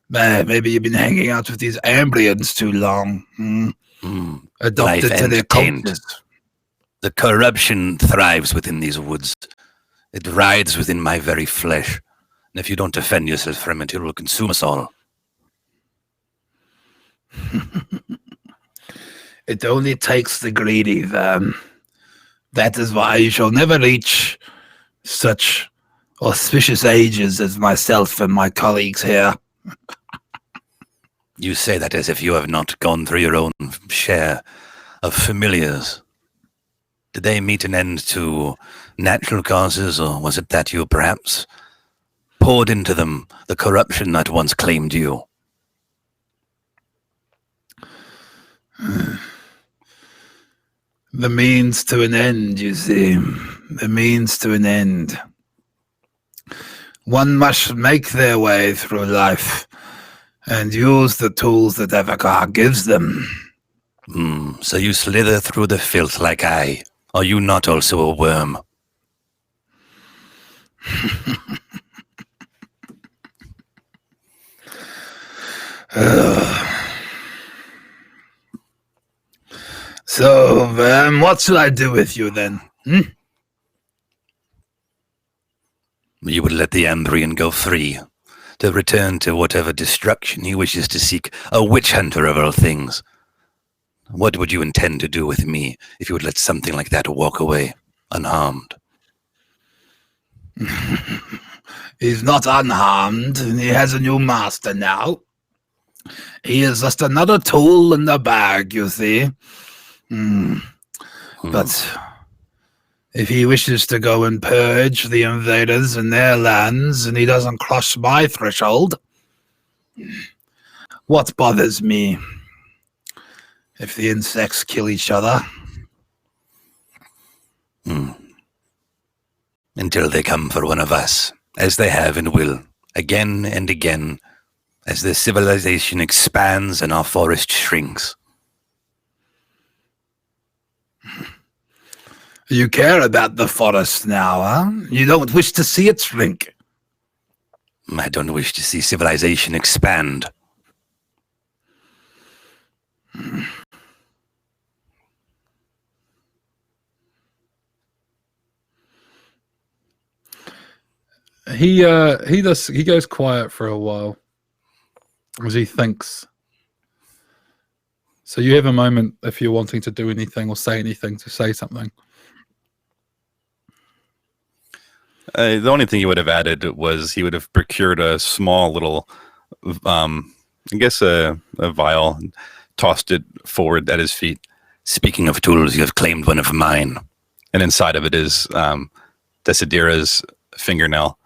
Maybe you've been hanging out with these Ambrians too long. Adopted Life to their and taint. cultures. The corruption thrives within these woods. It rides within my very flesh. And if you don't defend yourself from it, it will consume us all. It only takes the greedy, then. That is why you shall never reach such auspicious ages as myself and my colleagues here. You say that as if you have not gone through your own share of familiars. Did they meet an end to natural causes, or was it that you perhaps poured into them the corruption that once claimed you? The means to an end, you see. The means to an end. One must make their way through life and use the tools that Davokar gives them. So you slither through the filth like I. Are you not also a worm? So, what should I do with you then? You would let the Ambrian go free, to return to whatever destruction he wishes to seek, a witch hunter of all things. What would you intend to do with me if you would let something like that walk away unharmed? He's not unharmed, and he has a new master now. He is just another tool in the bag, you see. But if he wishes to go and purge the invaders and their lands, and he doesn't cross my threshold, what bothers me? If the insects kill each other. Until they come for one of us, as they have and will, again and again, as their civilization expands and our forest shrinks. You care about the forest now, huh? You don't wish to see it shrink. I don't wish to see civilization expand. He goes quiet for a while as he thinks. So you have a moment if you're wanting to do anything or say anything, to say something. The only thing he would have added was he would have procured a small little, I guess a vial, and tossed it forward at his feet. Speaking of tools, you have claimed one of mine. And inside of it is Desidera's fingernail.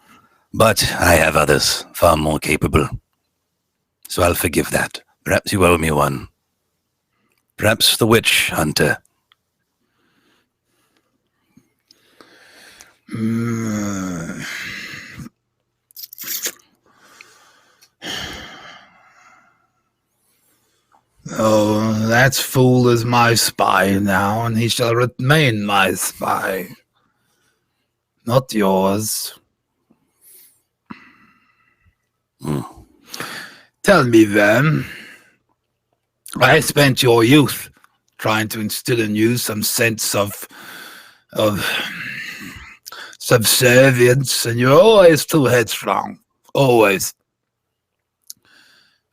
But I have others, far more capable. So I'll forgive that. Perhaps you owe me one. Perhaps the witch hunter. Oh, that fool is my spy now, and he shall remain my spy. Not yours. Tell me then, I spent your youth trying to instill in you some sense of subservience, and you're always too headstrong. Always.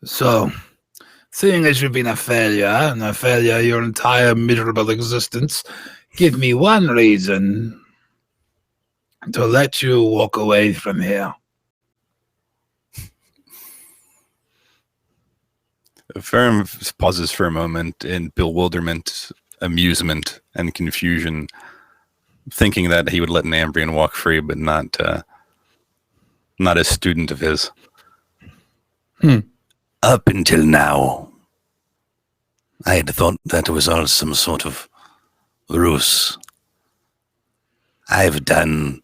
So, seeing as you've been a failure, and a failure your entire miserable existence, give me one reason to let you walk away from here. Firm pauses for a moment in bewilderment, amusement, and confusion, thinking that he would let an Ambrian walk free, but not a student of his. Up until now, I had thought that was all some sort of ruse. I've done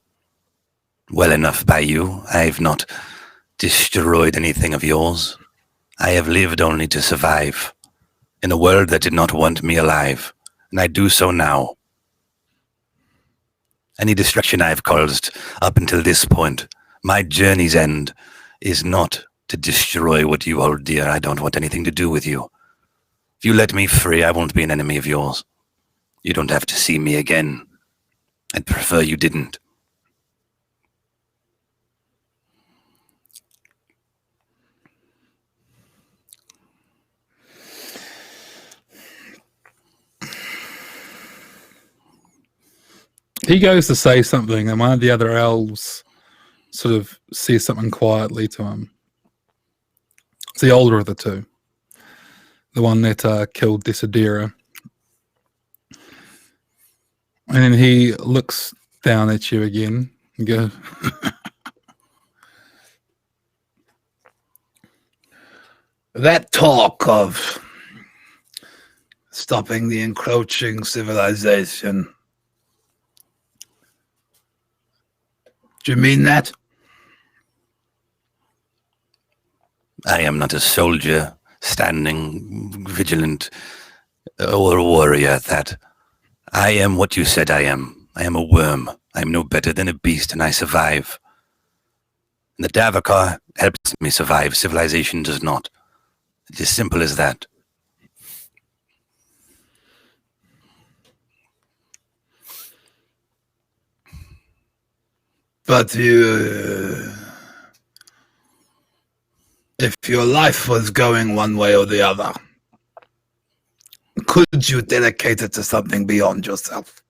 well enough by you. I've not destroyed anything of yours. I have lived only to survive in a world that did not want me alive, and I do so now. Any destruction I have caused up until this point, my journey's end, is not to destroy what you hold dear. I don't want anything to do with you. If you let me free, I won't be an enemy of yours. You don't have to see me again. I'd prefer you didn't. He goes to say something, and one of the other elves sort of says something quietly to him. It's the older of the two, the one that killed Desidera. And then he looks down at you again and goes, That talk of stopping the encroaching civilization. Do you mean that? I am not a soldier standing vigilant or a warrior at that. I am what you said I am. I am a worm. I am no better than a beast, and I survive. And the Davokar helps me survive. Civilization does not. It's as simple as that. But you... if your life was going one way or the other, could you dedicate it to something beyond yourself?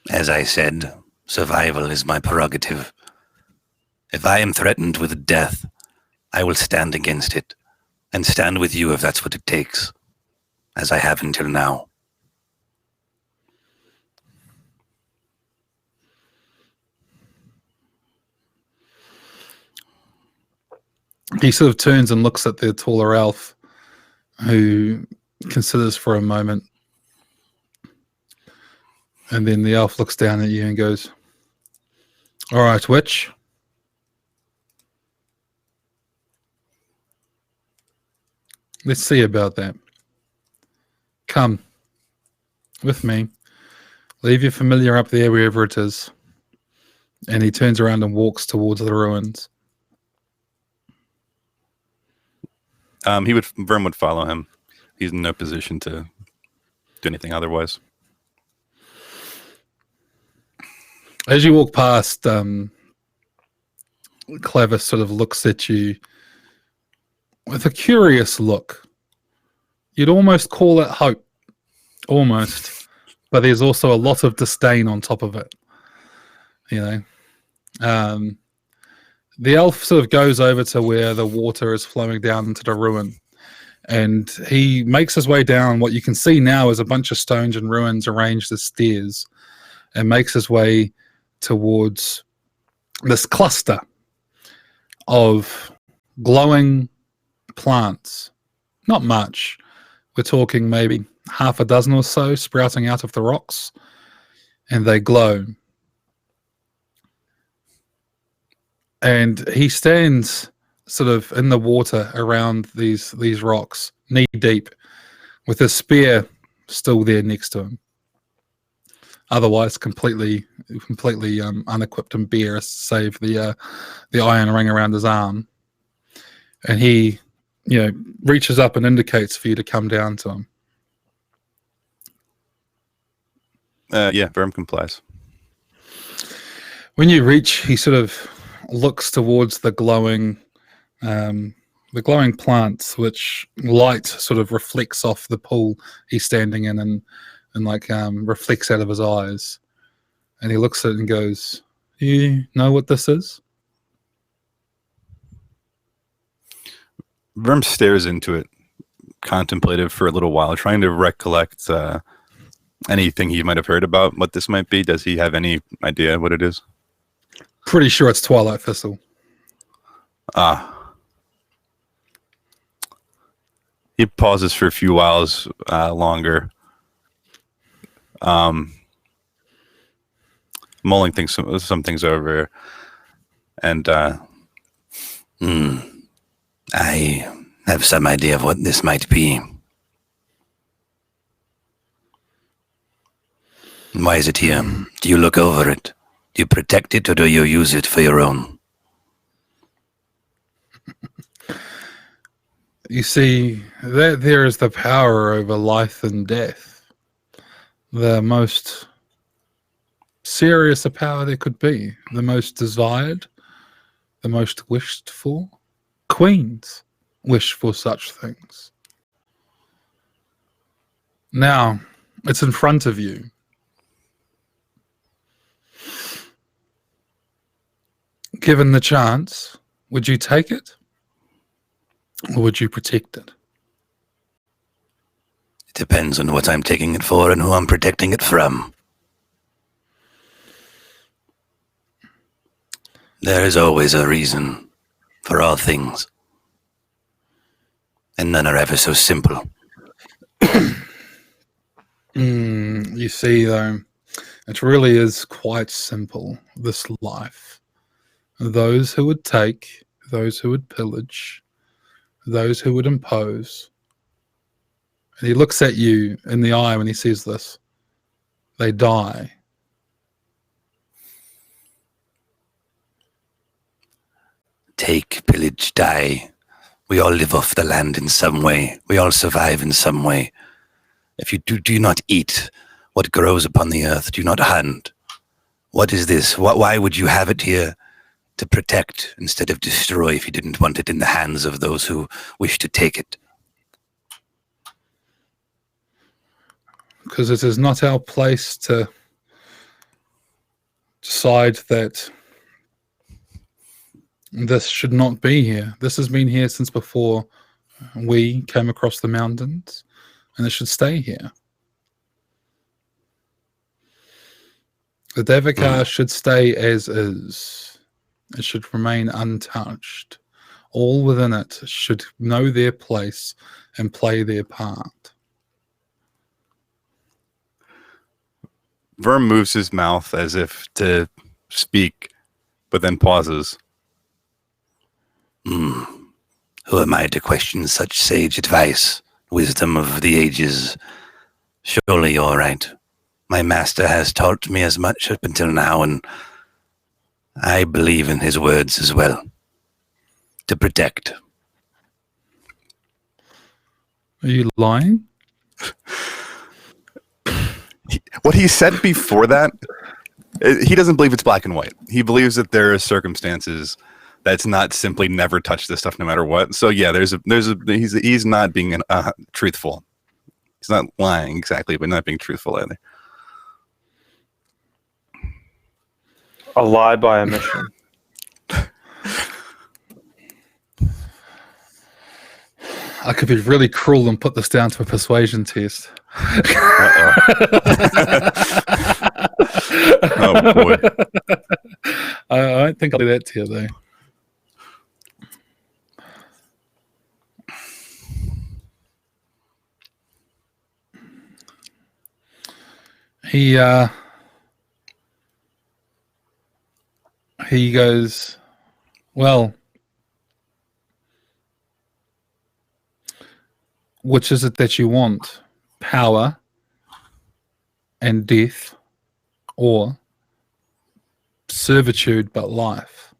As I said, survival is my prerogative. If I am threatened with death, I will stand against it, and stand with you if that's what it takes, as I have until now. he sort of turns and looks at the taller elf, who considers for a moment. And then the elf looks down at you and goes, all right, witch. Let's see about that. Come with me. Leave your familiar up there wherever it is. And he turns around and walks towards the ruins. Vern would follow him. He's in no position to do anything otherwise. As you walk past, Clavis sort of looks at you with a curious look. You'd almost call it hope. Almost. But there's also a lot of disdain on top of it. You know? The elf sort of goes over to where the water is flowing down into the ruin. And he makes his way down. What you can see now is a bunch of stones and ruins arranged as stairs. And makes his way towards this cluster of glowing plants. Not much. We're talking maybe half a dozen or so sprouting out of the rocks. And they glow. And he stands sort of in the water around these rocks, knee deep, with his spear still there next to him. Otherwise, completely unequipped and bare, save the iron ring around his arm. And he, reaches up and indicates for you to come down to him. Yeah, Verm complies. When you reach, he sort of looks towards the glowing plants, which light sort of reflects off the pool he's standing in and reflects out of his eyes. And he looks at it and goes, you know what this is? Verm stares into it, contemplative for a little while, trying to recollect anything he might have heard about what this might be. Does he have any idea what it is? Pretty sure it's Twilight Thistle. He pauses for a few whiles longer, mulling some things over, and I have some idea of what this might be. Why is it here? Do you look over it? Do you protect it, or do you use it for your own? You see, that there is the power over life and death. The most serious a power there could be. The most desired. The most wished for. Queens wish for such things. Now, It's in front of you. Given the chance, would you take it? Or would you protect it? It depends on what I'm taking it for and who I'm protecting it from. There is always a reason for all things. And none are ever so simple. You see, though, it really is quite simple, this life. Those who would take, those who would pillage, those who would impose. And he looks at you in the eye when he sees this. They die. Take, pillage, die. We all live off the land in some way. We all survive in some way. If you do not eat what grows upon the earth, do not hunt. What is this? Why would you have it here? To protect instead of destroy if you didn't want it in the hands of those who wish to take it. Because it is not our place to decide that this should not be here. This has been here since before we came across the mountains, and it should stay here. The Davokar should stay as is. It should remain untouched. All within it should know their place and play their part. Verm moves his mouth as if to speak, but then pauses. Who am I to question such sage advice, wisdom of the ages? Surely you're right. My master has taught me as much up until now, and I believe in his words as well. To protect. Are you lying? What he said before that, he doesn't believe it's black and white. He believes that there are circumstances that's not simply never touch this stuff no matter what. So yeah, he's not being truthful. He's not lying exactly, but not being truthful either. A lie by omission. I could be really cruel and put this down to a persuasion test. Oh boy. I don't think I'll do that to you, though. He goes, well, which is it that you want? Power and death, or servitude but life?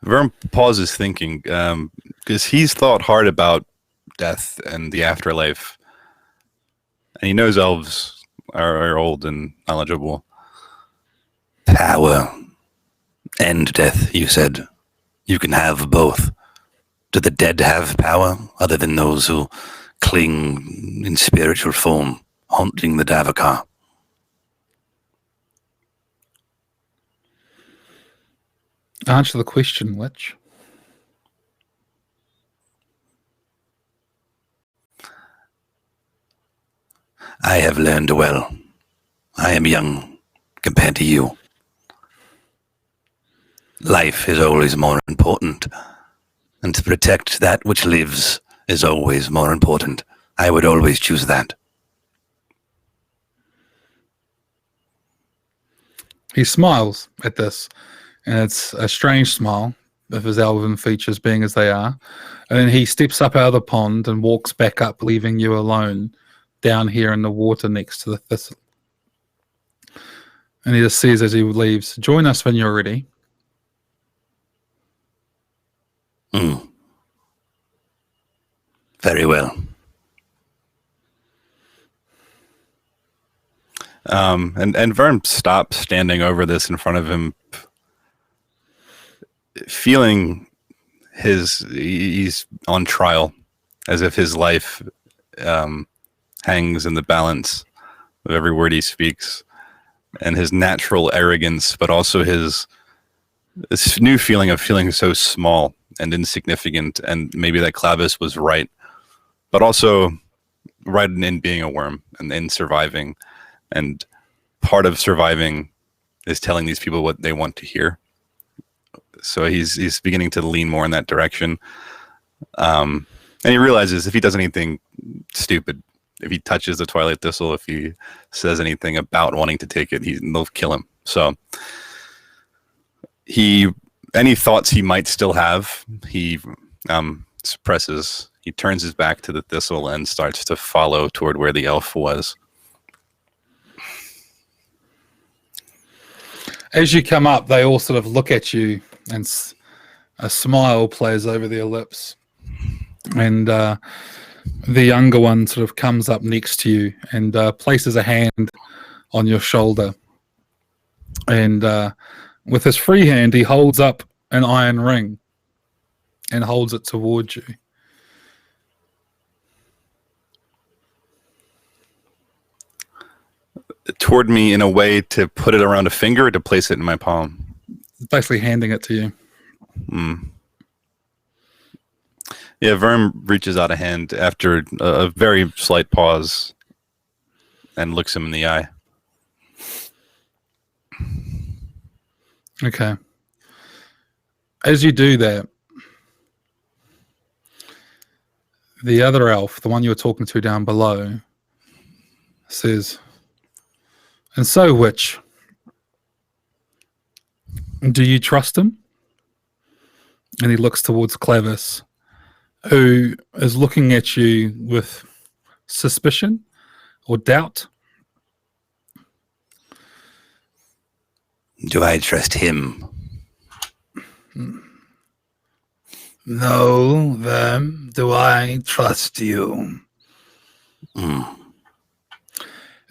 Verm pauses thinking, because he's thought hard about death and the afterlife. And he knows elves are old and knowledgeable. Power and death, you said. You can have both. Do the dead have power, other than those who cling in spiritual form, haunting the Davokar? Answer the question, Witch. I have learned well. I am young compared to you. Life is always more important, and to protect that which lives is always more important. I would always choose that. He smiles at this, and it's a strange smile, of his elven features being as they are. And then he steps up out of the pond and walks back up, leaving you alone down here in the water next to the thistle. And he just says as he leaves, join us when you're ready. Very well. And Verm stops standing over this in front of him, feeling he's on trial, as if his life hangs in the balance of every word he speaks, and his natural arrogance, but also this new feeling of feeling so small and insignificant, and maybe that Clavis was right, but also right in being a worm and in surviving. And part of surviving is telling these people what they want to hear. So he's beginning to lean more in that direction. And he realizes if he does anything stupid, if he touches the Twilight Thistle, if he says anything about wanting to take it, they'll kill him. So any thoughts he might still have, he suppresses. He turns his back to the thistle and starts to follow toward where the elf was. As you come up, they all sort of look at you, and a smile plays over their lips. And the younger one sort of comes up next to you and places a hand on your shoulder. And with his free hand, he holds up an iron ring and holds it towards you. Toward me in a way to put it around a finger or to place it in my palm? Basically handing it to you. Yeah, Verm reaches out a hand after a very slight pause and looks him in the eye. Okay. As you do that, the other elf, the one you were talking to down below, says, "And so, Witch, do you trust him?" And he looks towards Clavis, who is looking at you with suspicion or doubt. Do I trust him? No, then, do I trust you? An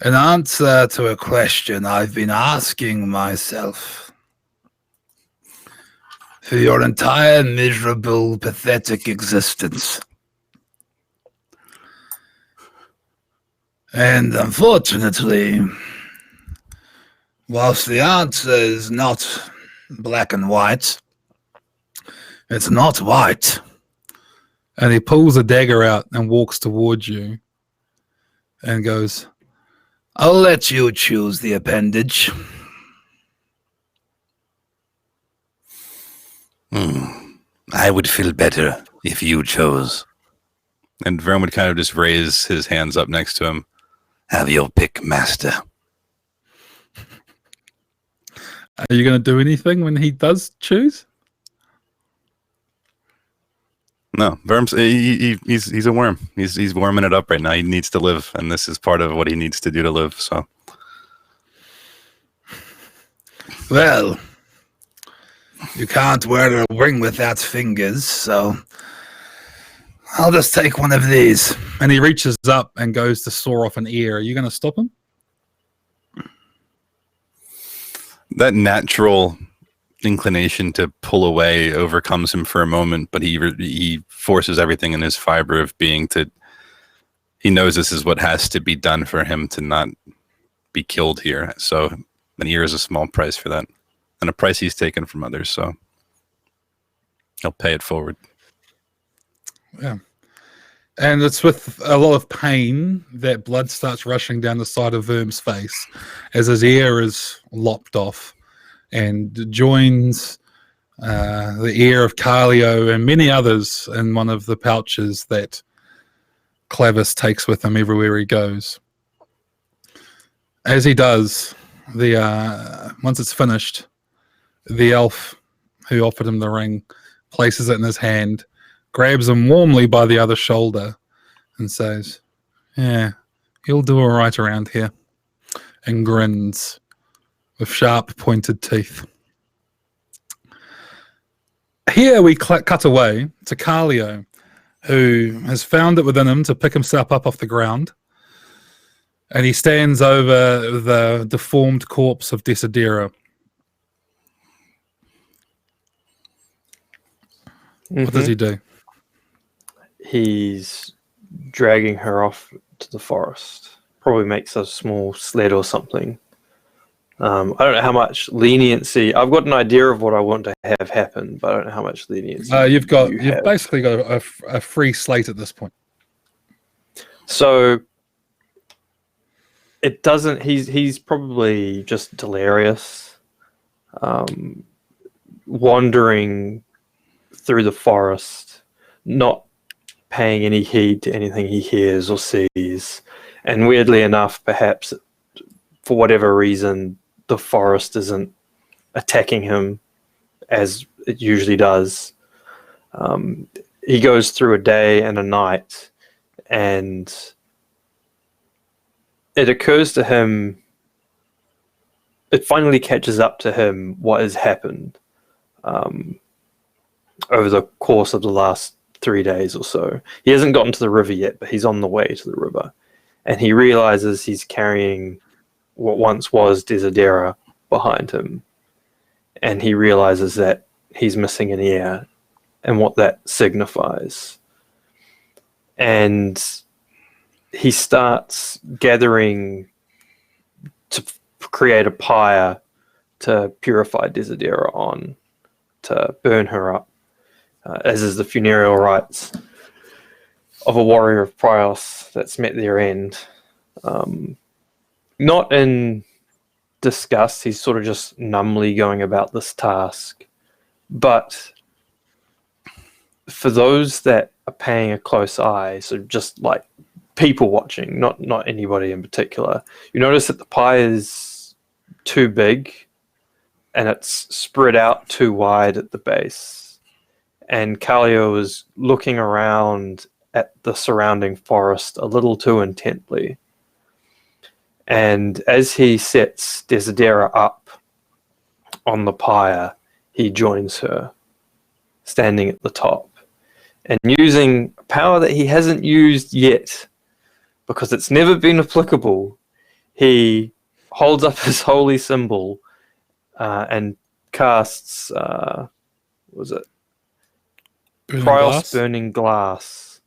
answer to a question I've been asking myself for your entire miserable, pathetic existence. And unfortunately, whilst the answer is not black and white, it's not white. And he pulls a dagger out and walks towards you and goes, I'll let you choose the appendage. I would feel better if you chose. And Vern would kind of just raise his hands up next to him. Have your pick, master. "Are you going to do anything when he does choose?" No, Verm's he's a worm. He's warming it up right now. He needs to live, and this is part of what he needs to do to live. So, Well, you can't wear a ring without fingers, so I'll just take one of these. And he reaches up and goes to saw off an ear. Are you going to stop him? that natural inclination to pull away overcomes him for a moment, but he forces everything in his fiber of being to. He knows this is what has to be done for him to not be killed here. So an ear is a small price for that, and a price he's taken from others. So he'll pay it forward. Yeah. And it's with a lot of pain that blood starts rushing down the side of Verm's face as his ear is lopped off and joins the ear of Carlio and many others in one of the pouches that Clavis takes with him everywhere he goes. As he does, once it's finished, the elf who offered him the ring places it in his hand, grabs him warmly by the other shoulder and says, "Yeah, you'll do all right around here," and grins with sharp pointed teeth. Here we cut away to Carlio, who has found it within him to pick himself up off the ground, and he stands over the deformed corpse of Desidera. What does he do? He's dragging her off to the forest. Probably makes a small sled or something. I don't know how much leniency. I've got an idea of what I want to have happen, but I don't know how much leniency. You've have. basically got a free slate at this point. So it doesn't. He's probably just delirious, wandering through the forest, not paying any heed to anything he hears or sees. And weirdly enough, perhaps for whatever reason, the forest isn't attacking him as it usually does. He goes through a day and a night, and it occurs to him, it finally catches up to him what has happened over the course of the last 3 days or so. He hasn't gotten to the river yet, but he's on the way to the river. And he realizes he's carrying what once was Desidera behind him. And he realizes that he's missing an ear and what that signifies. And he starts gathering to create a pyre to purify Desidera on, to burn her up, as is the funereal rites of a warrior of Prios that's met their end. Not in disgust, he's sort of just numbly going about this task. But for those that are paying a close eye, so just like people watching, not anybody in particular, you notice that the pie is too big and it's spread out too wide at the base. And Kallio is looking around at the surrounding forest a little too intently. And as he sets Desidera up on the pyre, he joins her, standing at the top. And using a power that he hasn't used yet, because it's never been applicable, he holds up his holy symbol and casts, Prios Burning Glass.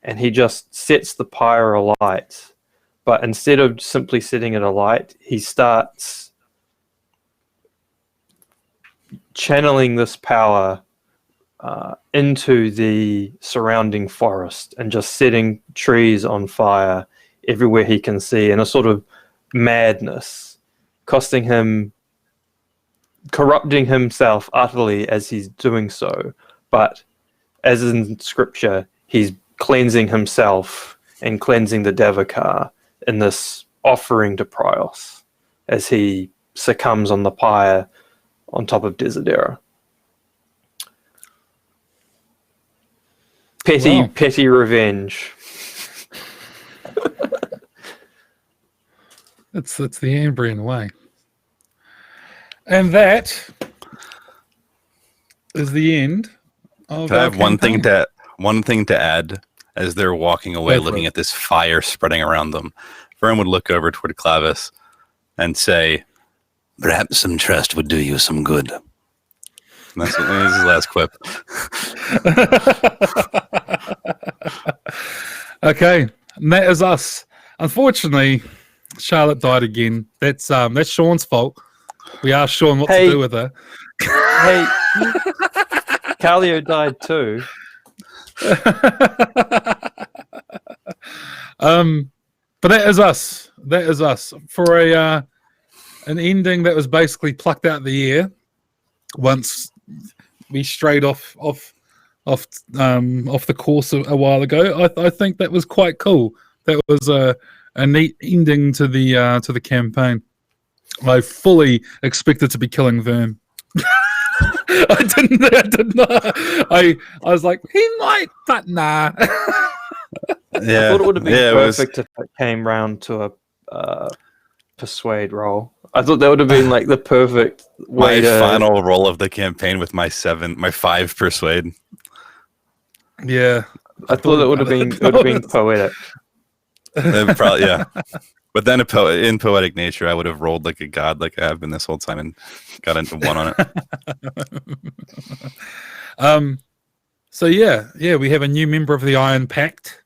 And he just sets the pyre alight. But instead of simply setting it alight, he starts channeling this power into the surrounding forest and just setting trees on fire everywhere he can see in a sort of madness, corrupting himself utterly as he's doing so. But as in scripture, he's cleansing himself and cleansing the Davokar in this offering to Prios as he succumbs on the pyre on top of Desidera. Petty revenge. That's the Ambrian way. And that is the end of Can I have one campaign. thing to add as they're walking away, looking at this fire spreading around them? Vern would look over toward Clavis and say, Perhaps some trust would do you some good. and that's his last quip. Okay, and that is us. Unfortunately, Charlotte died again. That's Sean's fault. We asked Sean what to do with her. Hey, Kallio died too. But that is us. That is us for an ending that was basically plucked out of the air once we strayed off the course a while ago. I think that was quite cool. That was a neat ending to the campaign. I fully expected to be killing Vern. I did not. I was like, he might, but nah. Yeah, I thought it would have been yeah, perfect if it came round to a persuade roll. I thought that would have been like the perfect way my to... final roll of the campaign with my 5 persuade. Yeah, I thought it would have been poetic. Probably, yeah. But then in poetic nature, I would have rolled like a god, like I have been this whole time, and got into 1 on it. So yeah, we have a new member of the Iron Pact,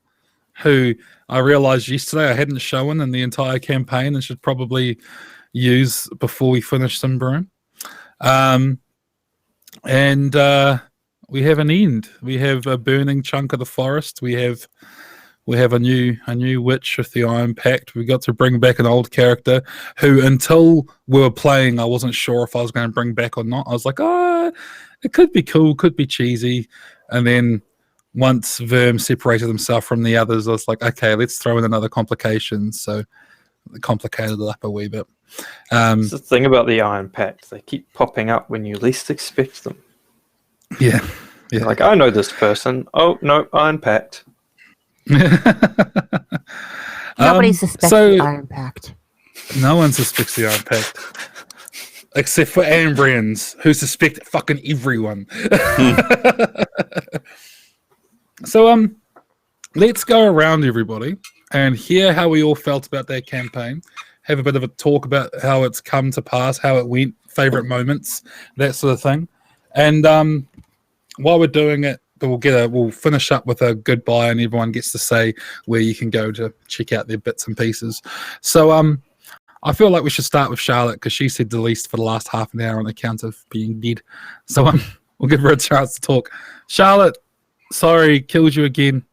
who I realised yesterday I hadn't shown in the entire campaign and should probably use before we finish SYMBAROUM. And we have an end. We have a burning chunk of the forest. We have a new witch with the Iron Pact. We got to bring back an old character who, until we were playing, I wasn't sure if I was going to bring back or not. I was like, it could be cool, could be cheesy. And then once Verm separated himself from the others, I was like, okay, let's throw in another complication. So it complicated it up a wee bit. That's the thing about the Iron Pact. They keep popping up when you least expect them. Yeah. Like, I know this person. Oh, no, Iron Pact. Nobody suspects the Iron Pact. No one suspects the Iron Pact. Except for Ambrians, who suspect fucking everyone. So, let's go around, everybody, and hear how we all felt about that campaign. Have a bit of a talk about how it's come to pass, how it went, favorite moments, that sort of thing. And while we're doing it, we'll finish up with a goodbye, and everyone gets to say where you can go to check out their bits and pieces. So, I feel like we should start with Charlotte because she said the least for the last half an hour on account of being dead. So we'll give her a chance to talk. Charlotte, sorry, killed you again.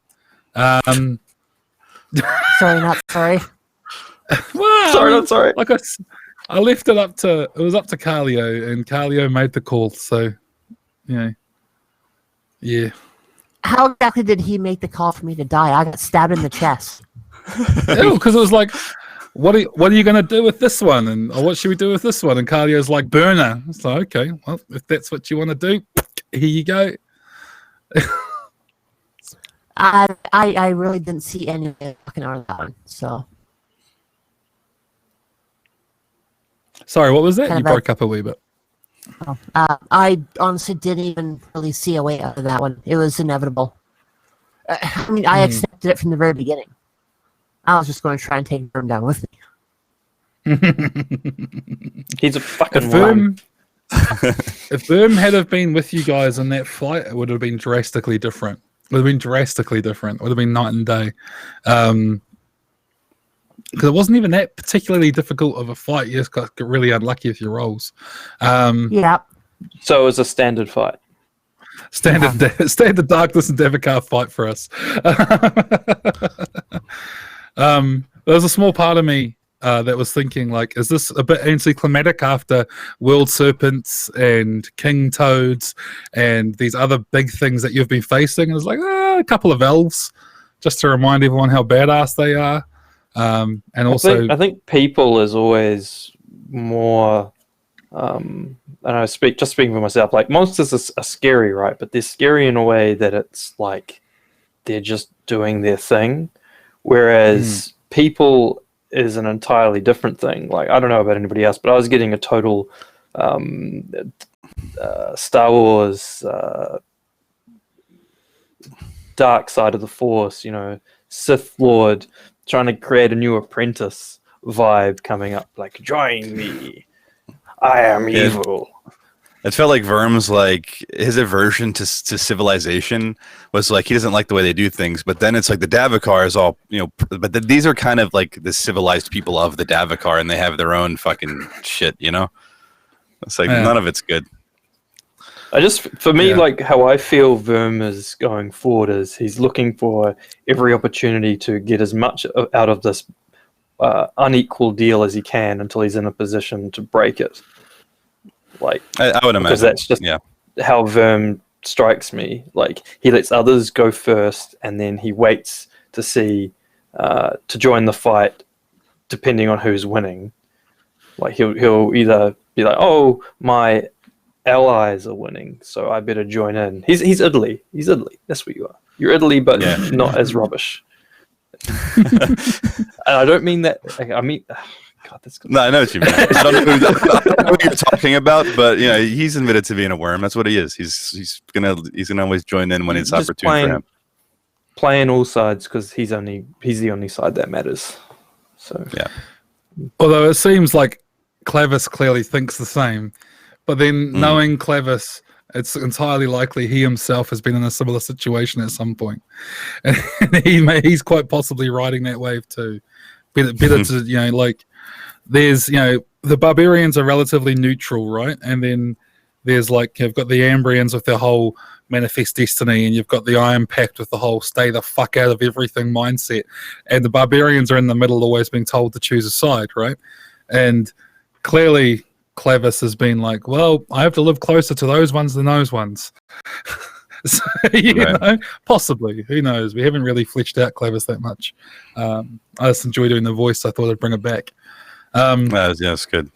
Sorry, not sorry. Well, Sorry, not sorry. Like I left it up to Carlio, and Carlio made the call. So, yeah. How exactly did he make the call for me to die? I got stabbed in the chest. Because it was like, what are you going to do with this one? And what should we do with this one? And Carlio's like, burner. It's like, okay, well, if that's what you want to do, here you go. I really didn't see any of it fucking out of that one. So sorry, what was that? Kind You of broke up a wee bit. I honestly didn't even really see a way out of that one. It was inevitable. I mean, I accepted it from the very beginning. I was just going to try and take Verm down with me. He's a fucking worm. If Verm had have been with you guys in that fight, it would have been drastically different. It would have been drastically different. It would have been night and day. Because it wasn't even that particularly difficult of a fight. You just got really unlucky with your rolls. Yeah. So it was a standard fight. Standard Darkness and Davokar fight for us. There was a small part of me that was thinking, like, is this a bit anticlimactic after World Serpents and King Toads and these other big things that you've been facing? And it's like, a couple of elves, just to remind everyone how badass they are. And also, I think people is always more. And I speaking for myself. Like, monsters are scary, right? But they're scary in a way that it's like they're just doing their thing, whereas people is an entirely different thing. Like, I don't know about anybody else, but I was getting a total Star Wars dark side of the Force, Sith Lord trying to create a new apprentice vibe coming up. Like, join me, I am evil. It felt like Verm's, like, his aversion to civilization was like he doesn't like the way they do things, but then it's like the Davokar is all, but these are kind of like the civilized people of the Davokar, and they have their own fucking shit, It's like none of it's good. For me, like, how I feel Verm is going forward is he's looking for every opportunity to get as much out of this unequal deal as he can until he's in a position to break it. Like, I would imagine, because that's just how Verm strikes me. Like, he lets others go first, and then he waits to see to join the fight, depending on who's winning. Like, he'll either be like, "Oh, my allies are winning, so I better join in." He's Italy. He's Italy. That's what you are. You're Italy, but not as rubbish. And I don't mean that. I mean. God, that's good. No, I know what you mean. I don't know what you're talking about, but he's admitted to being a worm. That's what he is. He's gonna always join in when it's opportune for him. Playing all sides because he's the only side that matters. So yeah. Although it seems like Clavis clearly thinks the same, but then knowing Clavis It's entirely likely he himself has been in a similar situation at some point, and he's quite possibly riding that wave too. Better to like there's the barbarians are relatively neutral, right? And then there's like you've got the Ambrians with their whole manifest destiny, and you've got the Iron Pact with the whole stay the fuck out of everything mindset, and the barbarians are in the middle, always being told to choose a side, right? And clearly Clavis has been like, well, I have to live closer to those ones than those ones. So, possibly, who knows? We haven't really fleshed out Clavis that much. I just enjoy doing the voice. I thought I'd bring it back. That's good.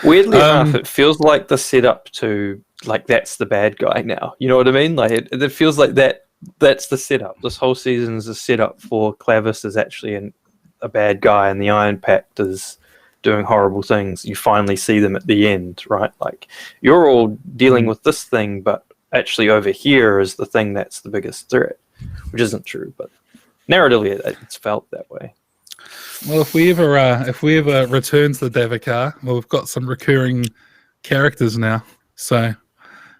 Weirdly enough, it feels like the setup to like that's the bad guy now. You know what I mean? Like it feels like that's the setup. This whole season is a setup for Clavis is actually a bad guy, and the Iron Pact is doing horrible things. You finally see them at the end, right? Like you're all dealing with this thing, but actually over here is the thing that's the biggest threat, which isn't true, but narratively it's felt that way. Well, if we ever return to the Davokar, well, we've got some recurring characters now, so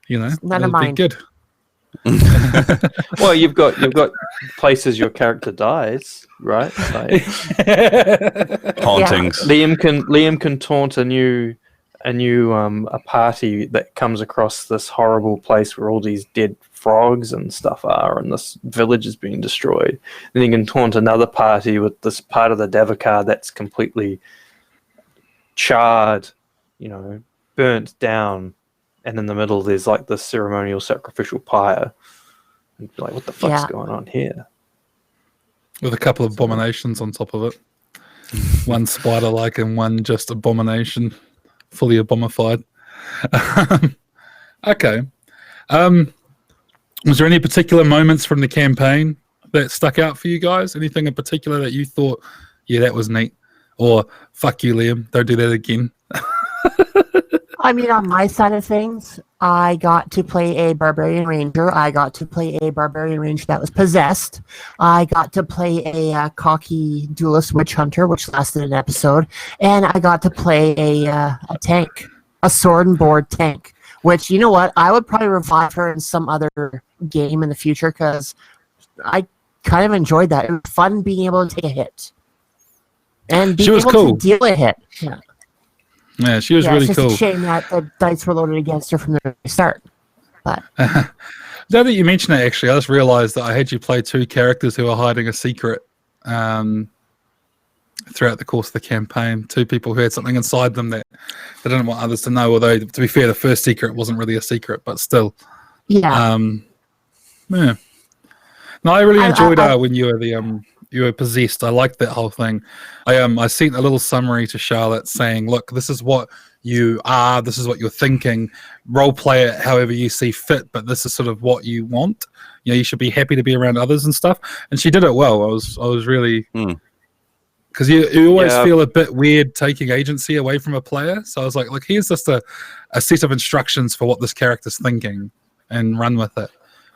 it'll be good. Well, you've got places your character dies, right? Like, hauntings. Liam can taunt a party that comes across this horrible place where all these dead frogs and stuff are, and this village is being destroyed. Then he can taunt another party with this part of the Davokar that's completely charred, burnt down. And in the middle, there's like this ceremonial sacrificial pyre. And be like, what the fuck's going on here? With a couple of abominations on top of it. One spider-like and one just abomination, fully abomified. Okay. Was there any particular moments from the campaign that stuck out for you guys? Anything in particular that you thought, yeah, that was neat? Or, fuck you, Liam, don't do that again? I mean, on my side of things, I got to play a barbarian ranger. I got to play a barbarian ranger that was possessed. I got to play a cocky duelist witch hunter, which lasted an episode. And I got to play a tank, a sword and board tank, which, you know what? I would probably revive her in some other game in the future because I kind of enjoyed that. It was fun being able to take a hit. And being able to deal a hit. Yeah. Yeah, she was really it's just cool. a shame that the dice were loaded against her from the start. But now that you mention it, actually, I just realized that I had you play two characters who are hiding a secret throughout the course of the campaign. Two people who had something inside them that they didn't want others to know. Although, to be fair, the first secret wasn't really a secret, but still. Yeah. Yeah. No, I really enjoyed when you were you were possessed. I liked that whole thing. I sent a little summary to Charlotte saying, look, this is what you are, this is what you're thinking, role play it however you see fit, but this is sort of what you want. You should be happy to be around others and stuff. And she did it well. I was really, because you always feel a bit weird taking agency away from a player. So I was like, look, here's just a set of instructions for what this character's thinking and run with it.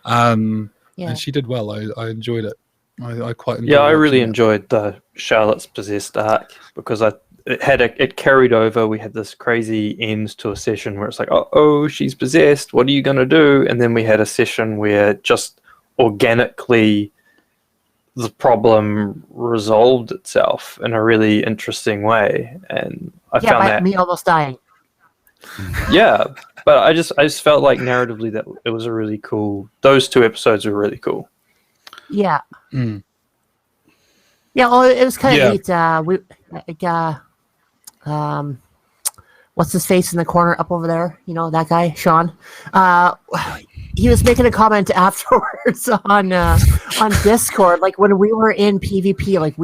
And she did well. I enjoyed it. I quite enjoyed I really enjoyed the Charlotte's possessed arc because it carried over. We had this crazy end to a session where it's like, oh, she's possessed. What are you going to do? And then we had a session where just organically the problem resolved itself in a really interesting way. And I found that me almost dying. Yeah, but I just felt like narratively that it was a really cool. Those two episodes were really cool. Yeah. Yeah, well, it was kind of neat. What's his face in the corner up over there? You know, that guy, Sean. He was making a comment afterwards on Discord, like when we were in PvP, like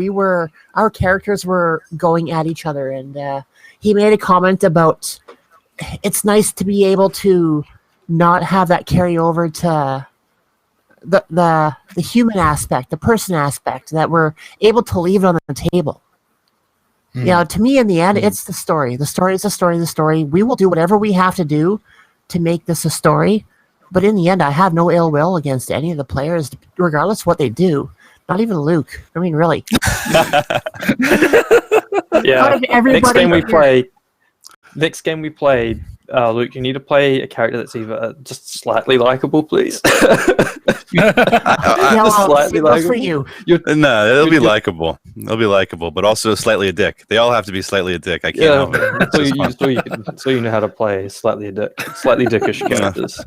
our characters were going at each other, and he made a comment about it's nice to be able to not have that carry over to the human aspect, the person aspect, that we're able to leave it on the table. You know, to me, in the end, it's the story. The story is the story. The story. We will do whatever we have to do to make this a story. But in the end, I have no ill will against any of the players, regardless of what they do. Not even Luke. I mean, really. Yeah. Next game we play, Luke, you need to play a character that's either just slightly likable, please. Yeah, Just well, slightly good for likable. you. No, it'll be you're- likable. It'll be likable, but also slightly a dick. They all have to be slightly a dick. I can't Yeah, help it. so you know how to play slightly dickish characters.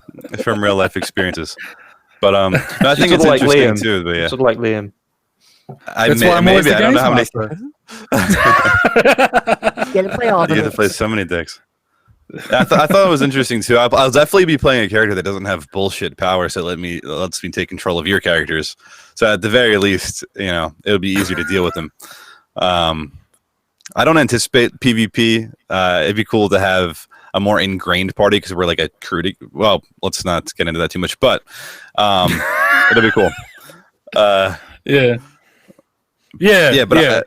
From real life experiences. But no, I think Sort it's of like interesting Liam. too. But yeah, Sort of like Liam. That's why I'm always the maybe I don't know how many. games Get to play all the You get to play dicks. so many dicks. I thought it was interesting too. I'll definitely be playing a character that doesn't have bullshit powers that lets me take control of your characters. So at the very least, it'll be easier to deal with them. I don't anticipate PvP. It'd be cool to have a more ingrained party because we're like a crew. Well, let's not get into that too much, but it'll be cool. Yeah. But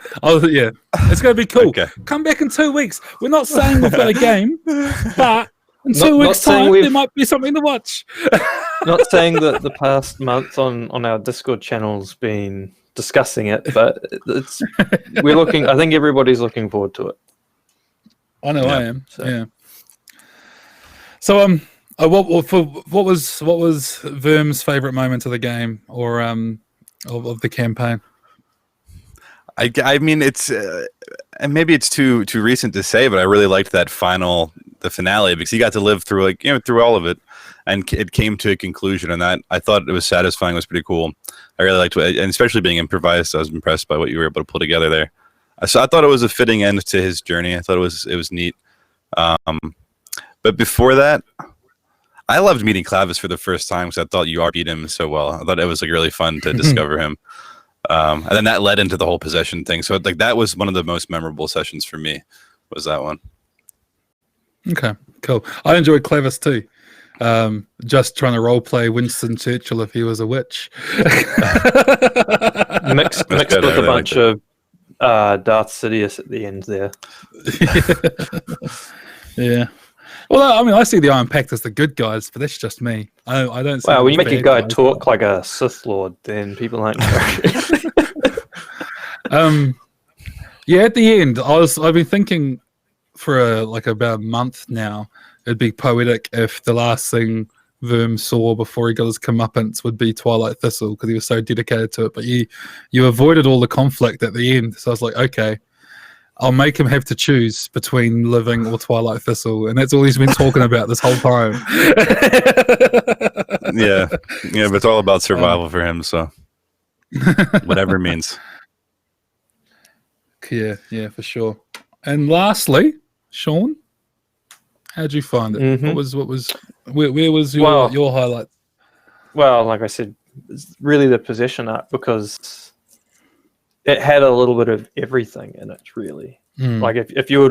it's gonna be cool. Okay. Come back in 2 weeks. We're not saying we've got a game, but in Not- 2 not weeks' saying time we've- there might be something to watch. Not saying that the past month on our Discord channel's been discussing it, but we're looking. I think everybody's looking forward to it. I know Yeah, I am. so- Yeah. So what was Verm's favorite moment of the game or of the campaign? I mean, it's and maybe it's too recent to say, but I really liked the finale, because he got to live through through all of it, and it came to a conclusion, and that I thought it was satisfying. It was pretty cool. I really liked it, and especially being improvised. I was impressed by what you were able to pull together there. So I thought it was a fitting end to his journey. I thought it was neat. But before that, I loved meeting Clavis for the first time because I thought you beat him so well. I thought it was really fun to discover him. And then that led into the whole possession thing. So that was one of the most memorable sessions for me, was that one. Okay, cool. I enjoyed Clavis too. Just trying to role play Winston Churchill if he was a witch. Mixed That's good, I with a really bunch liked of Darth Sidious at the end there. Yeah. Well, I mean, I see the Iron Pact as the good guys, but that's just me. I don't. See Wow, them when you as make a bad guy guys. talk like a Sith Lord, then people aren't. Yeah, at the end, I've been thinking for about a month now. It'd be poetic if the last thing Verm saw before he got his comeuppance would be Twilight Thistle, because he was so dedicated to it. But you avoided all the conflict at the end, so I was like, okay, I'll make him have to choose between living or Twilight Thistle, and that's all he's been talking about this whole time. Yeah, but it's all about survival for him. So whatever it means. Yeah, for sure. And lastly, Sean, how'd you find it? Mhm. Where was Well- your highlight? Well, like I said, it's really the possession art, because it had a little bit of everything in it. Really, like if you were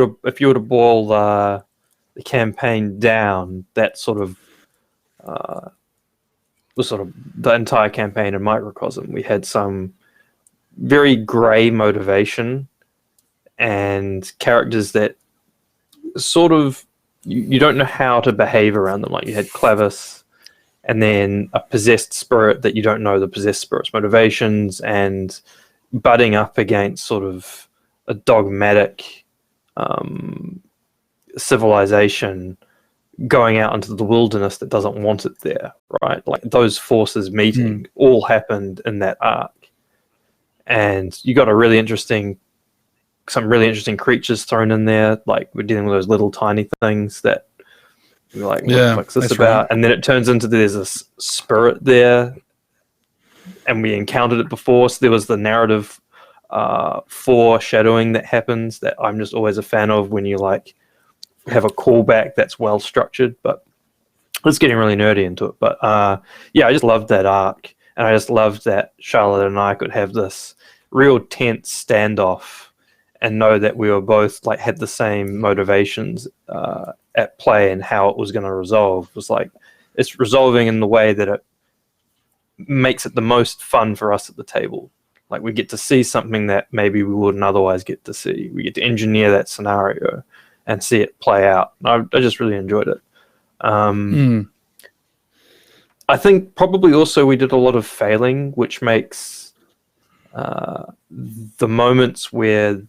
to boil the campaign down, that sort of was sort of the entire campaign in microcosm. We had some very grey motivation and characters that sort of you don't know how to behave around them. Like you had Clavis, and then a possessed spirit that you don't know the possessed spirit's motivations, and butting up against sort of a dogmatic civilization going out into the wilderness that doesn't want it there, right? Like those forces meeting all happened in that arc, and you got some really interesting creatures thrown in there. Like we're dealing with those little tiny things that we're like, what's this that's about? right. And then it turns into there's this spirit there, and we encountered it before. So there was the narrative foreshadowing that happens that I'm just always a fan of when you like have a callback that's well structured. But it's getting really nerdy into it. But yeah, I just loved that arc, and I just loved that Charlotte and I could have this real tense standoff and know that we were both like had the same motivations at play, and how it was going to resolve. It was like it's resolving in the way that it makes it the most fun for us at the table. Like we get to see something that maybe we wouldn't otherwise get to see. We get to engineer that scenario and see it play out. I just really enjoyed it. I think probably also we did a lot of failing, which makes the moments where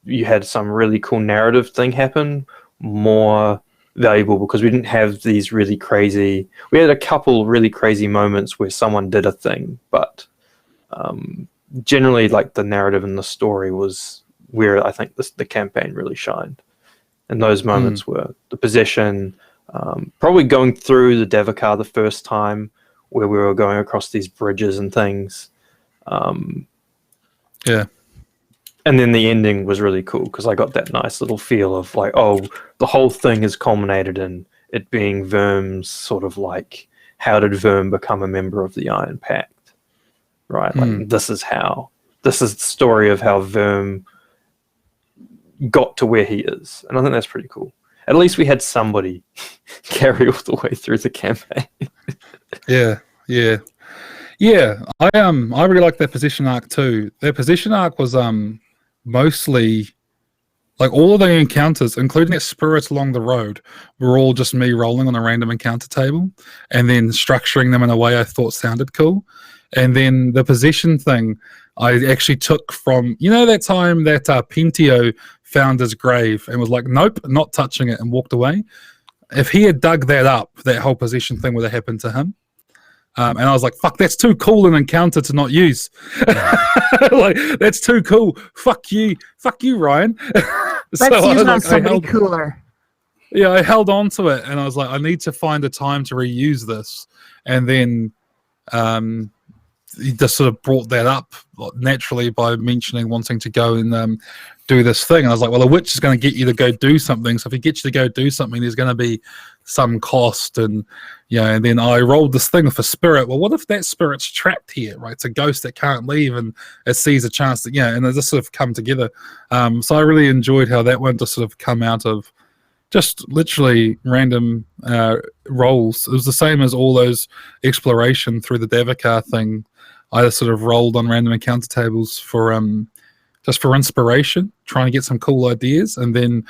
you had some really cool narrative thing happen more valuable because we didn't have these really crazy. We had a couple really crazy moments where someone did a thing, but generally, like the narrative and the story was where I think the campaign really shined. And those moments were the possession, probably going through the Davokar the first time, where we were going across these bridges and things. Yeah. And then the ending was really cool because I got that nice little feel of like, oh, the whole thing has culminated in it being Verm's sort of like, how did Verm become a member of the Iron Pact? Right? Like, this is the story of how Verm got to where he is. And I think that's pretty cool. At least we had somebody carry all the way through the campaign. Yeah. I really like that position arc too. Their position arc was mostly like all of the encounters, including that spirits along the road, were all just me rolling on a random encounter table and then structuring them in a way I thought sounded cool. And then the position thing I actually took from, that time that Pentio found his grave and was like, nope, not touching it, and walked away. If he had dug that up, that whole position thing would have happened to him. And I was like, fuck, that's too cool an encounter to not use. Like, that's too cool. Fuck you, Ryan. Let's use it on somebody cooler. Yeah, I held on to it, and I was like, I need to find a time to reuse this. And then he just sort of brought that up naturally by mentioning wanting to go and do this thing. And I was like, well, a witch is going to get you to go do something. So if he gets you to go do something, there's going to be some cost. And and then I rolled this thing for spirit. Well, what if that spirit's trapped here, right? It's a ghost that can't leave, and it sees a chance that, and they just sort of come together. So I really enjoyed how that one just sort of come out of just literally random rolls. It was the same as all those exploration through the Davokar thing. I just sort of rolled on random encounter tables for just for inspiration, trying to get some cool ideas, and then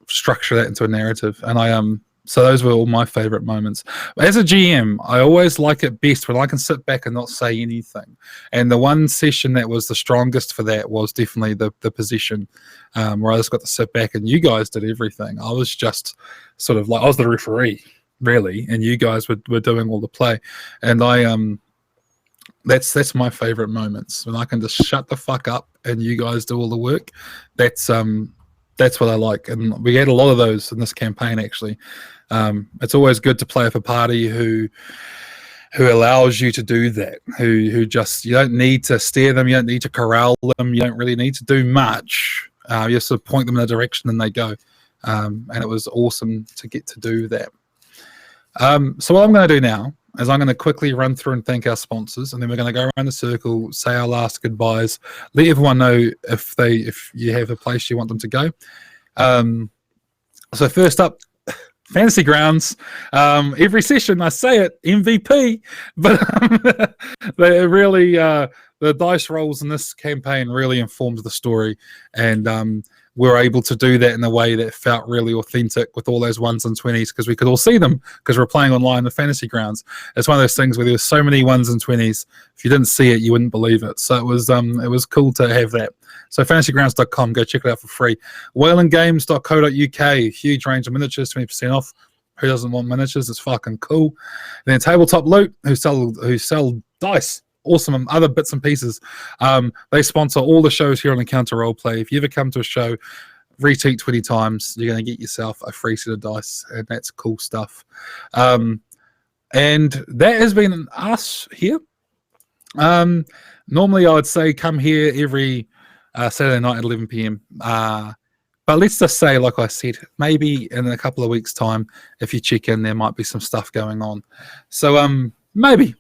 structure that into a narrative. And so those were all my favorite moments. As a GM, I always like it best when I can sit back and not say anything. And the one session that was the strongest for that was definitely the position, where I just got to sit back and you guys did everything. I was just sort of like, I was the referee, really, and you guys were doing all the play. And that's my favorite moments, when I can just shut the fuck up and you guys do all the work. That's what I like, and we had a lot of those in this campaign. Actually, it's always good to play with a party who allows you to do that. Who just, you don't need to steer them, you don't need to corral them, you don't really need to do much. You just sort of point them in a direction and they go. And it was awesome to get to do that. So what I'm going to do now is I'm going to quickly run through and thank our sponsors, and then we're going to go around the circle, say our last goodbyes, let everyone know if you have a place you want them to go. So first up, Fantasy Grounds. Every session I say it, MVP, but they really the dice rolls in this campaign really informed the story, and we're able to do that in a way that felt really authentic with all those 1s and 20s, because we could all see them because we're playing online with Fantasy Grounds. It's one of those things where there were so many 1s and 20s. If you didn't see it, you wouldn't believe it. So it was cool to have that. So fantasygrounds.com, go check it out for free. whalengames.co.uk, huge range of miniatures, 20% off. Who doesn't want miniatures? It's fucking cool. And then Tabletop Loot, who sell dice. Awesome other bits and pieces. They sponsor all the shows here on Encounter Roleplay. If you ever come to a show, retweet 20 times, you're going to get yourself a free set of dice, and that's cool stuff. And that has been us here. Normally I would say come here every Saturday night at 11 p.m. But let's just say, like I said, maybe in a couple of weeks' time, if you check in, there might be some stuff going on. So maybe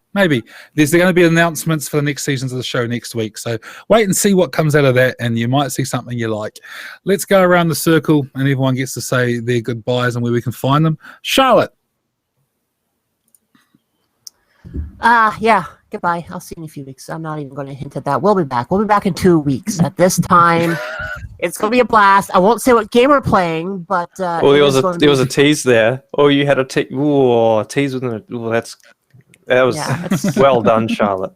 there's going to be announcements for the next seasons of the show next week. So wait and see what comes out of that, and you might see something you like. Let's go around the circle, and everyone gets to say their goodbyes and where we can find them. Charlotte. Yeah, goodbye. I'll see you in a few weeks. I'm not even going to hint at that. We'll be back. We'll be back in 2 weeks. At this time, it's going to be a blast. I won't say what game we're playing, but well, there was a tease there. Oh, you had a tease. Ooh, tease within a. Ooh, that was well done, Charlotte.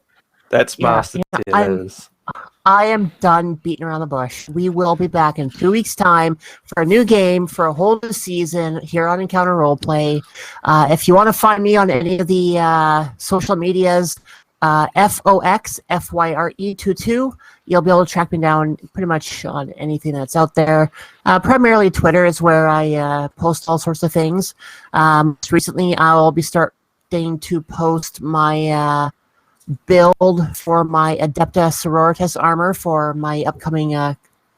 That's master. Yeah, I am done beating around the bush. We will be back in 2 weeks' time for a new game for a whole new season here on Encounter Roleplay. If you want to find me on any of the social medias, FOXFYRE22, you'll be able to track me down pretty much on anything that's out there. Primarily Twitter is where I post all sorts of things. Recently, I'll be starting to post my build for my Adepta Sororitas armor for my upcoming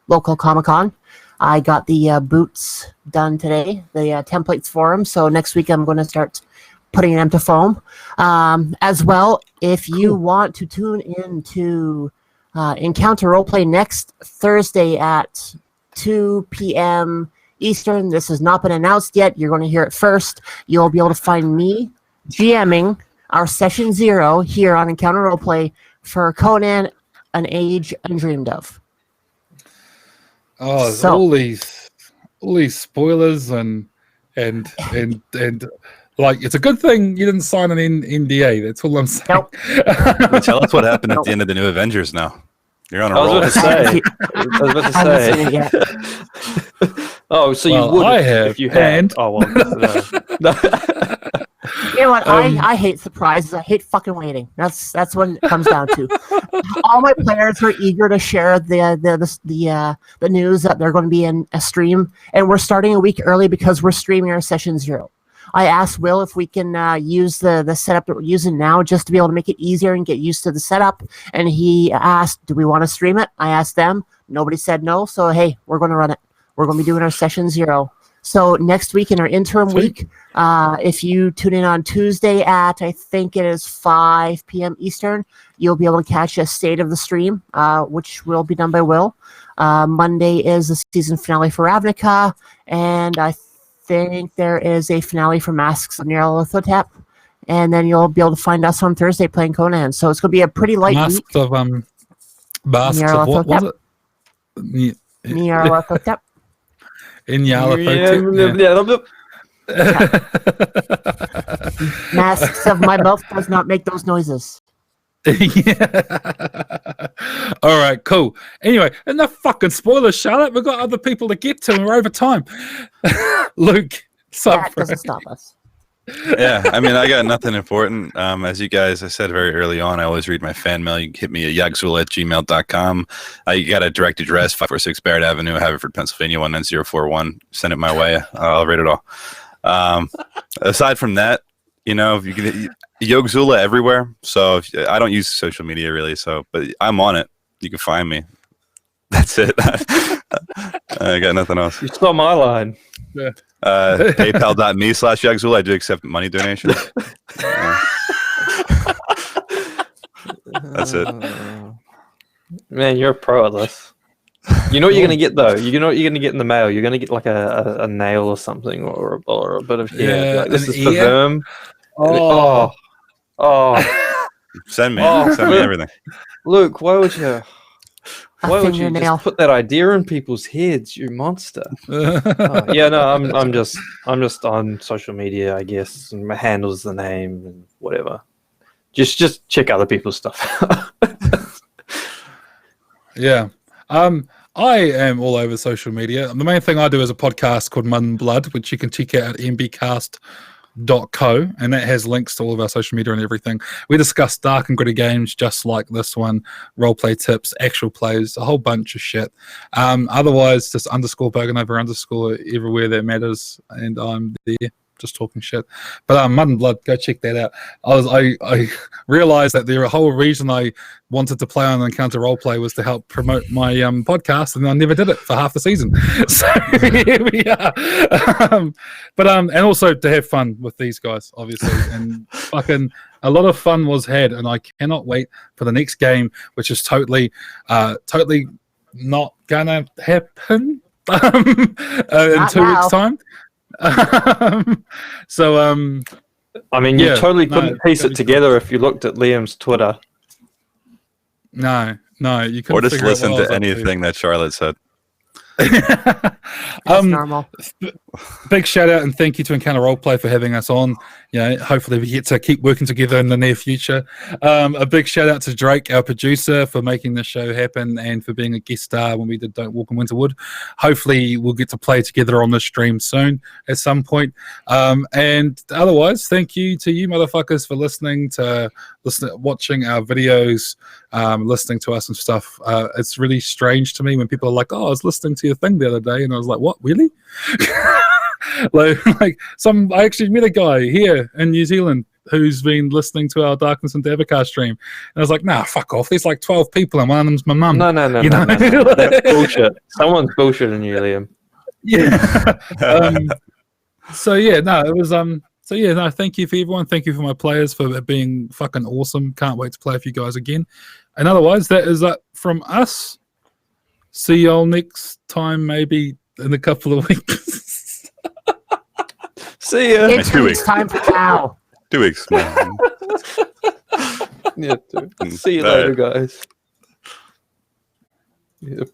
local Comic-Con. I got the boots done today, the templates for them, so next week I'm going to start putting them to foam. As well, if you want to tune in to Encounter Roleplay next Thursday at 2 p.m. Eastern, this has not been announced yet. You're going to hear it first. You'll be able to find me GMing our Session 0 here on Encounter Roleplay for Conan, An Age Undreamed Of. Oh, there's So- all these spoilers and like, it's a good thing you didn't sign an NDA. That's all I'm saying. Nope. Tell us what happened at the end of the new Avengers now. You're on a I roll. was about to I haven't seen say. it yet. Oh, so Well, you would I have, if you had. and- Oh well. No. You know what? I hate surprises. I hate fucking waiting. That's what it comes down to. All my players are eager to share the news that they're going to be in a stream, and we're starting a week early because we're streaming our Session 0. I asked Will if we can use the setup that we're using now just to be able to make it easier and get used to the setup, and he asked, do we want to stream it? I asked them. Nobody said no, so hey, we're going to run it. We're going to be doing our Session 0. So next week in our interim week, if you tune in on Tuesday at, I think it is 5 p.m. Eastern, you'll be able to catch a state of the stream, which will be done by Will. Monday is the season finale for Ravnica, and I think there is a finale for Masks of Nyarlathotep, and then you'll be able to find us on Thursday playing Conan. So it's going to be a pretty light week. Masks of what was it? Nyarlathotep. In Nyarlathotep. Masks of my mouth does not make those noises. Yeah. All right, cool. Anyway, enough fucking spoilers, Charlotte. We've got other people to get to, and we're over time. Luke, That doesn't stop us. Yeah, I mean, I got nothing important. As you guys, I said very early on, I always read my fan mail. You can hit me at yagzul@gmail.com. You got a direct address, 546 Barrett Avenue, Haverford, Pennsylvania, 19041. Send it my way. I'll read it all. Aside from that, you know, if you can, Yogzula everywhere. So I don't use social media really, but I'm on it. You can find me. That's it. I got nothing else. You stole my line. Yeah. PayPal.me/Yagzul. I do accept money donations. That's it. Man, you're a pro at this. You know what you're gonna get though. You know what you're gonna get in the mail. You're gonna get like a nail or something, or a bit of hair. Yeah, Like, this an is for ear? them. Oh. Send me Oh, everything. Luke, why would you? Why would you fingernail. just put that idea in people's heads? You monster. Yeah, no, I'm just on social media, I guess, and my handle's the name and whatever. Just check other people's stuff. Yeah. I am all over social media. The main thing I do is a podcast called Mud and Blood, which you can check out at mbcast.co, and that has links to all of our social media and everything. We discuss dark and gritty games just like this one, roleplay tips, actual plays, a whole bunch of shit. Otherwise, just _Berganover_ everywhere that matters, and I'm there just talking shit. But Mud and Blood, go check that out. I realized that the whole reason I wanted to play on Encounter Roleplay was to help promote my podcast, and I never did it for half the season. So here we are. And also to have fun with these guys, obviously, and fucking a lot of fun was had, and I cannot wait for the next game, which is totally not gonna happen in Not 2 weeks' now. time. I mean, you Yeah, totally no, couldn't piece that'd it be together if you looked at Liam's Twitter. No, you couldn't Or just figure out listen what I was to up anything that Charlotte said. That's normal. Big shout out and thank you to Encounter Roleplay for having us on. Hopefully we get to keep working together in the near future. A big shout out to Drake, our producer, for making this show happen and for being a guest star when we did Don't Walk in Winterwood. Hopefully we'll get to play together on this stream soon at some point. And otherwise, thank you to you motherfuckers for listening, watching our videos, listening to us and stuff. It's really strange to me when people are like, "Oh, I was listening to your thing the other day," and I was like, "What, really?" I actually met a guy here in New Zealand who's been listening to our Darkness and Davokar stream, and I was like, "Nah, fuck off. There's like 12 people, and one of them's my mum." No. That's bullshit. Someone's bullshitting you, Liam. Yeah. It was thank you for everyone. Thank you for my players for being fucking awesome. Can't wait to play with you guys again. And otherwise, that is from us. See y'all next time, maybe in a couple of weeks. See ya. It's 2 weeks. time for now. 2 weeks. Yeah, see you later, guys. Yep.